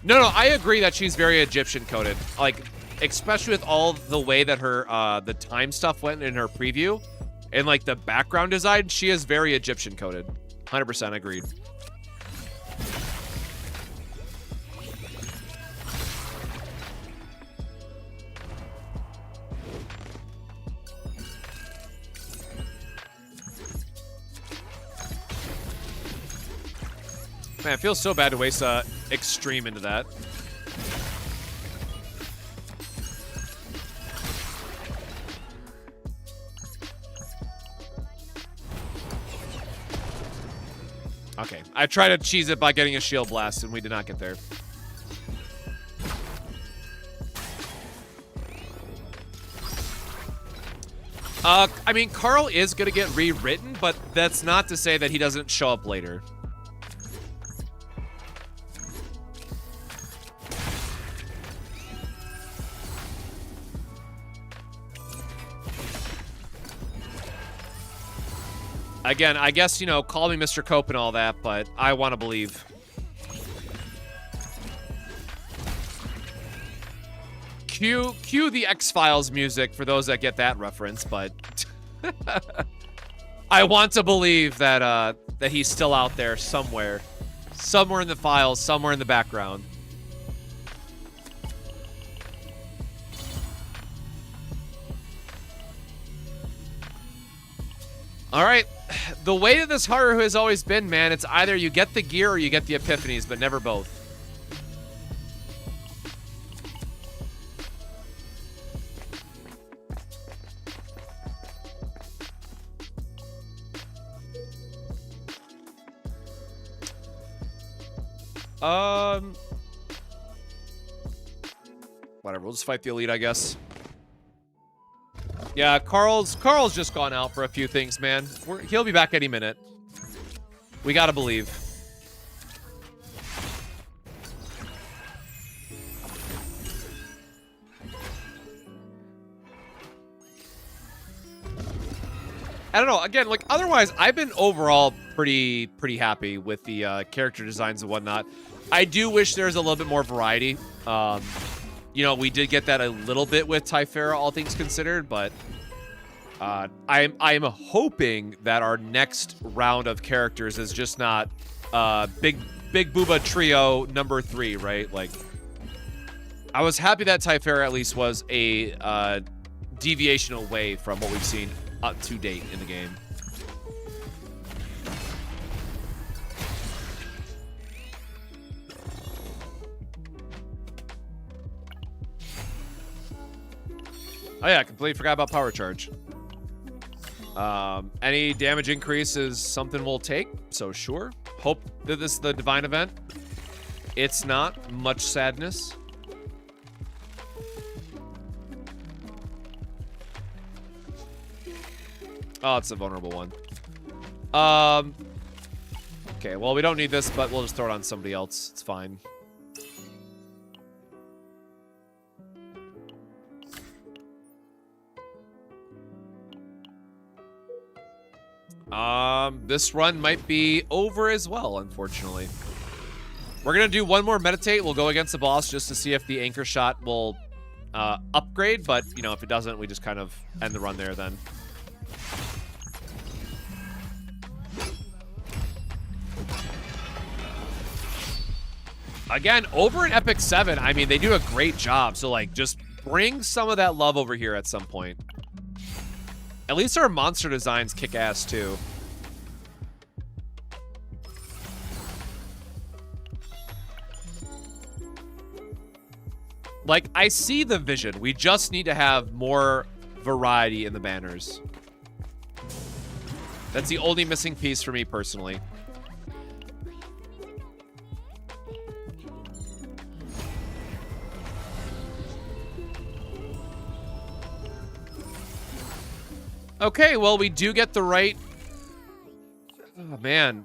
No, I agree that she's very Egyptian coded. Like, especially with all the way that her the time stuff went in her preview and like the background design, she is very Egyptian coded. 100% agreed. Man, it feels so bad to waste extreme into that. Okay, I tried to cheese it by getting a shield blast, and we did not get there. I mean, Carl is going to get rewritten, but that's not to say that he doesn't show up later. Again, I guess, you know, call me Mr. Cope and all that, but I want to believe. Cue the X-Files music for those that get that reference, but I want to believe that that he's still out there somewhere. Somewhere in the files, somewhere in the background. All right. The way that this Haru has always been, man, it's either you get the gear or you get the epiphanies, but never both. Whatever, we'll just fight the elite, I guess. Yeah, Carl's just gone out for a few things, man. He'll be back any minute. We gotta believe. I don't know. Again, like otherwise, I've been overall pretty happy with the character designs and whatnot. I do wish there's a little bit more variety. You know, we did get that a little bit with Typhara, all things considered, but I'm hoping that our next round of characters is just not Big Booba Trio number 3, right? Like, I was happy that Typhara at least was a deviation away from what we've seen up to date in the game. Oh yeah, I completely forgot about power charge. Any damage increase is something we'll take, so sure. Hope that this is the divine event. It's not. Much sadness. Oh, it's a vulnerable one. Okay, well, we don't need this, but we'll just throw it on somebody else. It's fine. This run might be over as well, unfortunately. We're gonna do one more meditate. We'll go against the boss just to see if the anchor shot will upgrade, but, you know, if it doesn't, we just kind of end the run there then. Again, over in Epic 7, I mean, they do a great job. So, like, just bring some of that love over here at some point. At least our monster designs kick ass too. Like, I see the vision. We just need to have more variety in the banners. That's the only missing piece for me personally. Okay, well, we do get the right... Oh, man.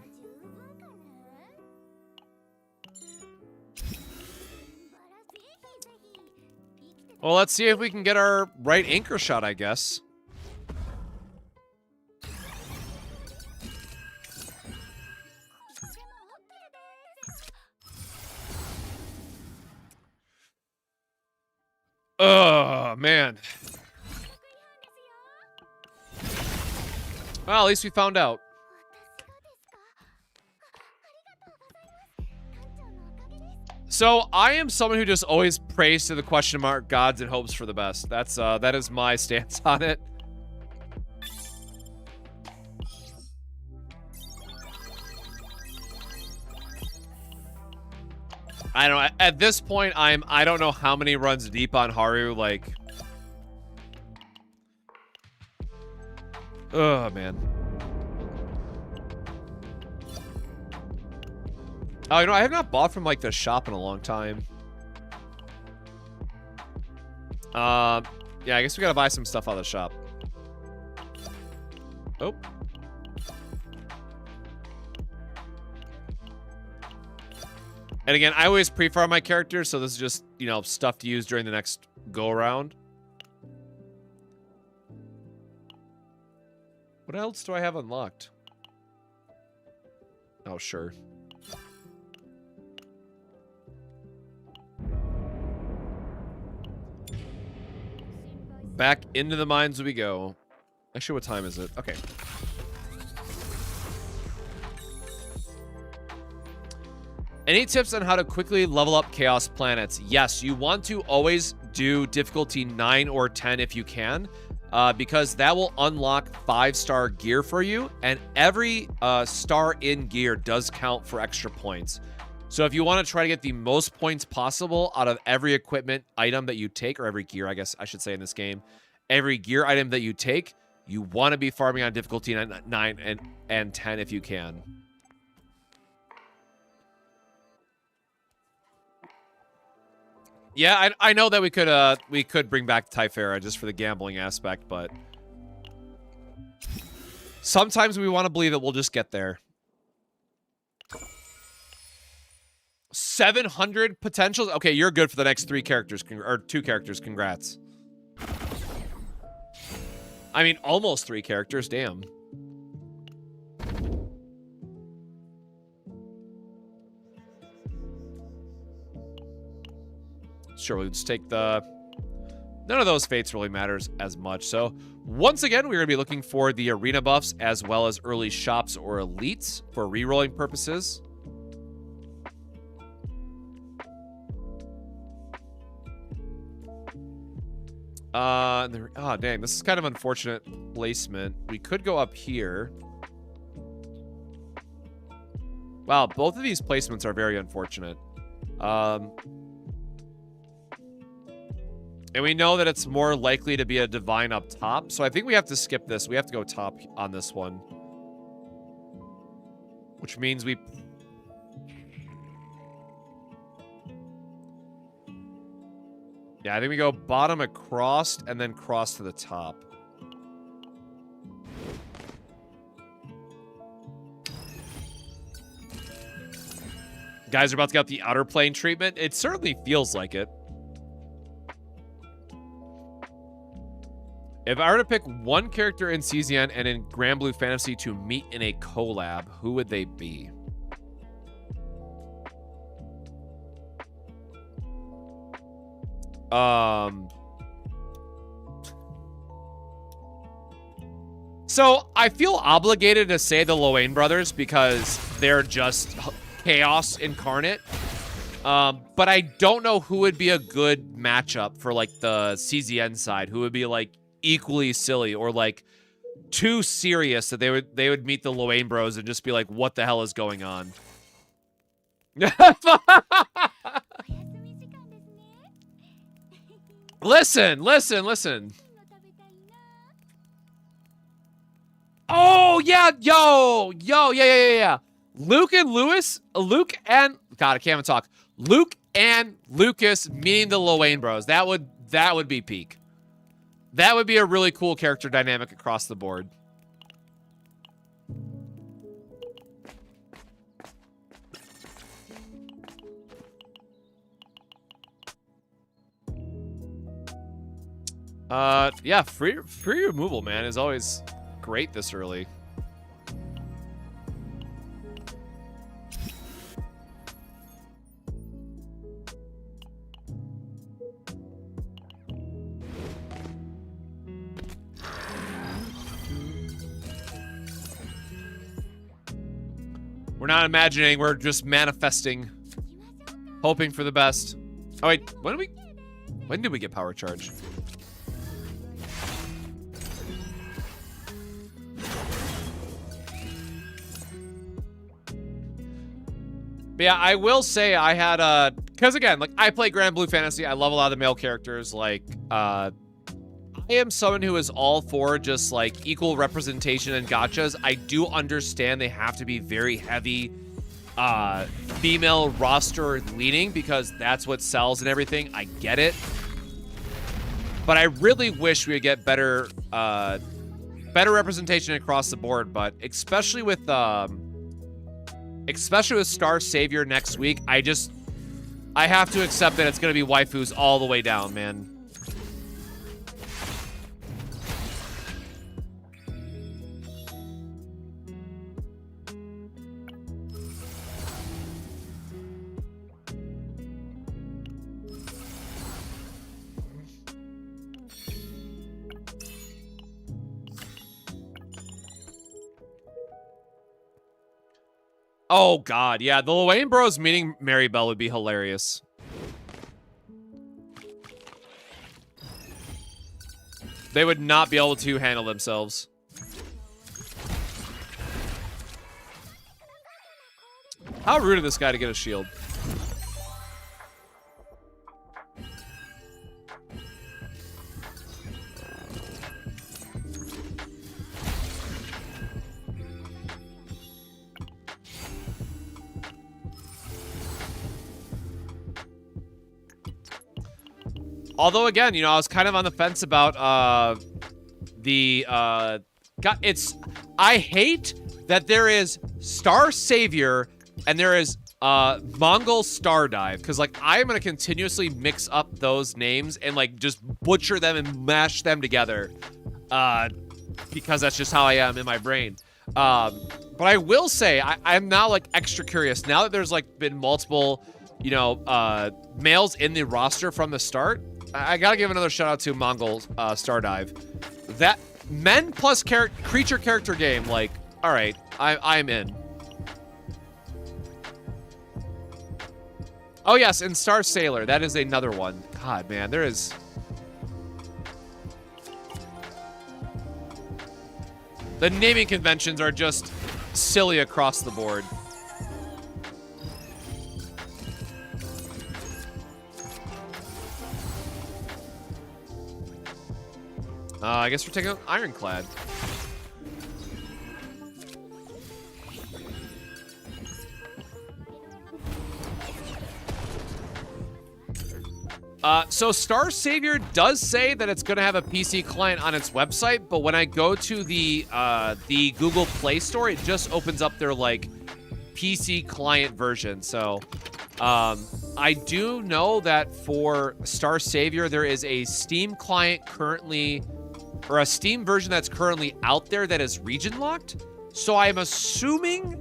Well, let's see if we can get our right anchor shot, I guess. Oh, man. Well, at least we found out. So, I am someone who just always prays to the question mark gods and hopes for the best. That is my stance on it. I don't know. At this point, I don't know how many runs deep on Haru, like... Oh, man. Oh, you know, I have not bought from, like, the shop in a long time. Yeah, I guess we gotta buy some stuff out of the shop. Oh. And again, I always pre-farm my characters, so this is just, you know, stuff to use during the next go-around. What else do I have unlocked? Oh, sure. Back into the mines we go. Actually, what time is it? Okay. Any tips on how to quickly level up Chaos Planets? Yes, you want to always do difficulty 9 or 10 if you can. Because that will unlock 5-star gear for you, and every star in gear does count for extra points. So if you want to try to get the most points possible out of every equipment item that you take, or every gear, I guess I should say in this game, every gear item that you take, you want to be farming on difficulty 9 and 10 if you can. Yeah, I know that we could bring back Typhera just for the gambling aspect, but sometimes we want to believe that we'll just get there. 700 potentials? Okay, you're good for the next 3 characters, or 2 characters. Congrats. I mean, almost 3 characters. Damn. Sure, we'll just take the... None of those fates really matters as much. So, once again, we're going to be looking for the arena buffs as well as early shops or elites for rerolling purposes. Oh, dang. This is kind of unfortunate placement. We could go up here. Wow, both of these placements are very unfortunate. And we know that it's more likely to be a divine up top. So I think we have to skip this. We have to go top on this one. Which means we... Yeah, I think we go bottom across and then cross to the top. Guys are about to get the outer plane treatment. It certainly feels like it. If I were to pick one character in CZN and in Grandblue Fantasy to meet in a collab, who would they be? So I feel obligated to say the Loane brothers because they're just chaos incarnate. But I don't know who would be a good matchup for like the CZN side. Who would be like equally silly or like too serious that they would meet the Loane Bros and just be like, what the hell is going on? Listen. Oh yeah, yeah. Luke and God, I can't even talk. Luke and Lucas meeting the Loane Bros. That would be peak. That would be a really cool character dynamic across the board. Yeah, free removal, man, is always great this early. We're not imagining, we're just manifesting. Hoping for the best. Oh wait, when did we get power charge? But yeah, I will say I had because again, like I play Grandblue Fantasy, I love a lot of the male characters. Like, I am someone who is all for just like equal representation in gachas. I do understand they have to be very heavy female roster leaning because that's what sells and everything. I get it. But I really wish we would get better representation across the board, but especially with Star Savior next week, I have to accept that it's going to be waifus all the way down, man. Oh, God. Yeah, the Loane Bros meeting Maribel would be hilarious. They would not be able to handle themselves. How rude of this guy to get a shield. Although, again, you know, I was kind of on the fence about I hate that there is Star Savior and there is Mongol Star Dive, because, like, I'm going to continuously mix up those names and, like, just butcher them and mash them together because that's just how I am in my brain. But I will say, I'm now, like, extra curious. Now that there's, like, been multiple, you know, males in the roster from the start, I gotta give another shout out to Mongol Star Dive. That men plus creature character game, like, all right, I'm in. Oh yes, and Star Sailor, that is another one. God, man, there is. The naming conventions are just silly across the board. I guess we're taking out Ironclad. So Star Savior does say that it's going to have a PC client on its website, but when I go to the Google Play Store, it just opens up their, like, PC client version. So I do know that for Star Savior, there is a Steam client currently, or a Steam version that's currently out there that is region locked. So I'm assuming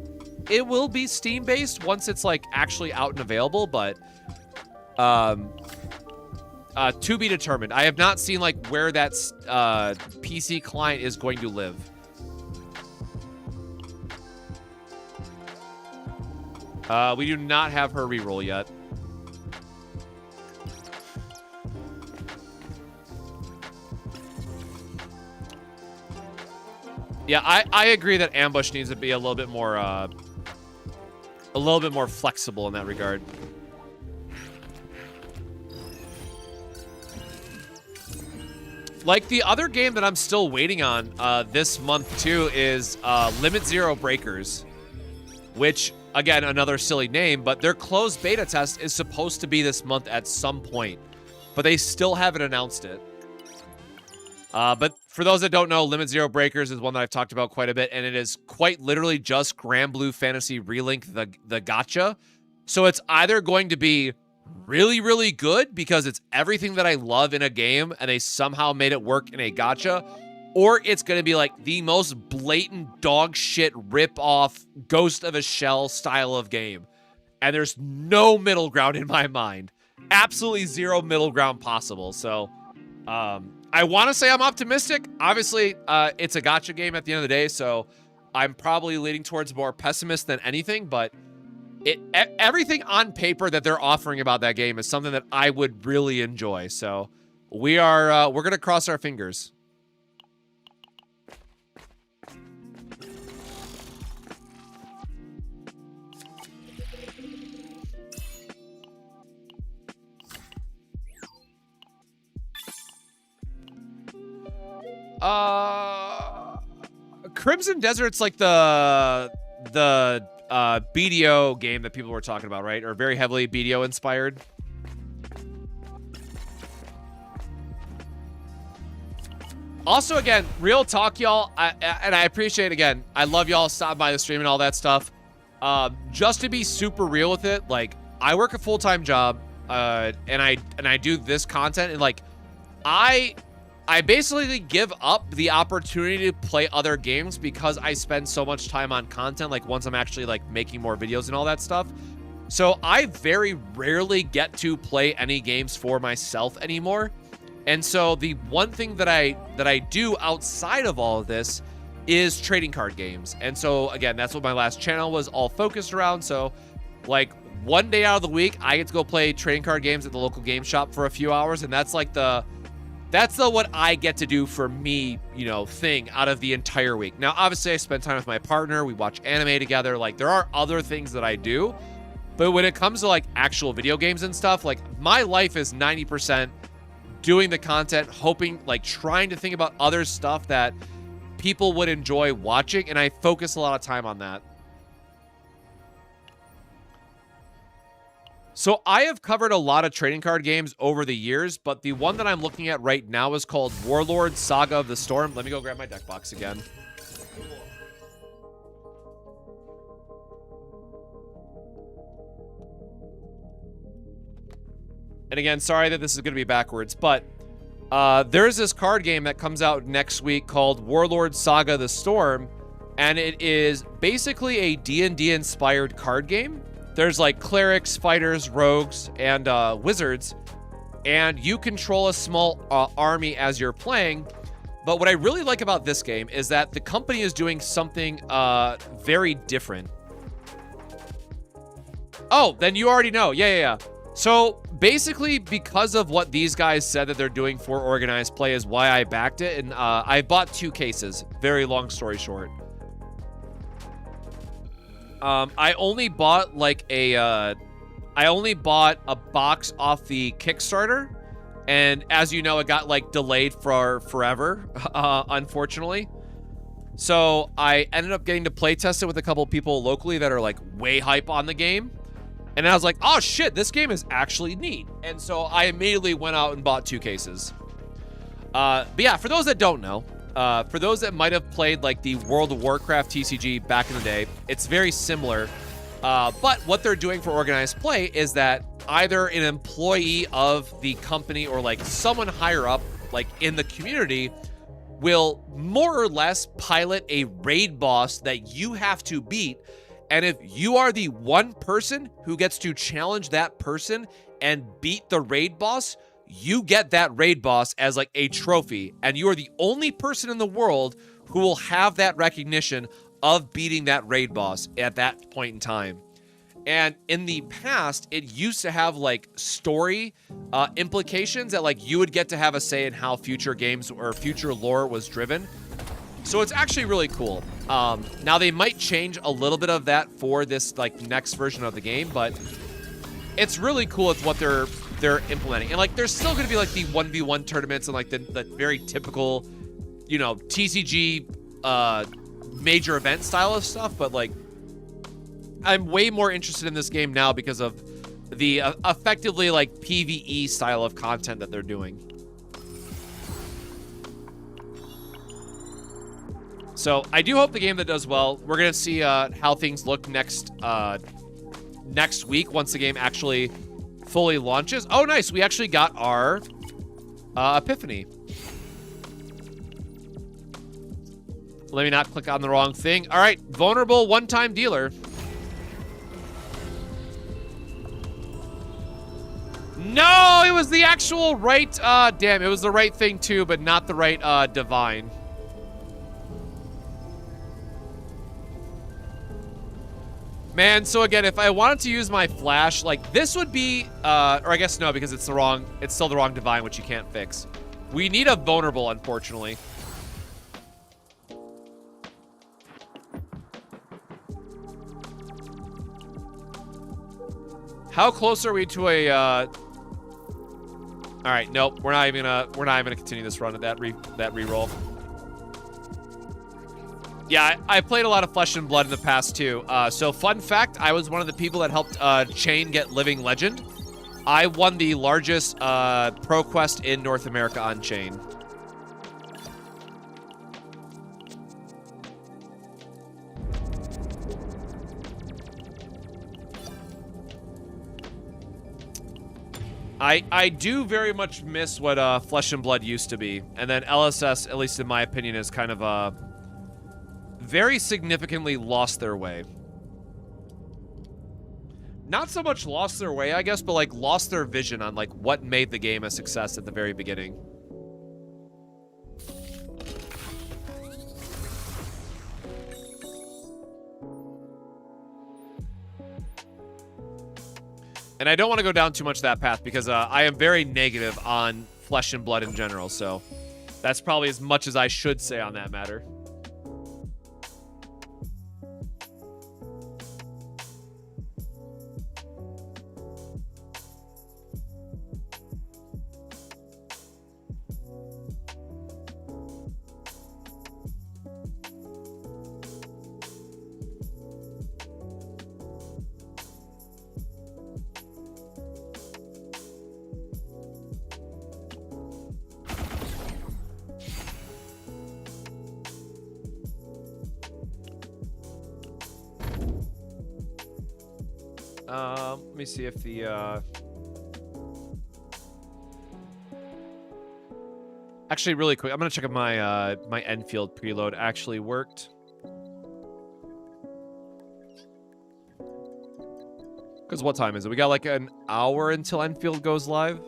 it will be Steam based once it's, like, actually out and available, but to be determined. I have not seen, like, where that PC client is going to live. We do not have her reroll yet. Yeah, I agree that ambush needs to be a little bit more flexible in that regard. Like the other game that I'm still waiting on this month too is Limit Zero Breakers, which again, another silly name, but their closed beta test is supposed to be this month at some point, but they still haven't announced it. But for those that don't know, Limit Zero Breakers is one that I've talked about quite a bit, and it is quite literally just Grandblue Fantasy Relink, the gacha. So it's either going to be really, really good because it's everything that I love in a game and they somehow made it work in a gacha, or it's going to be like the most blatant dog shit rip-off Ghost of a Shell style of game. And there's no middle ground in my mind. Absolutely zero middle ground possible. So, I want to say I'm optimistic. Obviously, it's a gacha game at the end of the day, so I'm probably leaning towards more pessimist than anything, but everything on paper that they're offering about that game is something that I would really enjoy. So we're going to cross our fingers. Crimson Desert's like the BDO game that people were talking about, right? Or very heavily BDO inspired. Also, again, real talk, y'all, and I appreciate, again, I love y'all stopping by the stream and all that stuff. Just to be super real with it, like, I work a full-time job, and I do this content, and like, I basically give up the opportunity to play other games because I spend so much time on content, like once I'm actually like making more videos and all that stuff. So I very rarely get to play any games for myself anymore. And so the one thing that I do outside of all of this is trading card games. And so again, that's what my last channel was all focused around. So like one day out of the week, I get to go play trading card games at the local game shop for a few hours, and that's like that's what I get to do for me, you know, thing out of the entire week. Now, obviously, I spend time with my partner. We watch anime together. Like, there are other things that I do. But when it comes to, like, actual video games and stuff, like, my life is 90% doing the content, hoping, like, trying to think about other stuff that people would enjoy watching. And I focus a lot of time on that. So I have covered a lot of trading card games over the years, but the one that I'm looking at right now is called Warlord Saga of the Storm. Let me go grab my deck box again. And again, sorry that this is going to be backwards, but there's this card game that comes out next week called Warlord Saga of the Storm, and it is basically a D&D inspired card game. There's like clerics, fighters, rogues, and wizards, and you control a small army as you're playing. But what I really like about this game is that the company is doing something very different. Oh, then you already know. Yeah. So basically, because of what these guys said that they're doing for organized play is why I backed it, and I bought 2 cases. Very long story short. I only bought like I only bought a box off the Kickstarter, and as you know, it got like delayed for forever, unfortunately. So I ended up getting to play test it with a couple people locally that are like way hype on the game. And I was like, oh shit, this game is actually neat. And so I immediately went out and bought 2 cases. But yeah, for those that don't know, for those that might have played like the World of Warcraft TCG back in the day, it's very similar. But what they're doing for organized play is that either an employee of the company or like someone higher up, like in the community, will more or less pilot a raid boss that you have to beat. And if you are the one person who gets to challenge that person and beat the raid boss, you get that raid boss as like a trophy, and you are the only person in the world who will have that recognition of beating that raid boss at that point in time. And in the past, it used to have like story implications that like you would get to have a say in how future games or future lore was driven. So it's actually really cool. Now they might change a little bit of that for this like next version of the game, but it's really cool with what they're implementing. And like there's still gonna be like the 1v1 tournaments and like the very typical, you know, TCG major event style of stuff, but like I'm way more interested in this game now because of the effectively like PvE style of content that they're doing. So I do hope the game that does well. We're gonna see how things look next week once the game actually fully launches. Oh, nice! We actually got our Epiphany. Let me not click on the wrong thing. All right, vulnerable one-time dealer. No, it was the actual right. Damn, it was the right thing too, but not the right divine. Man, so again, if I wanted to use my flash, like this would be, or I guess no, because it's still the wrong divine, which you can't fix. We need a vulnerable, unfortunately. How close are we to a, all right, nope, we're not even gonna continue this run at that reroll. Yeah, I played a lot of Flesh and Blood in the past too. So fun fact, I was one of the people that helped Chain get Living Legend. I won the largest pro quest in North America on Chain. I do very much miss what Flesh and Blood used to be. And then LSS, at least in my opinion, is kind of very significantly lost their way. Not so much lost their way, I guess, but like lost their vision on like what made the game a success at the very beginning. And I don't want to go down too much that path because I am very negative on Flesh and Blood in general, so that's probably as much as I should say on that matter. Let me see if the, Actually, really quick, I'm gonna check if my, my Enfield preload actually worked. Because what time is it? We got like an hour until Enfield goes live.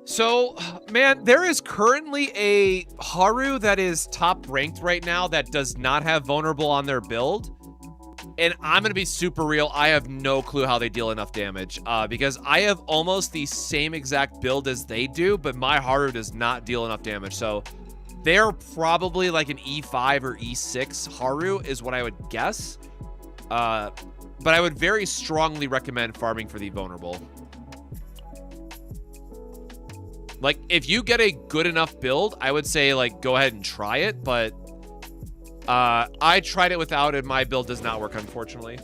So, man, there is currently a Haru that is top ranked right now that does not have vulnerable on their build. And I'm going to be super real. I have no clue how they deal enough damage because I have almost the same exact build as they do, but my Haru does not deal enough damage. So they're probably like an E5 or E6 Haru is what I would guess. But I would very strongly recommend farming for the vulnerable. Like, if you get a good enough build, I would say, like, go ahead and try it, but I tried it without, and my build does not work, unfortunately.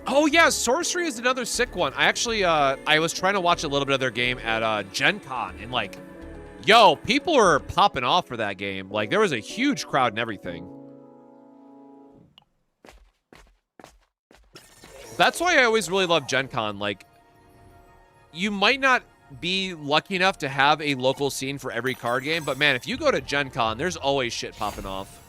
Oh, yeah, Sorcery is another sick one. I actually, I was trying to watch a little bit of their game at Gen Con, and, like, yo, people are popping off for that game. Like, there was a huge crowd and everything. That's why I always really love Gen Con. Like, you might not be lucky enough to have a local scene for every card game, but man, if you go to Gen Con, there's always shit popping off.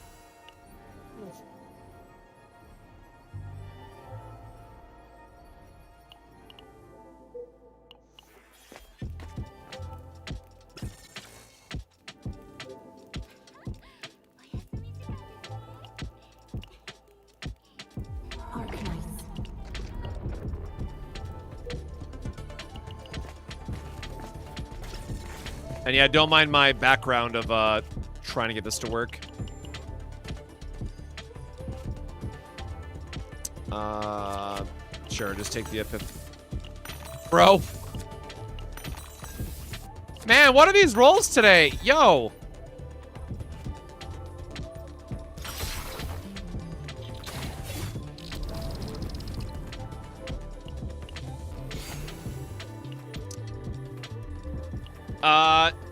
And yeah, don't mind my background of trying to get this to work. Sure, just take the Bro. Man, what are these rolls today? Yo.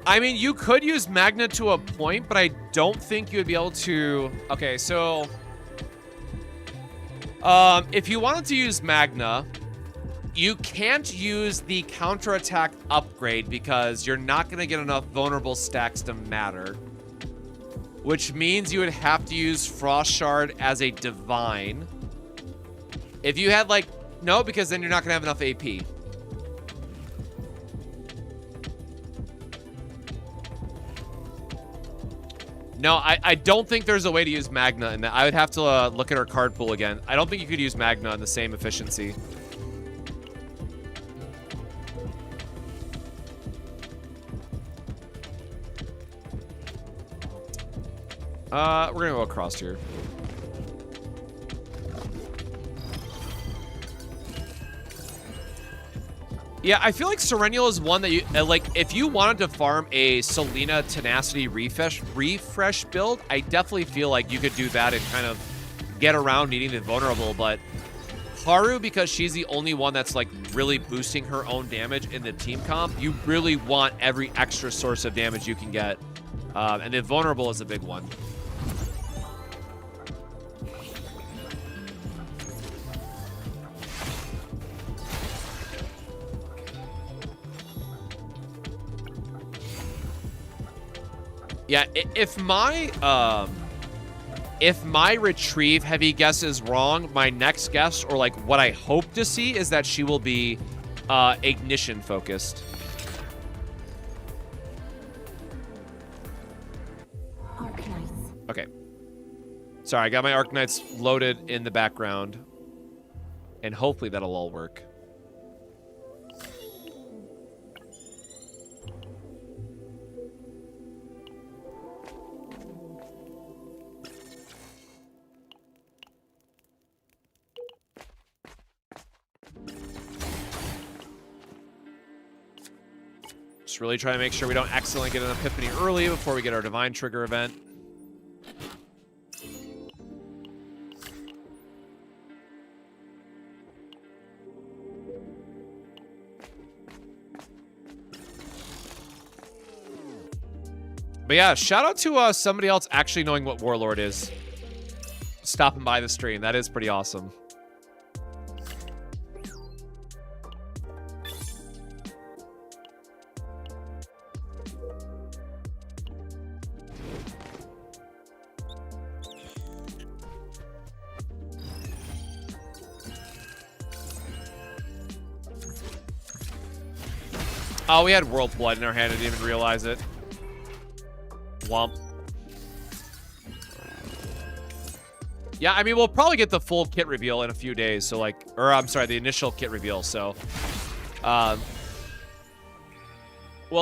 I mean, you could use Magna to a point, but I don't think you would be able to... Okay, so... if you wanted to use Magna, you can't use the counterattack upgrade because you're not going to get enough vulnerable stacks to matter. Which means you would have to use Frost Shard as a Divine. If you had, like... No, because then you're not going to have enough AP. No, I don't think there's a way to use Magna in that. I would have to look at our card pool again. I don't think you could use Magna in the same efficiency. We're gonna go across here. Yeah, I feel like Serennial is one that you, like, if you wanted to farm a Selena Tenacity refresh build, I definitely feel like you could do that and kind of get around needing the vulnerable, but Haru, because she's the only one that's, like, really boosting her own damage in the team comp, you really want every extra source of damage you can get. And the vulnerable is a big one. Yeah, if my retrieve heavy guess is wrong, my next guess, or like what I hope to see, is that she will be ignition focused. Arknights. Okay. Sorry, I got my Arknights loaded in the background, and hopefully that'll all work. Just really trying to make sure we don't accidentally get an Epiphany early before we get our Divine Trigger event. But yeah, shout out to somebody else actually knowing what Warlord is. Stopping by the stream. That is pretty awesome. Oh, we had World Blood in our hand. I didn't even realize it. Womp. Yeah, I mean, we'll probably get the full kit reveal in a few days. So, like, or I'm sorry, the initial kit reveal. So, we'll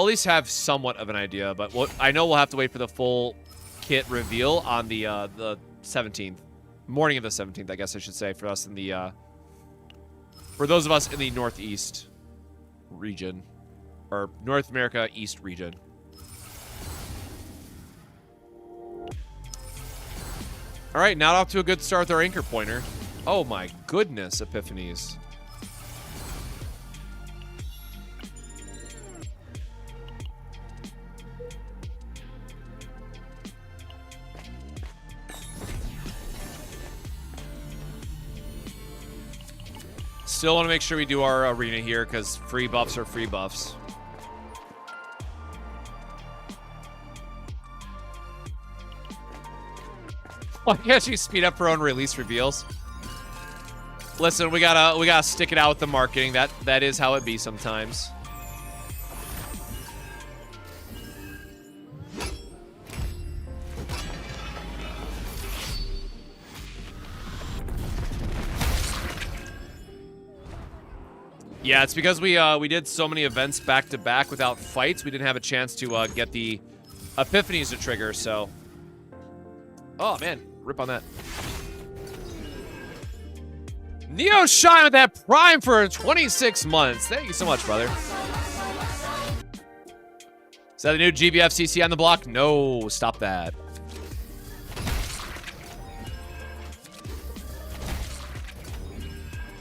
at least have somewhat of an idea. But I know we'll have to wait for the full kit reveal on the 17th. Morning of the 17th, I guess I should say, for us in the, for those of us in the Northeast region. Or North America East region. All right, now off to a good start with our anchor pointer. Oh my goodness, Epiphanies. Still want to make sure we do our arena here because free buffs are free buffs. Why can't she speed up her own release reveals? Listen, we gotta stick it out with the marketing. That is how it be sometimes. Yeah, it's because we did so many events back to back without fights, we didn't have a chance to get the epiphanies to trigger, so. Oh man, rip on that. Neo Shine with that Prime for 26 months. Thank you so much, brother. Is that the new GBFCC on the block? No, stop that.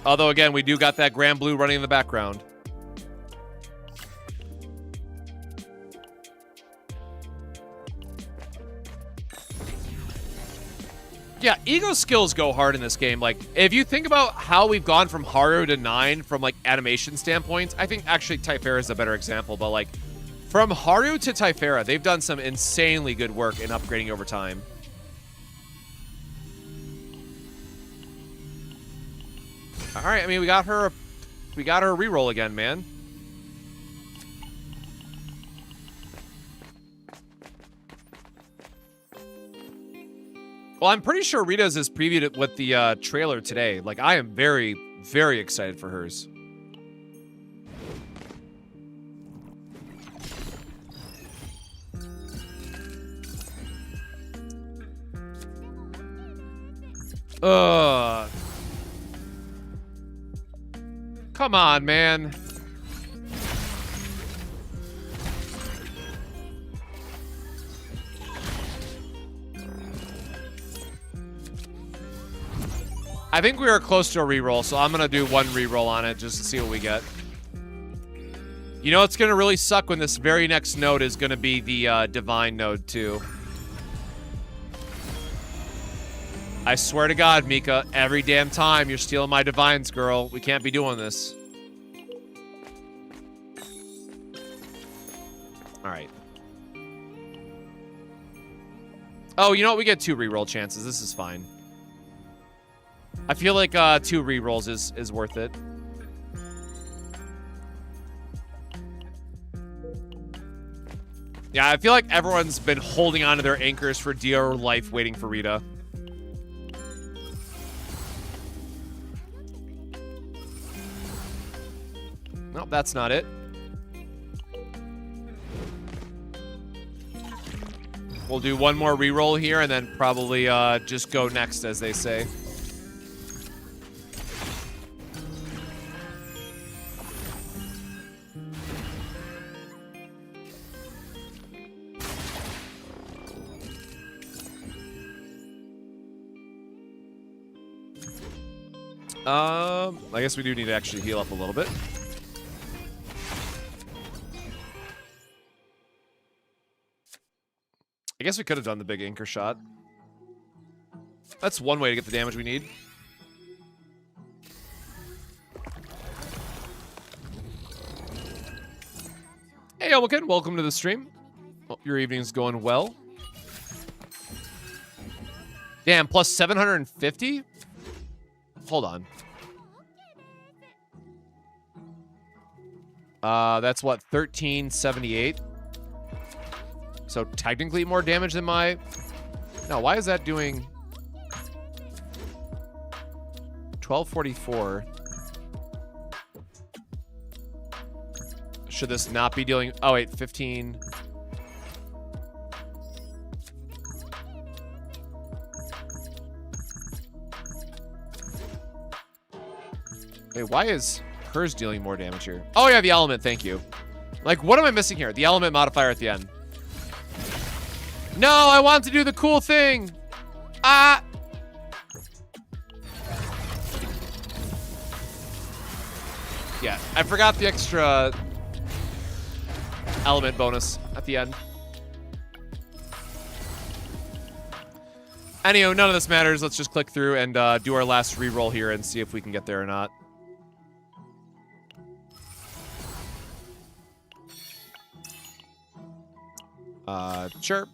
Although, again, we do got that Grandblue running in the background. Yeah, ego skills go hard in this game. Like, if you think about how we've gone from Haru to 9 from, like, animation standpoints, I think actually Typhera is a better example. But, like, from Haru to Typhera, they've done some insanely good work in upgrading over time. All right, I mean, we got her reroll again, man. Well, I'm pretty sure Rita's is previewed with the trailer today. Like, I am very, very excited for hers. Come on, man. I think we are close to a reroll, so I'm gonna do one reroll on it just to see what we get. You know, it's gonna really suck when this very next node is gonna be the divine node too. I swear to God, Mika, every damn time you're stealing my divines, girl. We can't be doing this. All right. Oh, you know what? We get 2 reroll chances. This is fine. I feel like 2 rerolls is worth it. Yeah, I feel like everyone's been holding on to their anchors for dear life waiting for Rita. Nope, that's not it. We'll do one more reroll here and then probably just go next, as they say. I guess we do need to actually heal up a little bit. I guess we could have done the big anchor shot. That's one way to get the damage we need. Hey, Elwican, welcome to the stream. Hope your evening's going well. Damn, plus 750? Hold on. That's what, 1378? So technically more damage than my... No, why is that doing... 1244? Should this not be dealing... Oh, wait, 15... Wait, why is hers dealing more damage here? Oh, yeah, the element, thank you. Like, what am I missing here? The element modifier at the end. No, I want to do the cool thing. Ah. Yeah, I forgot the extra element bonus at the end. Anywho, none of this matters. Let's just click through and do our last reroll here and see if we can get there or not. Sure.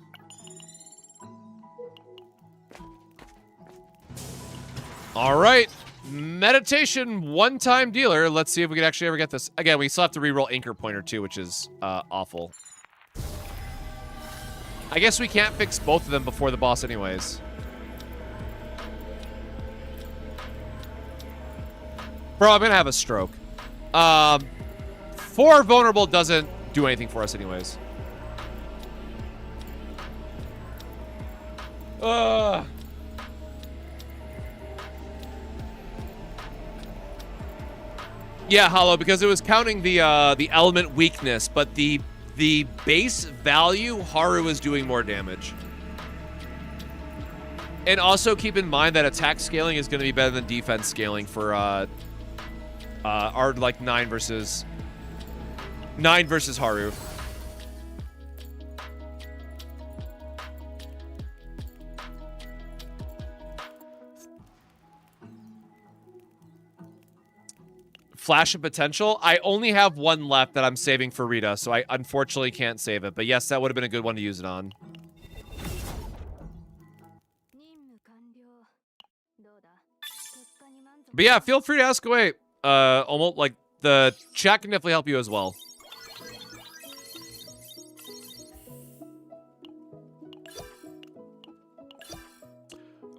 All right. Meditation one-time dealer. Let's see if we can actually ever get this. Again, we still have to reroll Anchor Pointer too, which is awful. I guess we can't fix both of them before the boss anyways. Bro, I'm gonna have a stroke. 4 vulnerable doesn't do anything for us anyways. Yeah, Hollow, because it was counting the element weakness, but the base value, Haru is doing more damage. And also keep in mind that attack scaling is going to be better than defense scaling for our like 9 versus Haru. Flash of potential. I only have 1 left that I'm saving for Rita, so I unfortunately can't save it. But yes, that would have been a good one to use it on. But yeah, feel free to ask away. Almost like the chat can definitely help you as well.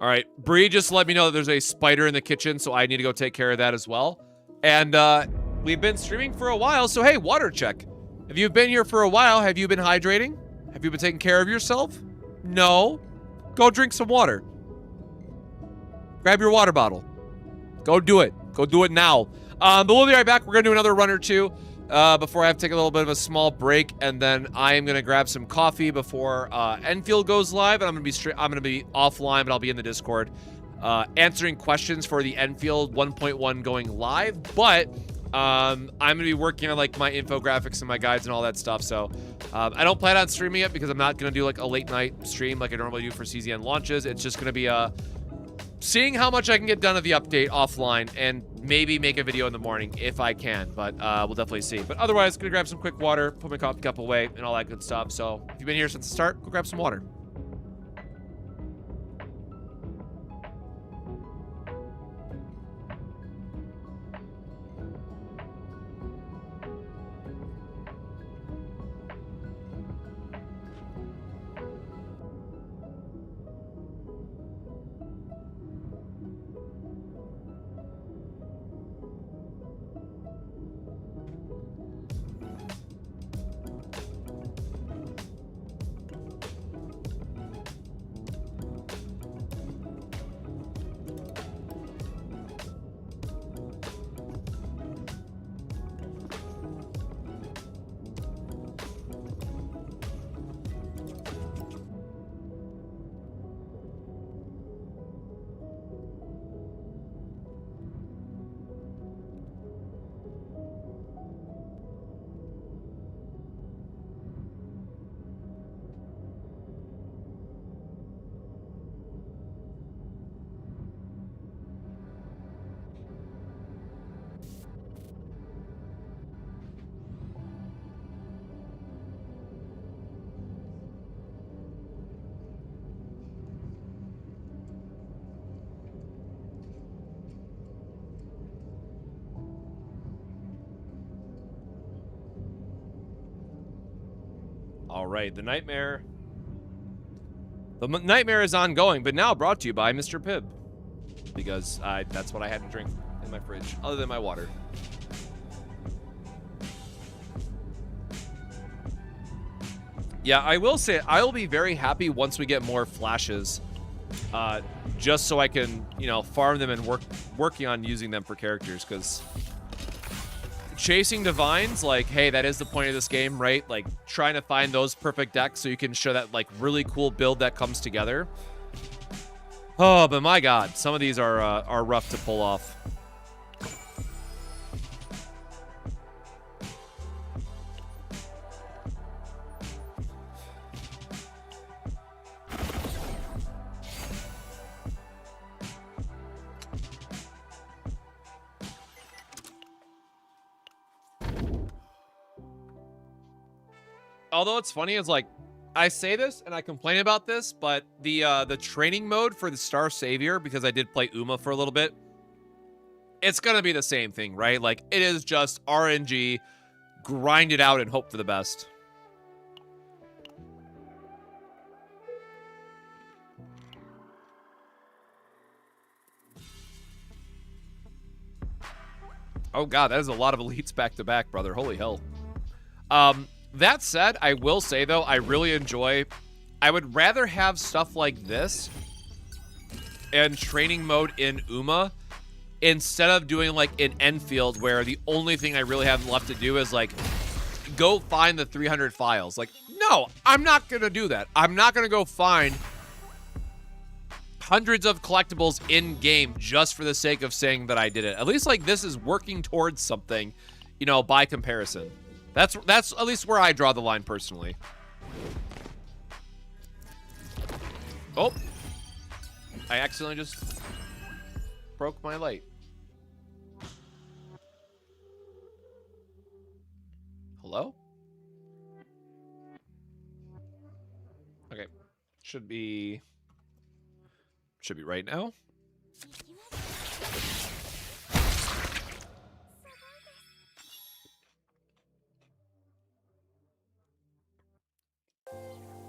All right, Bree just let me know that there's a spider in the kitchen, so I need to go take care of that as well. And we've been streaming for a while, so hey, water check. If you've been here for a while, have you been hydrating? Have you been taking care of yourself? No? Go drink some water. Grab your water bottle. Go do it. Go do it now. But we'll be right back. We're going to do another run or two before I have to take a little bit of a small break, and then I am going to grab some coffee before Enfield goes live, and I'm going to be offline, but I'll be in the Discord answering questions for the Enfield 1.1 going live. But I'm going to be working on like my infographics and my guides and all that stuff. So I don't plan on streaming it because I'm not going to do like a late night stream like I normally do for CZN launches. It's just going to be seeing how much I can get done of the update offline and maybe make a video in the morning if I can, but we'll definitely see. But otherwise, gonna grab some quick water, put my coffee cup away, and all that good stuff. So if you've been here since the start, go grab some water. All right, the nightmare is ongoing, but now brought to you by Mr. Pibb, because that's what I had to drink in my fridge, other than my water. Yeah, I will say I will be very happy once we get more flashes, just so I can, farm them and working on using them for characters, because chasing divines, like, hey, that is the point of this game, right? Like, trying to find those perfect decks so you can show that, like, really cool build that comes together. Oh, but my god, some of these are rough to pull off. Although it's funny, it's like, I say this and I complain about this, but the training mode for the Star Savior, because I did play Uma for a little bit, it's gonna be the same thing, right? Like, it is just RNG, grind it out and hope for the best. Oh god, that is a lot of elites back to back, brother. Holy hell. That said, I will say though, I really enjoy. I would rather have stuff like this and training mode in Uma instead of doing like in Enfield, where the only thing I really have left to do is like go find the 300 files. Like, no, I'm not gonna do that. I'm not gonna go find hundreds of collectibles in game just for the sake of saying that I did it. At least like this is working towards something, you know, by comparison. That's at least where I draw the line personally. Oh, I accidentally just broke my light. Hello? Okay, should be right now.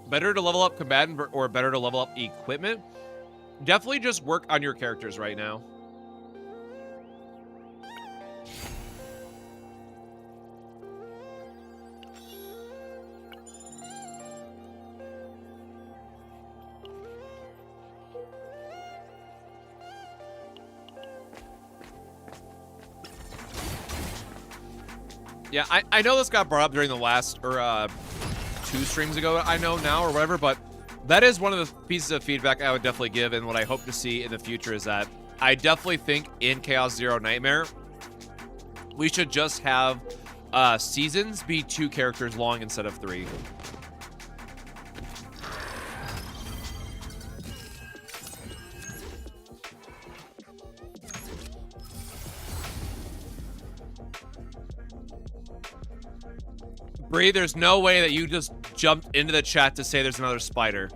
Better to level up combatant or better to level up equipment? Definitely just work on your characters right now. Yeah, I know this got brought up during the last, or 2 streams ago, I know now, or whatever, but that is one of the pieces of feedback I would definitely give, and what I hope to see in the future is that I definitely think in Chaos Zero Nightmare, we should just have seasons be 2 characters long instead of 3. Bree, there's no way that you just jumped into the chat to say there's another spider.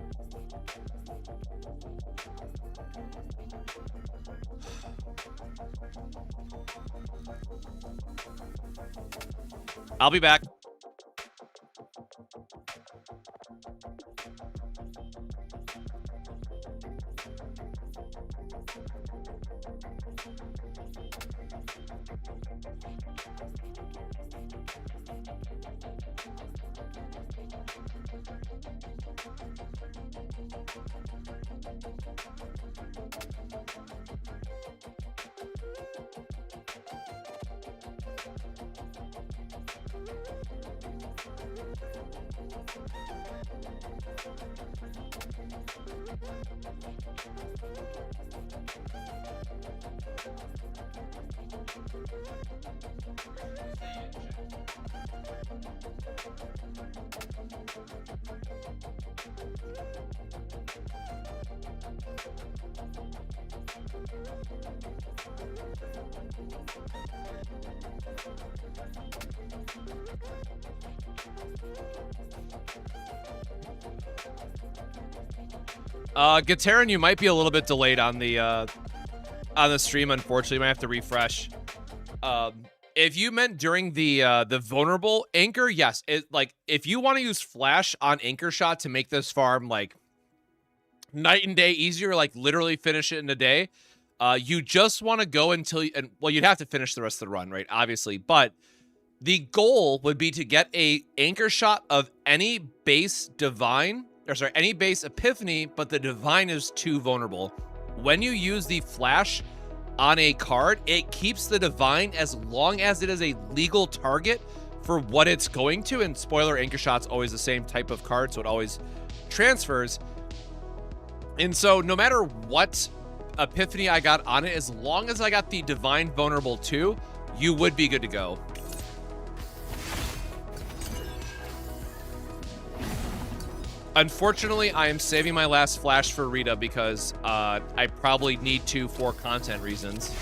I'll be back. Gatarin, you might be a little bit delayed on the stream. Unfortunately, you might have to refresh. If you meant during the vulnerable anchor, yes. Like if you want to use flash on anchor shot to make this farm like night and day easier, like literally finish it in a day, you just want to go until well, you'd have to finish the rest of the run, right? Obviously, but the goal would be to get a anchor shot of any base divine. Or sorry, any base epiphany, but the divine is too vulnerable. When you use the flash on a card, it keeps the divine as long as it is a legal target for what it's going to. And spoiler, anchor shot's always the same type of card, so it always transfers. And so no matter what epiphany I got on it, as long as I got the divine vulnerable too, you would be good to go. Unfortunately, I am saving my last flash for Rita because I probably need to for content reasons.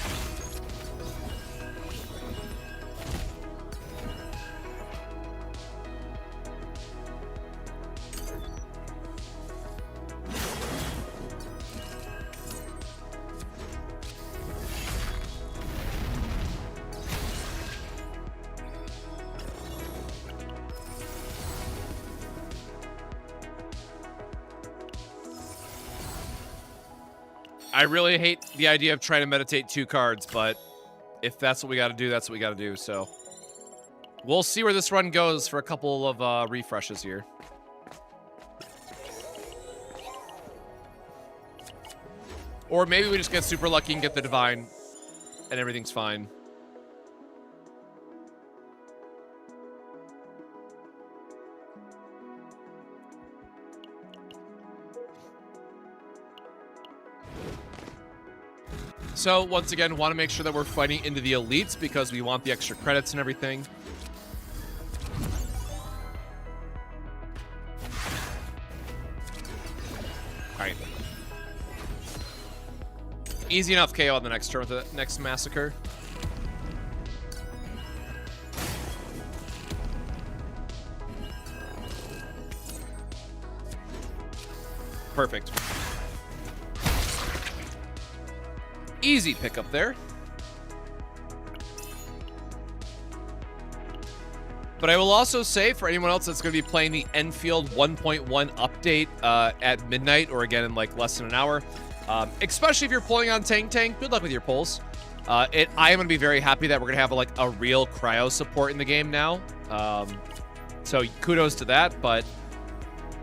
I really hate the idea of trying to meditate 2 cards, but If that's what we got to do, that's what we got to do. So we'll see where this run goes for a couple of refreshes here. Or maybe we just get super lucky and get the divine and everything's fine. So, once again, want to make sure that we're fighting into the elites because we want the extra credits and everything. Alright. Easy enough KO on the next turn with the next massacre. Perfect. Easy pickup there. But I will also say, for anyone else that's going to be playing the Enfield 1.1 update at midnight, or again in like less than an hour, especially if you're pulling on Tank, good luck with your pulls. I am going to be very happy that we're going to have like a real cryo support in the game now. So kudos to that, but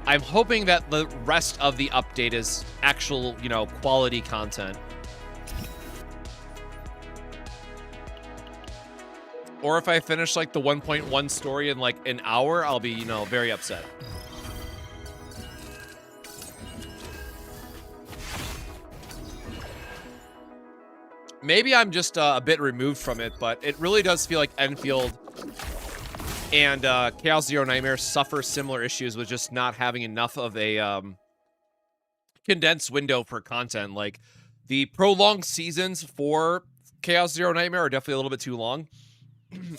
I'm hoping that the rest of the update is actual, you know, quality content. Or if I finish like the 1.1 story in like an hour, I'll be, you know, very upset. Maybe I'm just a bit removed from it, but it really does feel like Enfield and Chaos Zero Nightmare suffer similar issues with just not having enough of a condensed window for content. Like, the prolonged seasons for Chaos Zero Nightmare are definitely a little bit too long.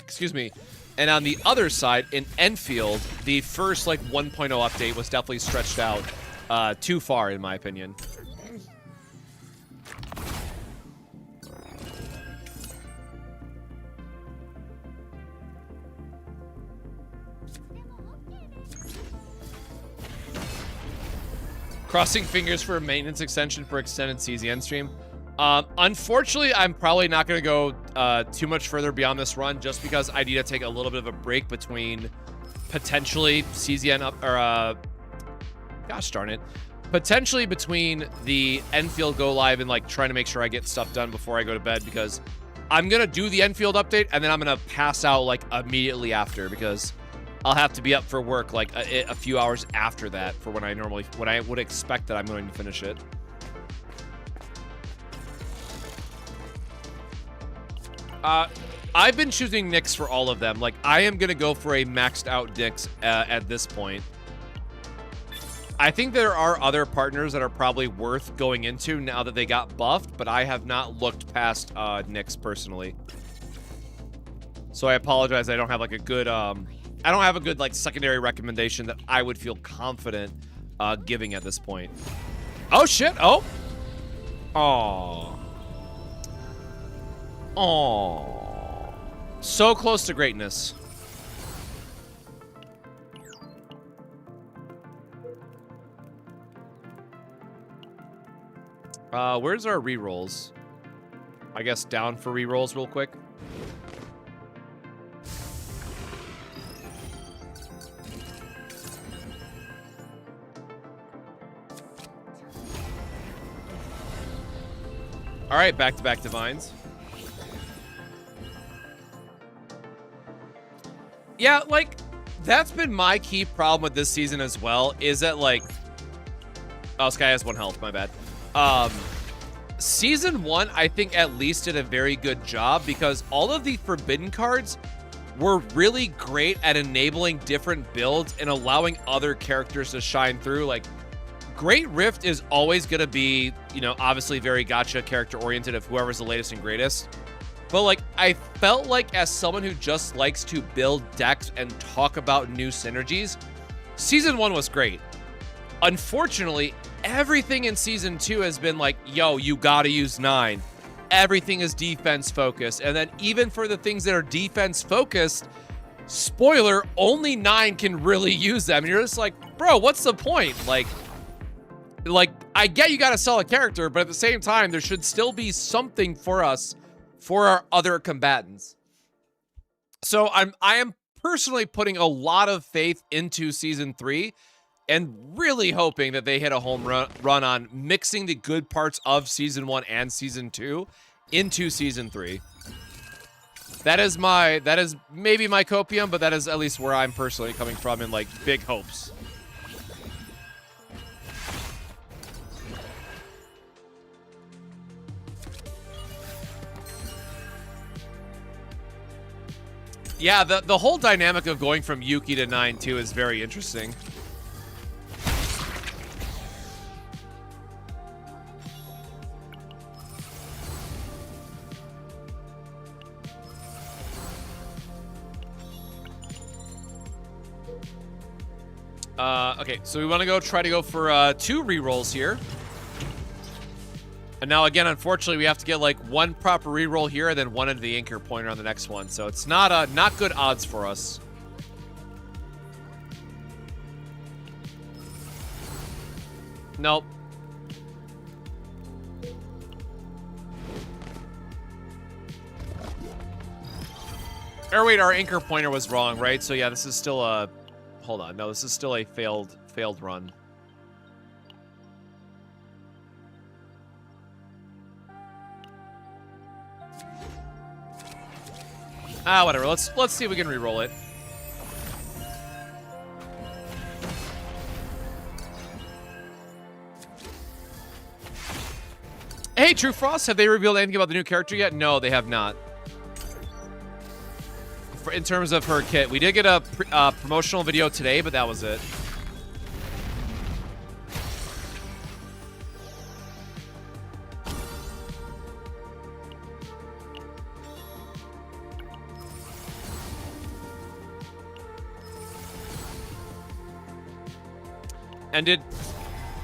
Excuse me. And on the other side, in Enfield, the first like 1.0 update was definitely stretched out too far, in my opinion. Crossing fingers for a maintenance extension for extended CZN stream. Unfortunately, I'm probably not going to go too much further beyond this run just because I need to take a little bit of a break between potentially CZN up, or gosh darn it, potentially between the Enfield go live and like trying to make sure I get stuff done before I go to bed, because I'm going to do the Enfield update and then I'm going to pass out like immediately after, because I'll have to be up for work like a few hours after that for when I would expect that I'm going to finish it. I've been choosing Nyx for all of them. Like, I am going to go for a maxed out Nyx at this point. I think there are other partners that are probably worth going into now that they got buffed, but I have not looked past Nyx personally. So I apologize. I don't have like a good, I don't have a good like secondary recommendation that I would feel confident giving at this point. Oh shit. Oh. Aww. Aww. So close to greatness. Where's our rerolls? I guess down for rerolls real quick. All right, back-to-back divines. Yeah, like, that's been my key problem with this season as well, is that, like... Oh, Sky has 1 health, my bad. Season 1, I think, at least did a very good job, because all of the Forbidden cards were really great at enabling different builds and allowing other characters to shine through. Like, Great Rift is always going to be, you know, obviously very gacha character-oriented of whoever's the latest and greatest. But, like, I felt like as someone who just likes to build decks and talk about new synergies, Season 1 was great. Unfortunately, everything in Season 2 has been like, yo, you gotta use 9. Everything is defense-focused. And then even for the things that are defense-focused, spoiler, only 9 can really use them. And you're just like, bro, what's the point? Like, I get you gotta sell a character, but at the same time, there should still be something for us for our other combatants. So I am personally putting a lot of faith into Season 3 and really hoping that they hit a home run on mixing the good parts of Season 1 and Season 2 into Season 3. That is maybe my copium, but that is at least where I'm personally coming from in, like, big hopes. Yeah, the whole dynamic of going from Yuki to 9-2 is very interesting. Okay, so we want to try to go for 2 rerolls here. And now, again, unfortunately, we have to get, like, 1 proper reroll here and then 1 into the anchor pointer on the next one. So it's not not good odds for us. Nope. Or wait, our anchor pointer was wrong, right? So yeah, this is still a... Hold on. No, this is still a failed run. Ah, whatever. Let's see if we can re-roll it. Hey, True Frost, have they revealed anything about the new character yet? No, they have not. In terms of her kit, we did get a promotional video today, but that was it. And did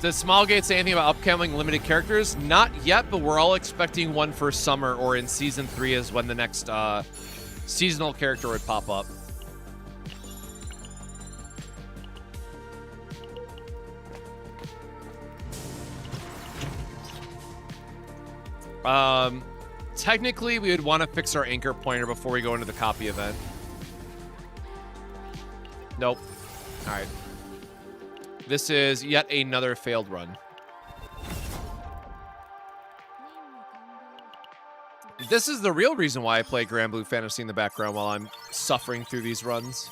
Smallgate say anything about upcoming limited characters? Not yet, but we're all expecting one for summer, or in Season 3 is when the next seasonal character would pop up. Technically, we would want to fix our anchor pointer before we go into the copy event. Nope. All right. This is yet another failed run. This is the real reason why I play Grandblue Fantasy in the background while I'm suffering through these runs.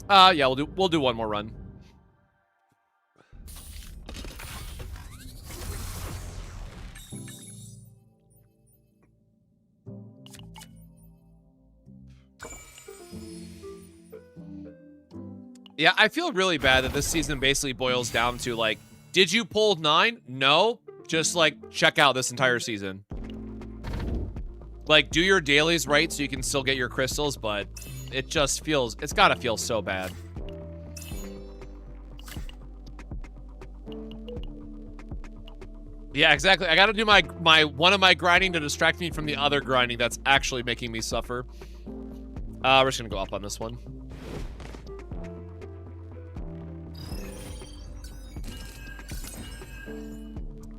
Yeah, we'll do one more run. Yeah, I feel really bad that this season basically boils down to, like, did you pull 9? No. Just, like, check out this entire season. Like, do your dailies right so you can still get your crystals, but it just feels... It's gotta feel so bad. Yeah, exactly. I gotta do my one of my grinding to distract me from the other grinding that's actually making me suffer. We're just gonna go up on this one.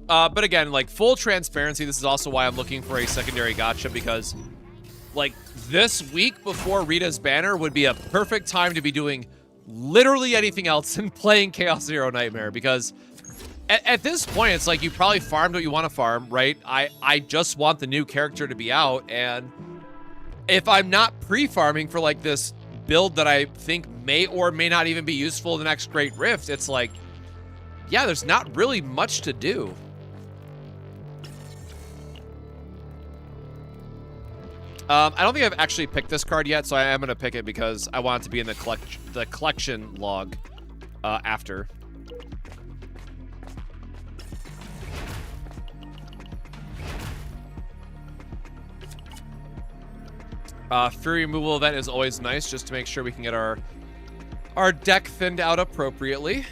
But again, like, full transparency, this is also why I'm looking for a secondary gacha, because, like, this week before Rita's banner would be a perfect time to be doing literally anything else than playing Chaos Zero Nightmare, because at this point, it's like you probably farmed what you want to farm, right? I just want the new character to be out, and if I'm not pre-farming for, like, this build that I think may or may not even be useful in the next Great Rift, it's like, yeah, there's not really much to do. I don't think I've actually picked this card yet, so I am going to pick it because I want it to be in the collection log after. Fury removal event is always nice, just to make sure we can get our deck thinned out appropriately.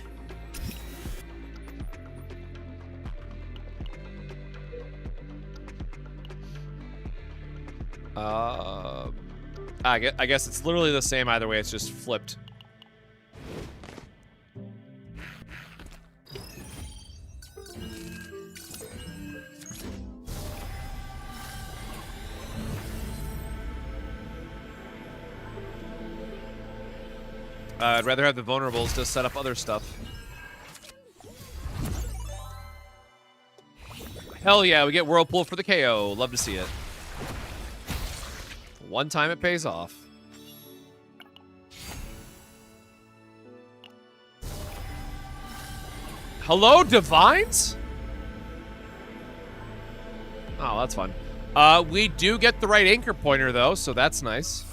I guess it's literally the same either way. It's just flipped. I'd rather have the vulnerables to set up other stuff. Hell yeah, we get Whirlpool for the KO. Love to see it. One time it pays off. Hello, Divines? Oh, that's fun. We do get the right anchor pointer, though, so that's nice.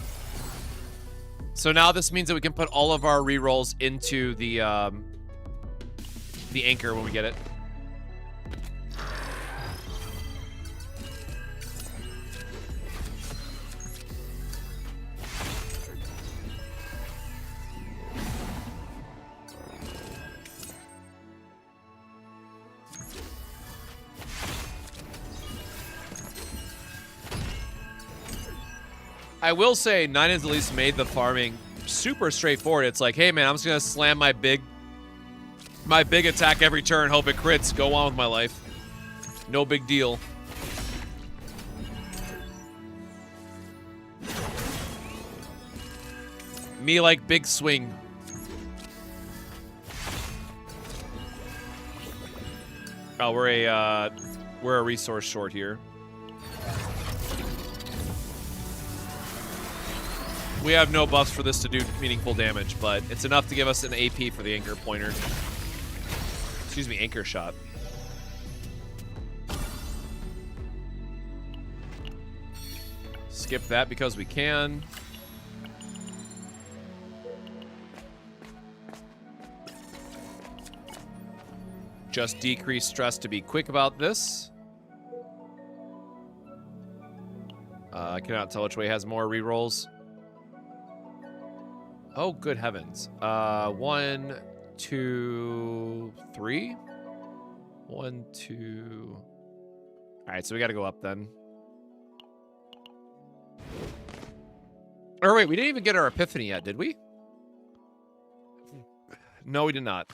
So now this means that we can put all of our rerolls into the anchor when we get it. I will say, Nine has at least made the farming super straightforward. It's like, hey man, I'm just gonna slam my big attack every turn, hope it crits, go on with my life. No big deal. Me like big swing. Oh, we're a resource short here. We have no buffs for this to do meaningful damage, but it's enough to give us an AP for the anchor pointer. Excuse me, anchor shot. Skip that because we can. Just decrease stress to be quick about this. I cannot tell which way has more rerolls. Oh, good heavens. 1, 2, 3. 1, 2. All right, so we got to go up then. Or wait, we didn't even get our epiphany yet, did we? No, we did not.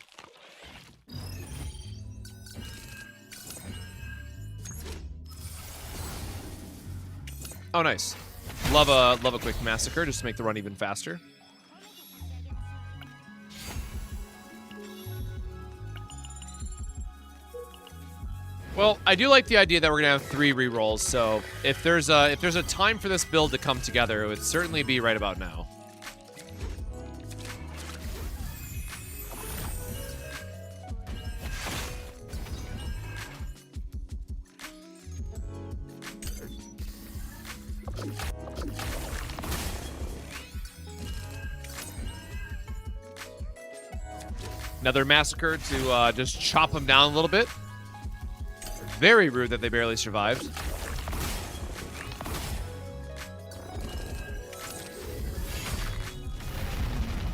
Oh, nice. Love a quick massacre just to make the run even faster. Well, I do like the idea that we're gonna have 3 rerolls. So if there's a time for this build to come together, it would certainly be right about now. Another massacre to just chop them down a little bit. Very rude that they barely survived.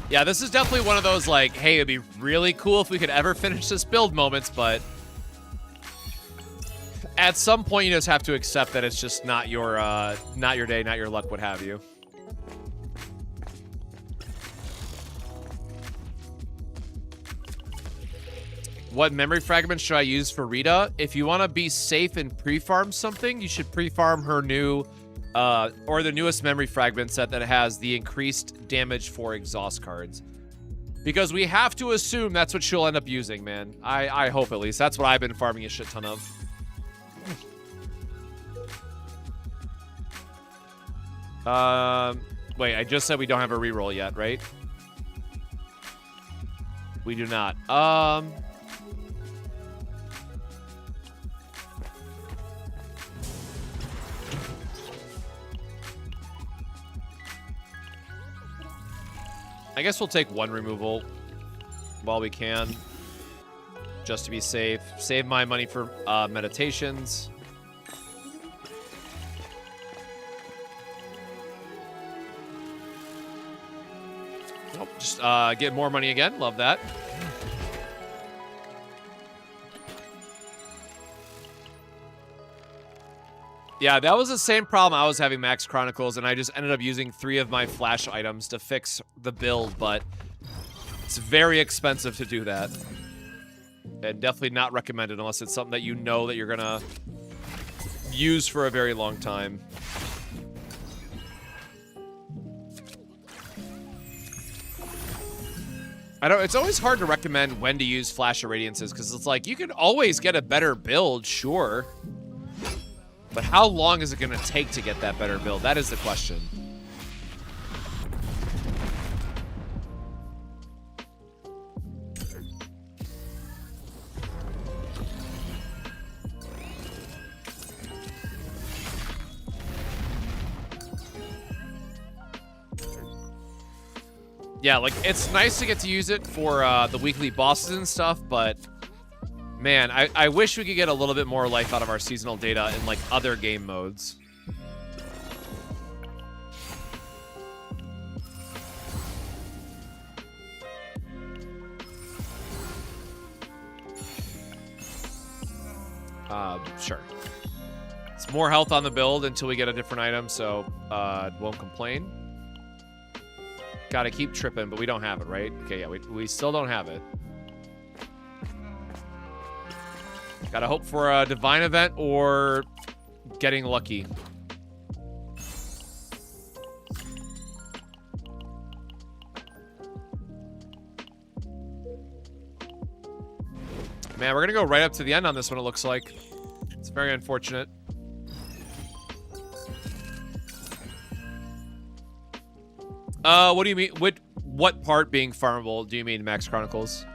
Yeah, this is definitely one of those, like, hey, it'd be really cool if we could ever finish this build moments, but at some point you just have to accept that it's just not your day, not your luck, what have you. What memory fragments should I use for Rita? If you want to be safe and pre-farm something, you should pre-farm her new, or the newest memory fragment set that has the increased damage for exhaust cards. Because we have to assume that's what she'll end up using, man. I hope at least. That's what I've been farming a shit ton of. Wait, I just said we don't have a reroll yet, right? We do not. I guess we'll take 1 removal while we can, just to be safe. Save my money for meditations. Nope, just get more money again. Love that. Yeah, that was the same problem I was having Max Chronicles, and I just ended up using 3 of my flash items to fix the build, but it's very expensive to do that. And definitely not recommended unless it's something that you know that you're gonna use for a very long time. It's always hard to recommend when to use Flash Irradiances, because it's like, you can always get a better build, sure. But how long is it going to take to get that better build? That is the question. Yeah, like, it's nice to get to use it for the weekly bosses and stuff, but man, I wish we could get a little bit more life out of our seasonal data in, like, other game modes. Sure. It's more health on the build until we get a different item, so won't complain. Gotta keep tripping, but we don't have it, right? Okay, yeah, we still don't have it. Gotta hope for a divine event or getting lucky. Man, we're gonna go right up to the end on this one, it looks like. It's very unfortunate. What do you mean? What part being farmable do you mean, Max Chronicles?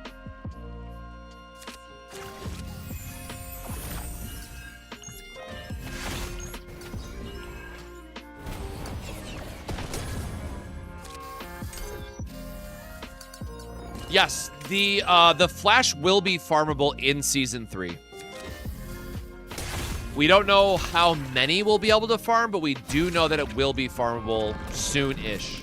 Yes, the Flash will be farmable in Season 3. We don't know how many we'll be able to farm, but we do know that it will be farmable soon-ish.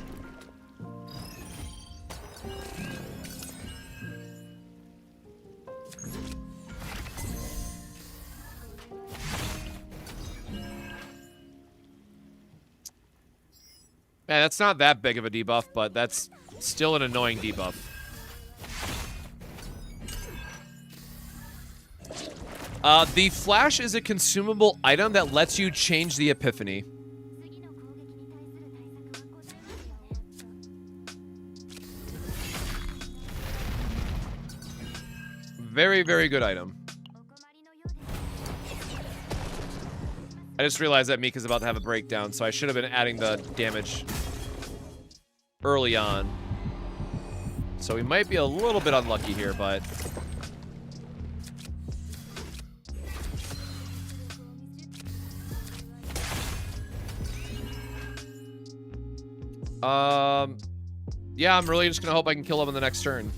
Man, that's not that big of a debuff, but that's still an annoying debuff. The Flash is a consumable item that lets you change the Epiphany. Very, very good item. I just realized that Mika's about to have a breakdown, so I should have been adding the damage early on. So we might be a little bit unlucky here, but... yeah, I'm really just gonna hope I can kill him in the next turn.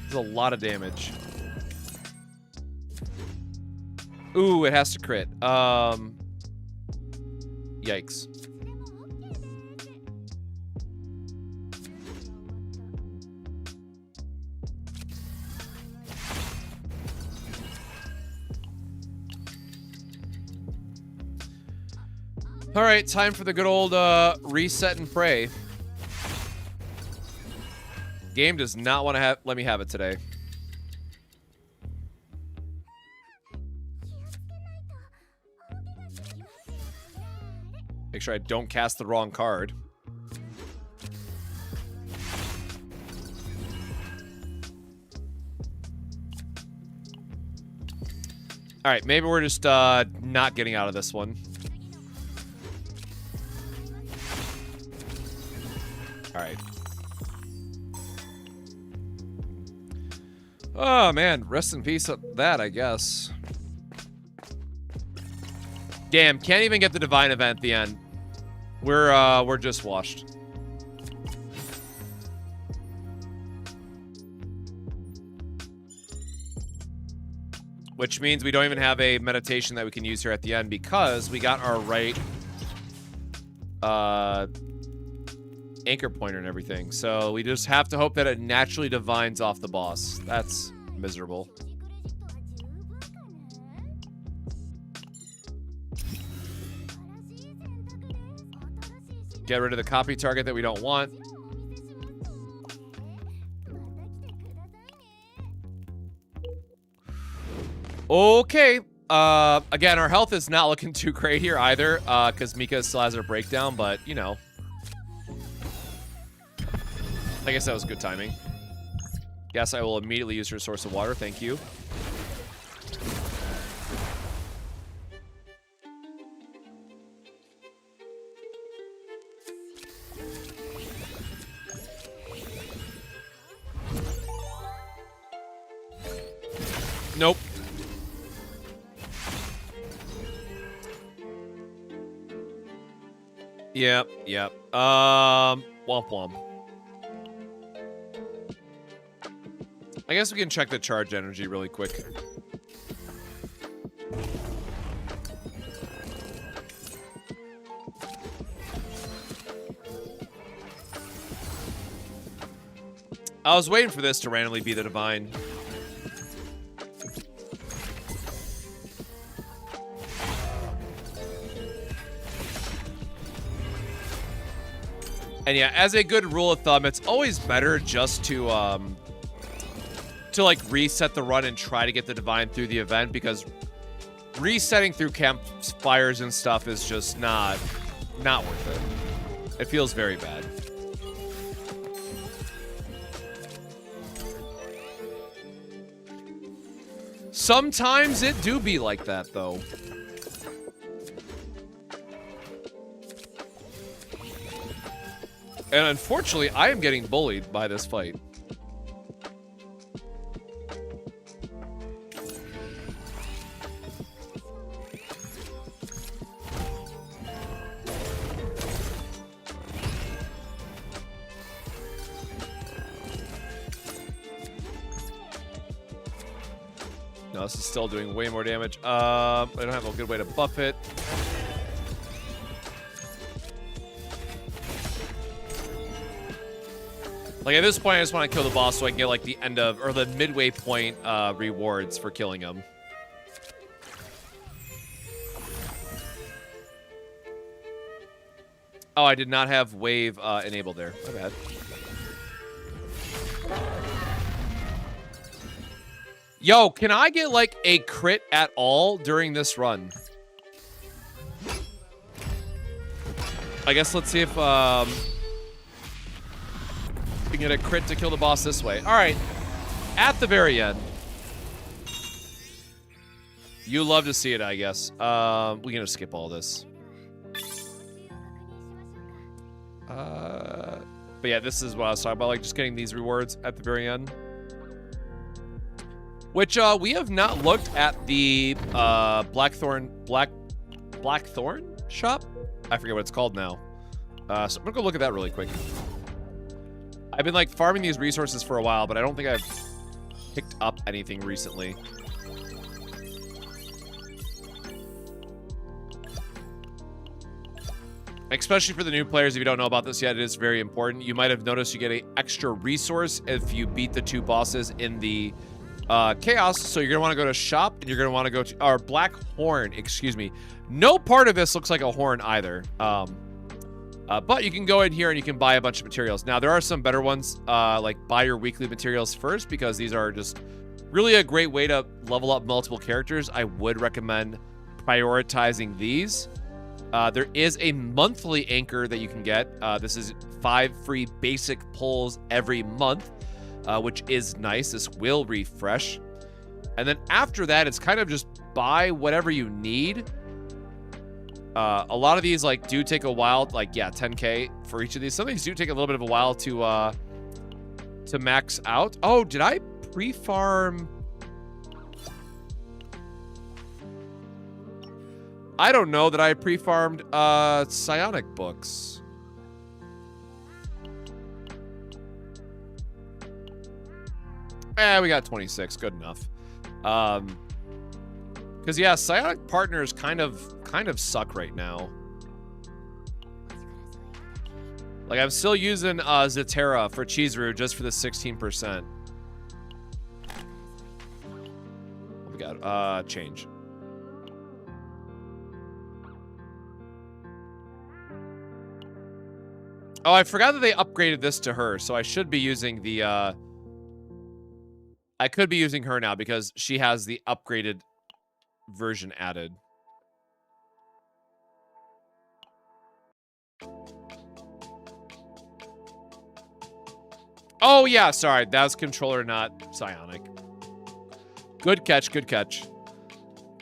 There's a lot of damage. Ooh, it has to crit. Yikes. All right, time for the good old reset and pray. Game does not want to let me have it today. Make sure I don't cast the wrong card. All right, maybe we're just not getting out of this one. All right. Oh, man. Rest in peace of that, I guess. Damn, can't even get the divine event at the end. We're just washed. Which means we don't even have a meditation that we can use here at the end because we got our right anchor pointer and everything. So we just have to hope that it naturally divines off the boss. That's miserable. Get rid of the copy target that we don't want. Okay. Again, our health is not looking too great here either, because Mika still has her breakdown, but, you know. I guess that was good timing. Yes, I will immediately use her source of water. Thank you. Nope. Yep, yep. Womp womp. I guess we can check the charge energy really quick. I was waiting for this to randomly be the divine. And yeah, as a good rule of thumb, it's always better just to like reset the run and try to get the divine through the event, because resetting through campfires and stuff is just not worth it. It feels very bad. Sometimes it do be like that though. And unfortunately, I am getting bullied by this fight. No, this is still doing way more damage. I don't have a good way to buff it. Like, at this point, I just want to kill the boss so I can get, like, the end of, or the midway point rewards for killing him. Oh, I did not have wave enabled there. My bad. Yo, can I get, like, a crit at all during this run? I guess let's see if, we can get a crit to kill the boss this way. All right. At the very end. You love to see it, I guess. We're going to skip all this. But yeah, this is what I was talking about, like just getting these rewards at the very end. Which we have not looked at the Blackthorn shop. I forget what it's called now. So I'm gonna go look at that really quick. I've been like farming these resources for a while, but I don't think I've picked up anything recently. Especially for the new players, if you don't know about this yet, it is very important. You might have noticed you get an extra resource if you beat the 2 bosses in the chaos. So you're going to want to go to shop, and you're going to want to go to our black horn, excuse me. No part of this looks like a horn either. But you can go in here and you can buy a bunch of materials. Now, there are some better ones, like buy your weekly materials first, because these are just really a great way to level up multiple characters. I would recommend prioritizing these. There is a monthly anchor that you can get. This is 5 free basic pulls every month, which is nice. This will refresh. And then after that, it's kind of just buy whatever you need. A lot of these like do take a while, like yeah, 10K for each of these. Some of these do take a little bit of a while to max out. Oh, did I pre-farm? I don't know that I pre-farmed psionic books. We got 26, good enough. Because yeah, psionic partners kind of suck right now. Like I'm still using Zetera for Chizuru just for the 16%. Oh my god, change. Oh, I forgot that they upgraded this to her, so I should be using the, I could be using her now because she has the upgraded version added. Oh, yeah, sorry. That was controller, not psionic. Good catch, good catch.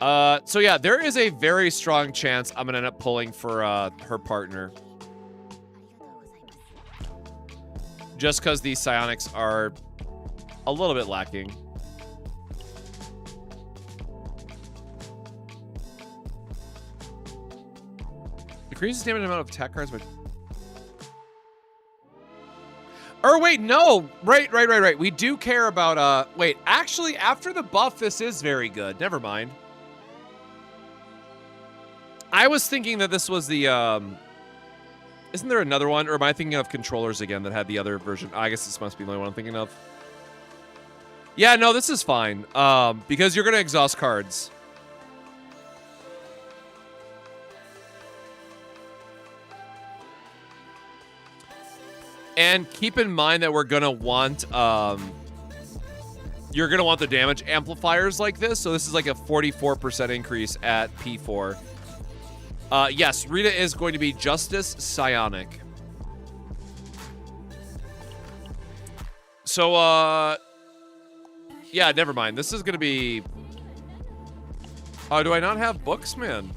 So yeah, there is a very strong chance I'm gonna end up pulling for her partner. Just because these psionics are a little bit lacking. Decreases damage amount of attack cards, but... Or wait, no! Right. We do care about, wait, actually, after the buff, this is very good. Never mind. I was thinking that this was the, isn't there another one? Or am I thinking of controllers again that had the other version? I guess this must be the only one I'm thinking of. Yeah, no, this is fine. Because you're gonna exhaust cards. And keep in mind that we're gonna want, you're gonna want the damage amplifiers like this. So this is like a 44% increase at P4. Yes, Rita is going to be Justice Psionic. So, yeah, never mind. This is gonna be... Oh, do I not have books, man?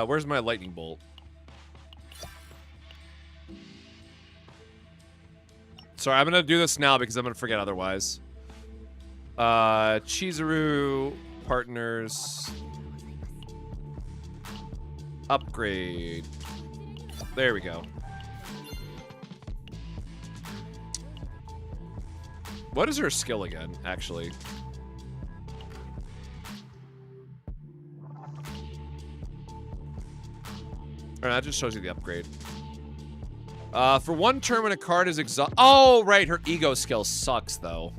Where's my lightning bolt? Sorry, I'm gonna do this now because I'm gonna forget otherwise. Chizuru partners. Upgrade. There we go. What is her skill again, actually? Alright, that just shows you the upgrade. For one turn when a card is oh, right, her ego skill sucks, though.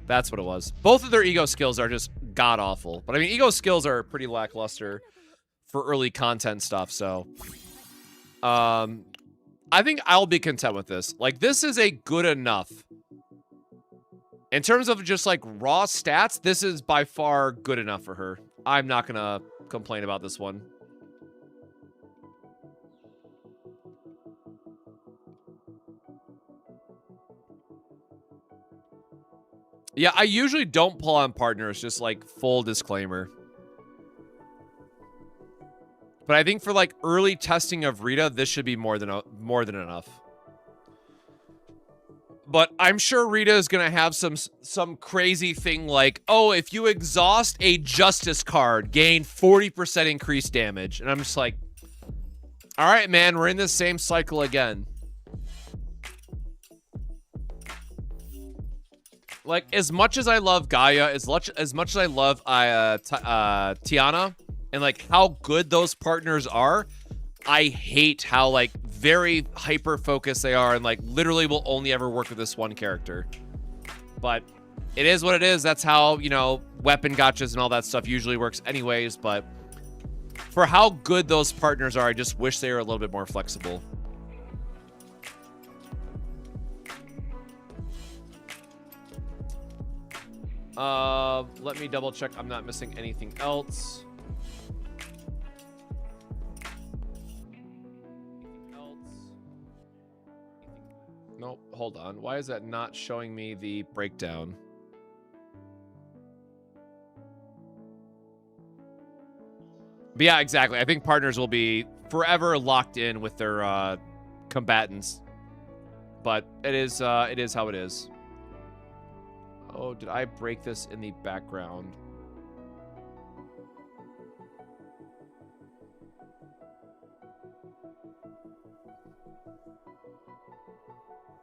That's what it was. Both of their ego skills are just god-awful. But, I mean, ego skills are pretty lackluster for early content stuff, so... I think I'll be content with this. Like, this is a good enough. In terms of just, like, raw stats, this is by far good enough for her. I'm not gonna complain about this one. Yeah, I usually don't pull on partners, just like full disclaimer. But I think for like early testing of Rita, this should be more than enough. But I'm sure Rita is gonna have some crazy thing like, oh, if you exhaust a Justice card, gain 40% increased damage, and I'm just like, all right, man, we're in the same cycle again. Like, as much as I love Gaia, as much as I love Tiana, and, like, how good those partners are, I hate how, like, very hyper-focused they are and, like, literally will only ever work with this one character. But it is what it is. That's how, you know, weapon gotchas and all that stuff usually works anyways, but for how good those partners are, I just wish they were a little bit more flexible. Let me double check I'm not missing anything else. Nope, hold on. Why is that not showing me the breakdown? But yeah, exactly. I think partners will be forever locked in with their combatants. But it is how it is. Oh, did I break this in the background?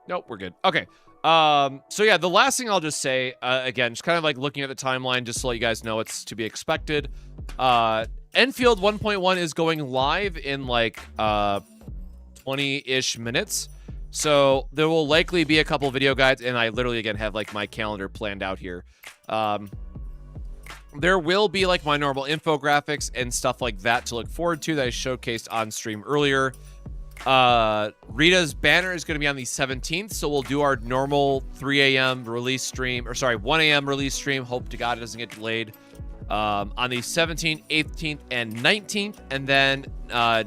Nope, we're good. Okay. So yeah, the last thing I'll just say, again, just kind of like looking at the timeline, just to let you guys know it's to be expected. Enfield 1.1 is going live in like 20-ish minutes. So there will likely be a couple video guides, and I literally, again, have like my calendar planned out here. There will be like my normal infographics and stuff like that to look forward to that I showcased on stream earlier. Rita's banner is going to be on the 17th, so we'll do our normal 3 a.m. release stream, or sorry, 1 a.m. release stream. Hope to God it doesn't get delayed. On the 17th, 18th, and 19th, and then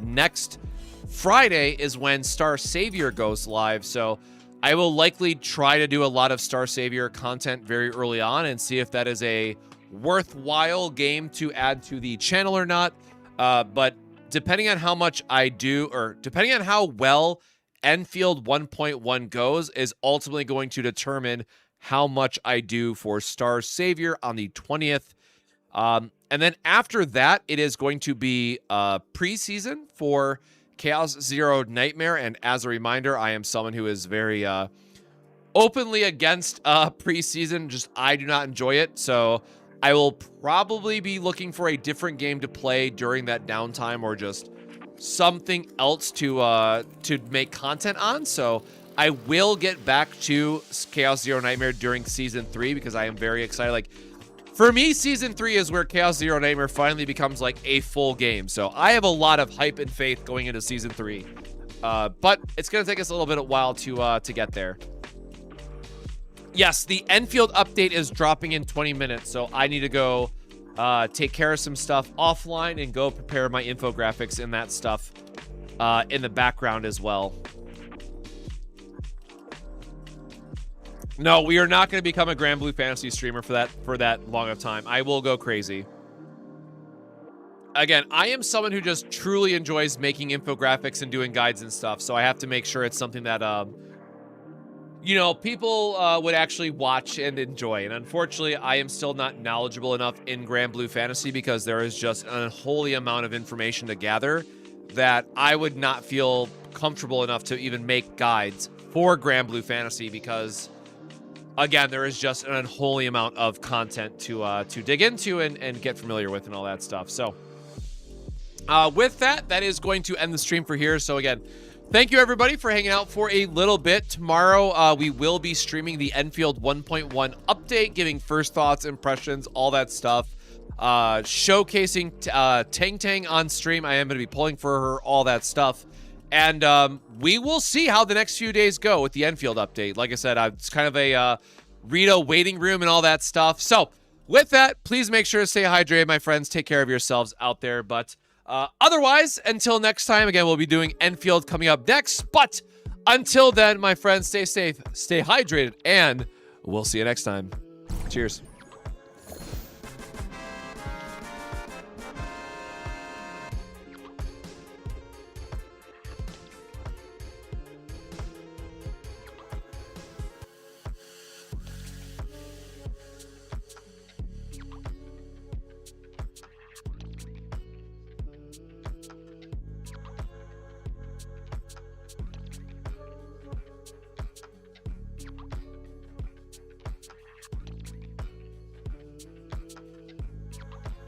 next Friday is when Star Savior goes live. So I will likely try to do a lot of Star Savior content very early on and see if that is a worthwhile game to add to the channel or not. But depending on how much I do, or depending on how well Enfield 1.1 goes, is ultimately going to determine how much I do for Star Savior on the 20th. And then after that, it is going to be preseason for Chaos Zero Nightmare. And as a reminder, I am someone who is very openly against preseason. Just I do not enjoy it. So I will probably be looking for a different game to play during that downtime, or just something else to make content on. So I will get back to Chaos Zero Nightmare during Season 3 because I am very excited. Like, for me, Season 3 is where Chaos Zero Nightmare finally becomes like a full game. So I have a lot of hype and faith going into Season 3. But it's going to take us a little bit of a while to get there. Yes, the Enfield update is dropping in 20 minutes, so I need to go take care of some stuff offline and go prepare my infographics and that stuff in the background as well. No, we are not going to become a Grandblue Fantasy streamer for that long of time. I will go crazy. Again, I am someone who just truly enjoys making infographics and doing guides and stuff, so I have to make sure it's something that you know, people would actually watch and enjoy. And unfortunately, I am still not knowledgeable enough in Grandblue Fantasy because there is just an unholy amount of information to gather that I would not feel comfortable enough to even make guides for Grandblue Fantasy because, again, there is just an unholy amount of content to dig into and get familiar with and all that stuff. So with that, that is going to end the stream for here. So again, thank you, everybody, for hanging out for a little bit. Tomorrow, we will be streaming the Enfield 1.1 update, giving first thoughts, impressions, all that stuff. Showcasing Tang Tang on stream. I am going to be pulling for her, all that stuff. And we will see how the next few days go with the Enfield update. Like I said, it's kind of a Rita waiting room and all that stuff. So with that, please make sure to stay hydrated, my friends. Take care of yourselves out there. But otherwise, until next time, again, we'll be doing Enfield coming up next. But until then, my friends, stay safe, stay hydrated, and we'll see you next time. Cheers.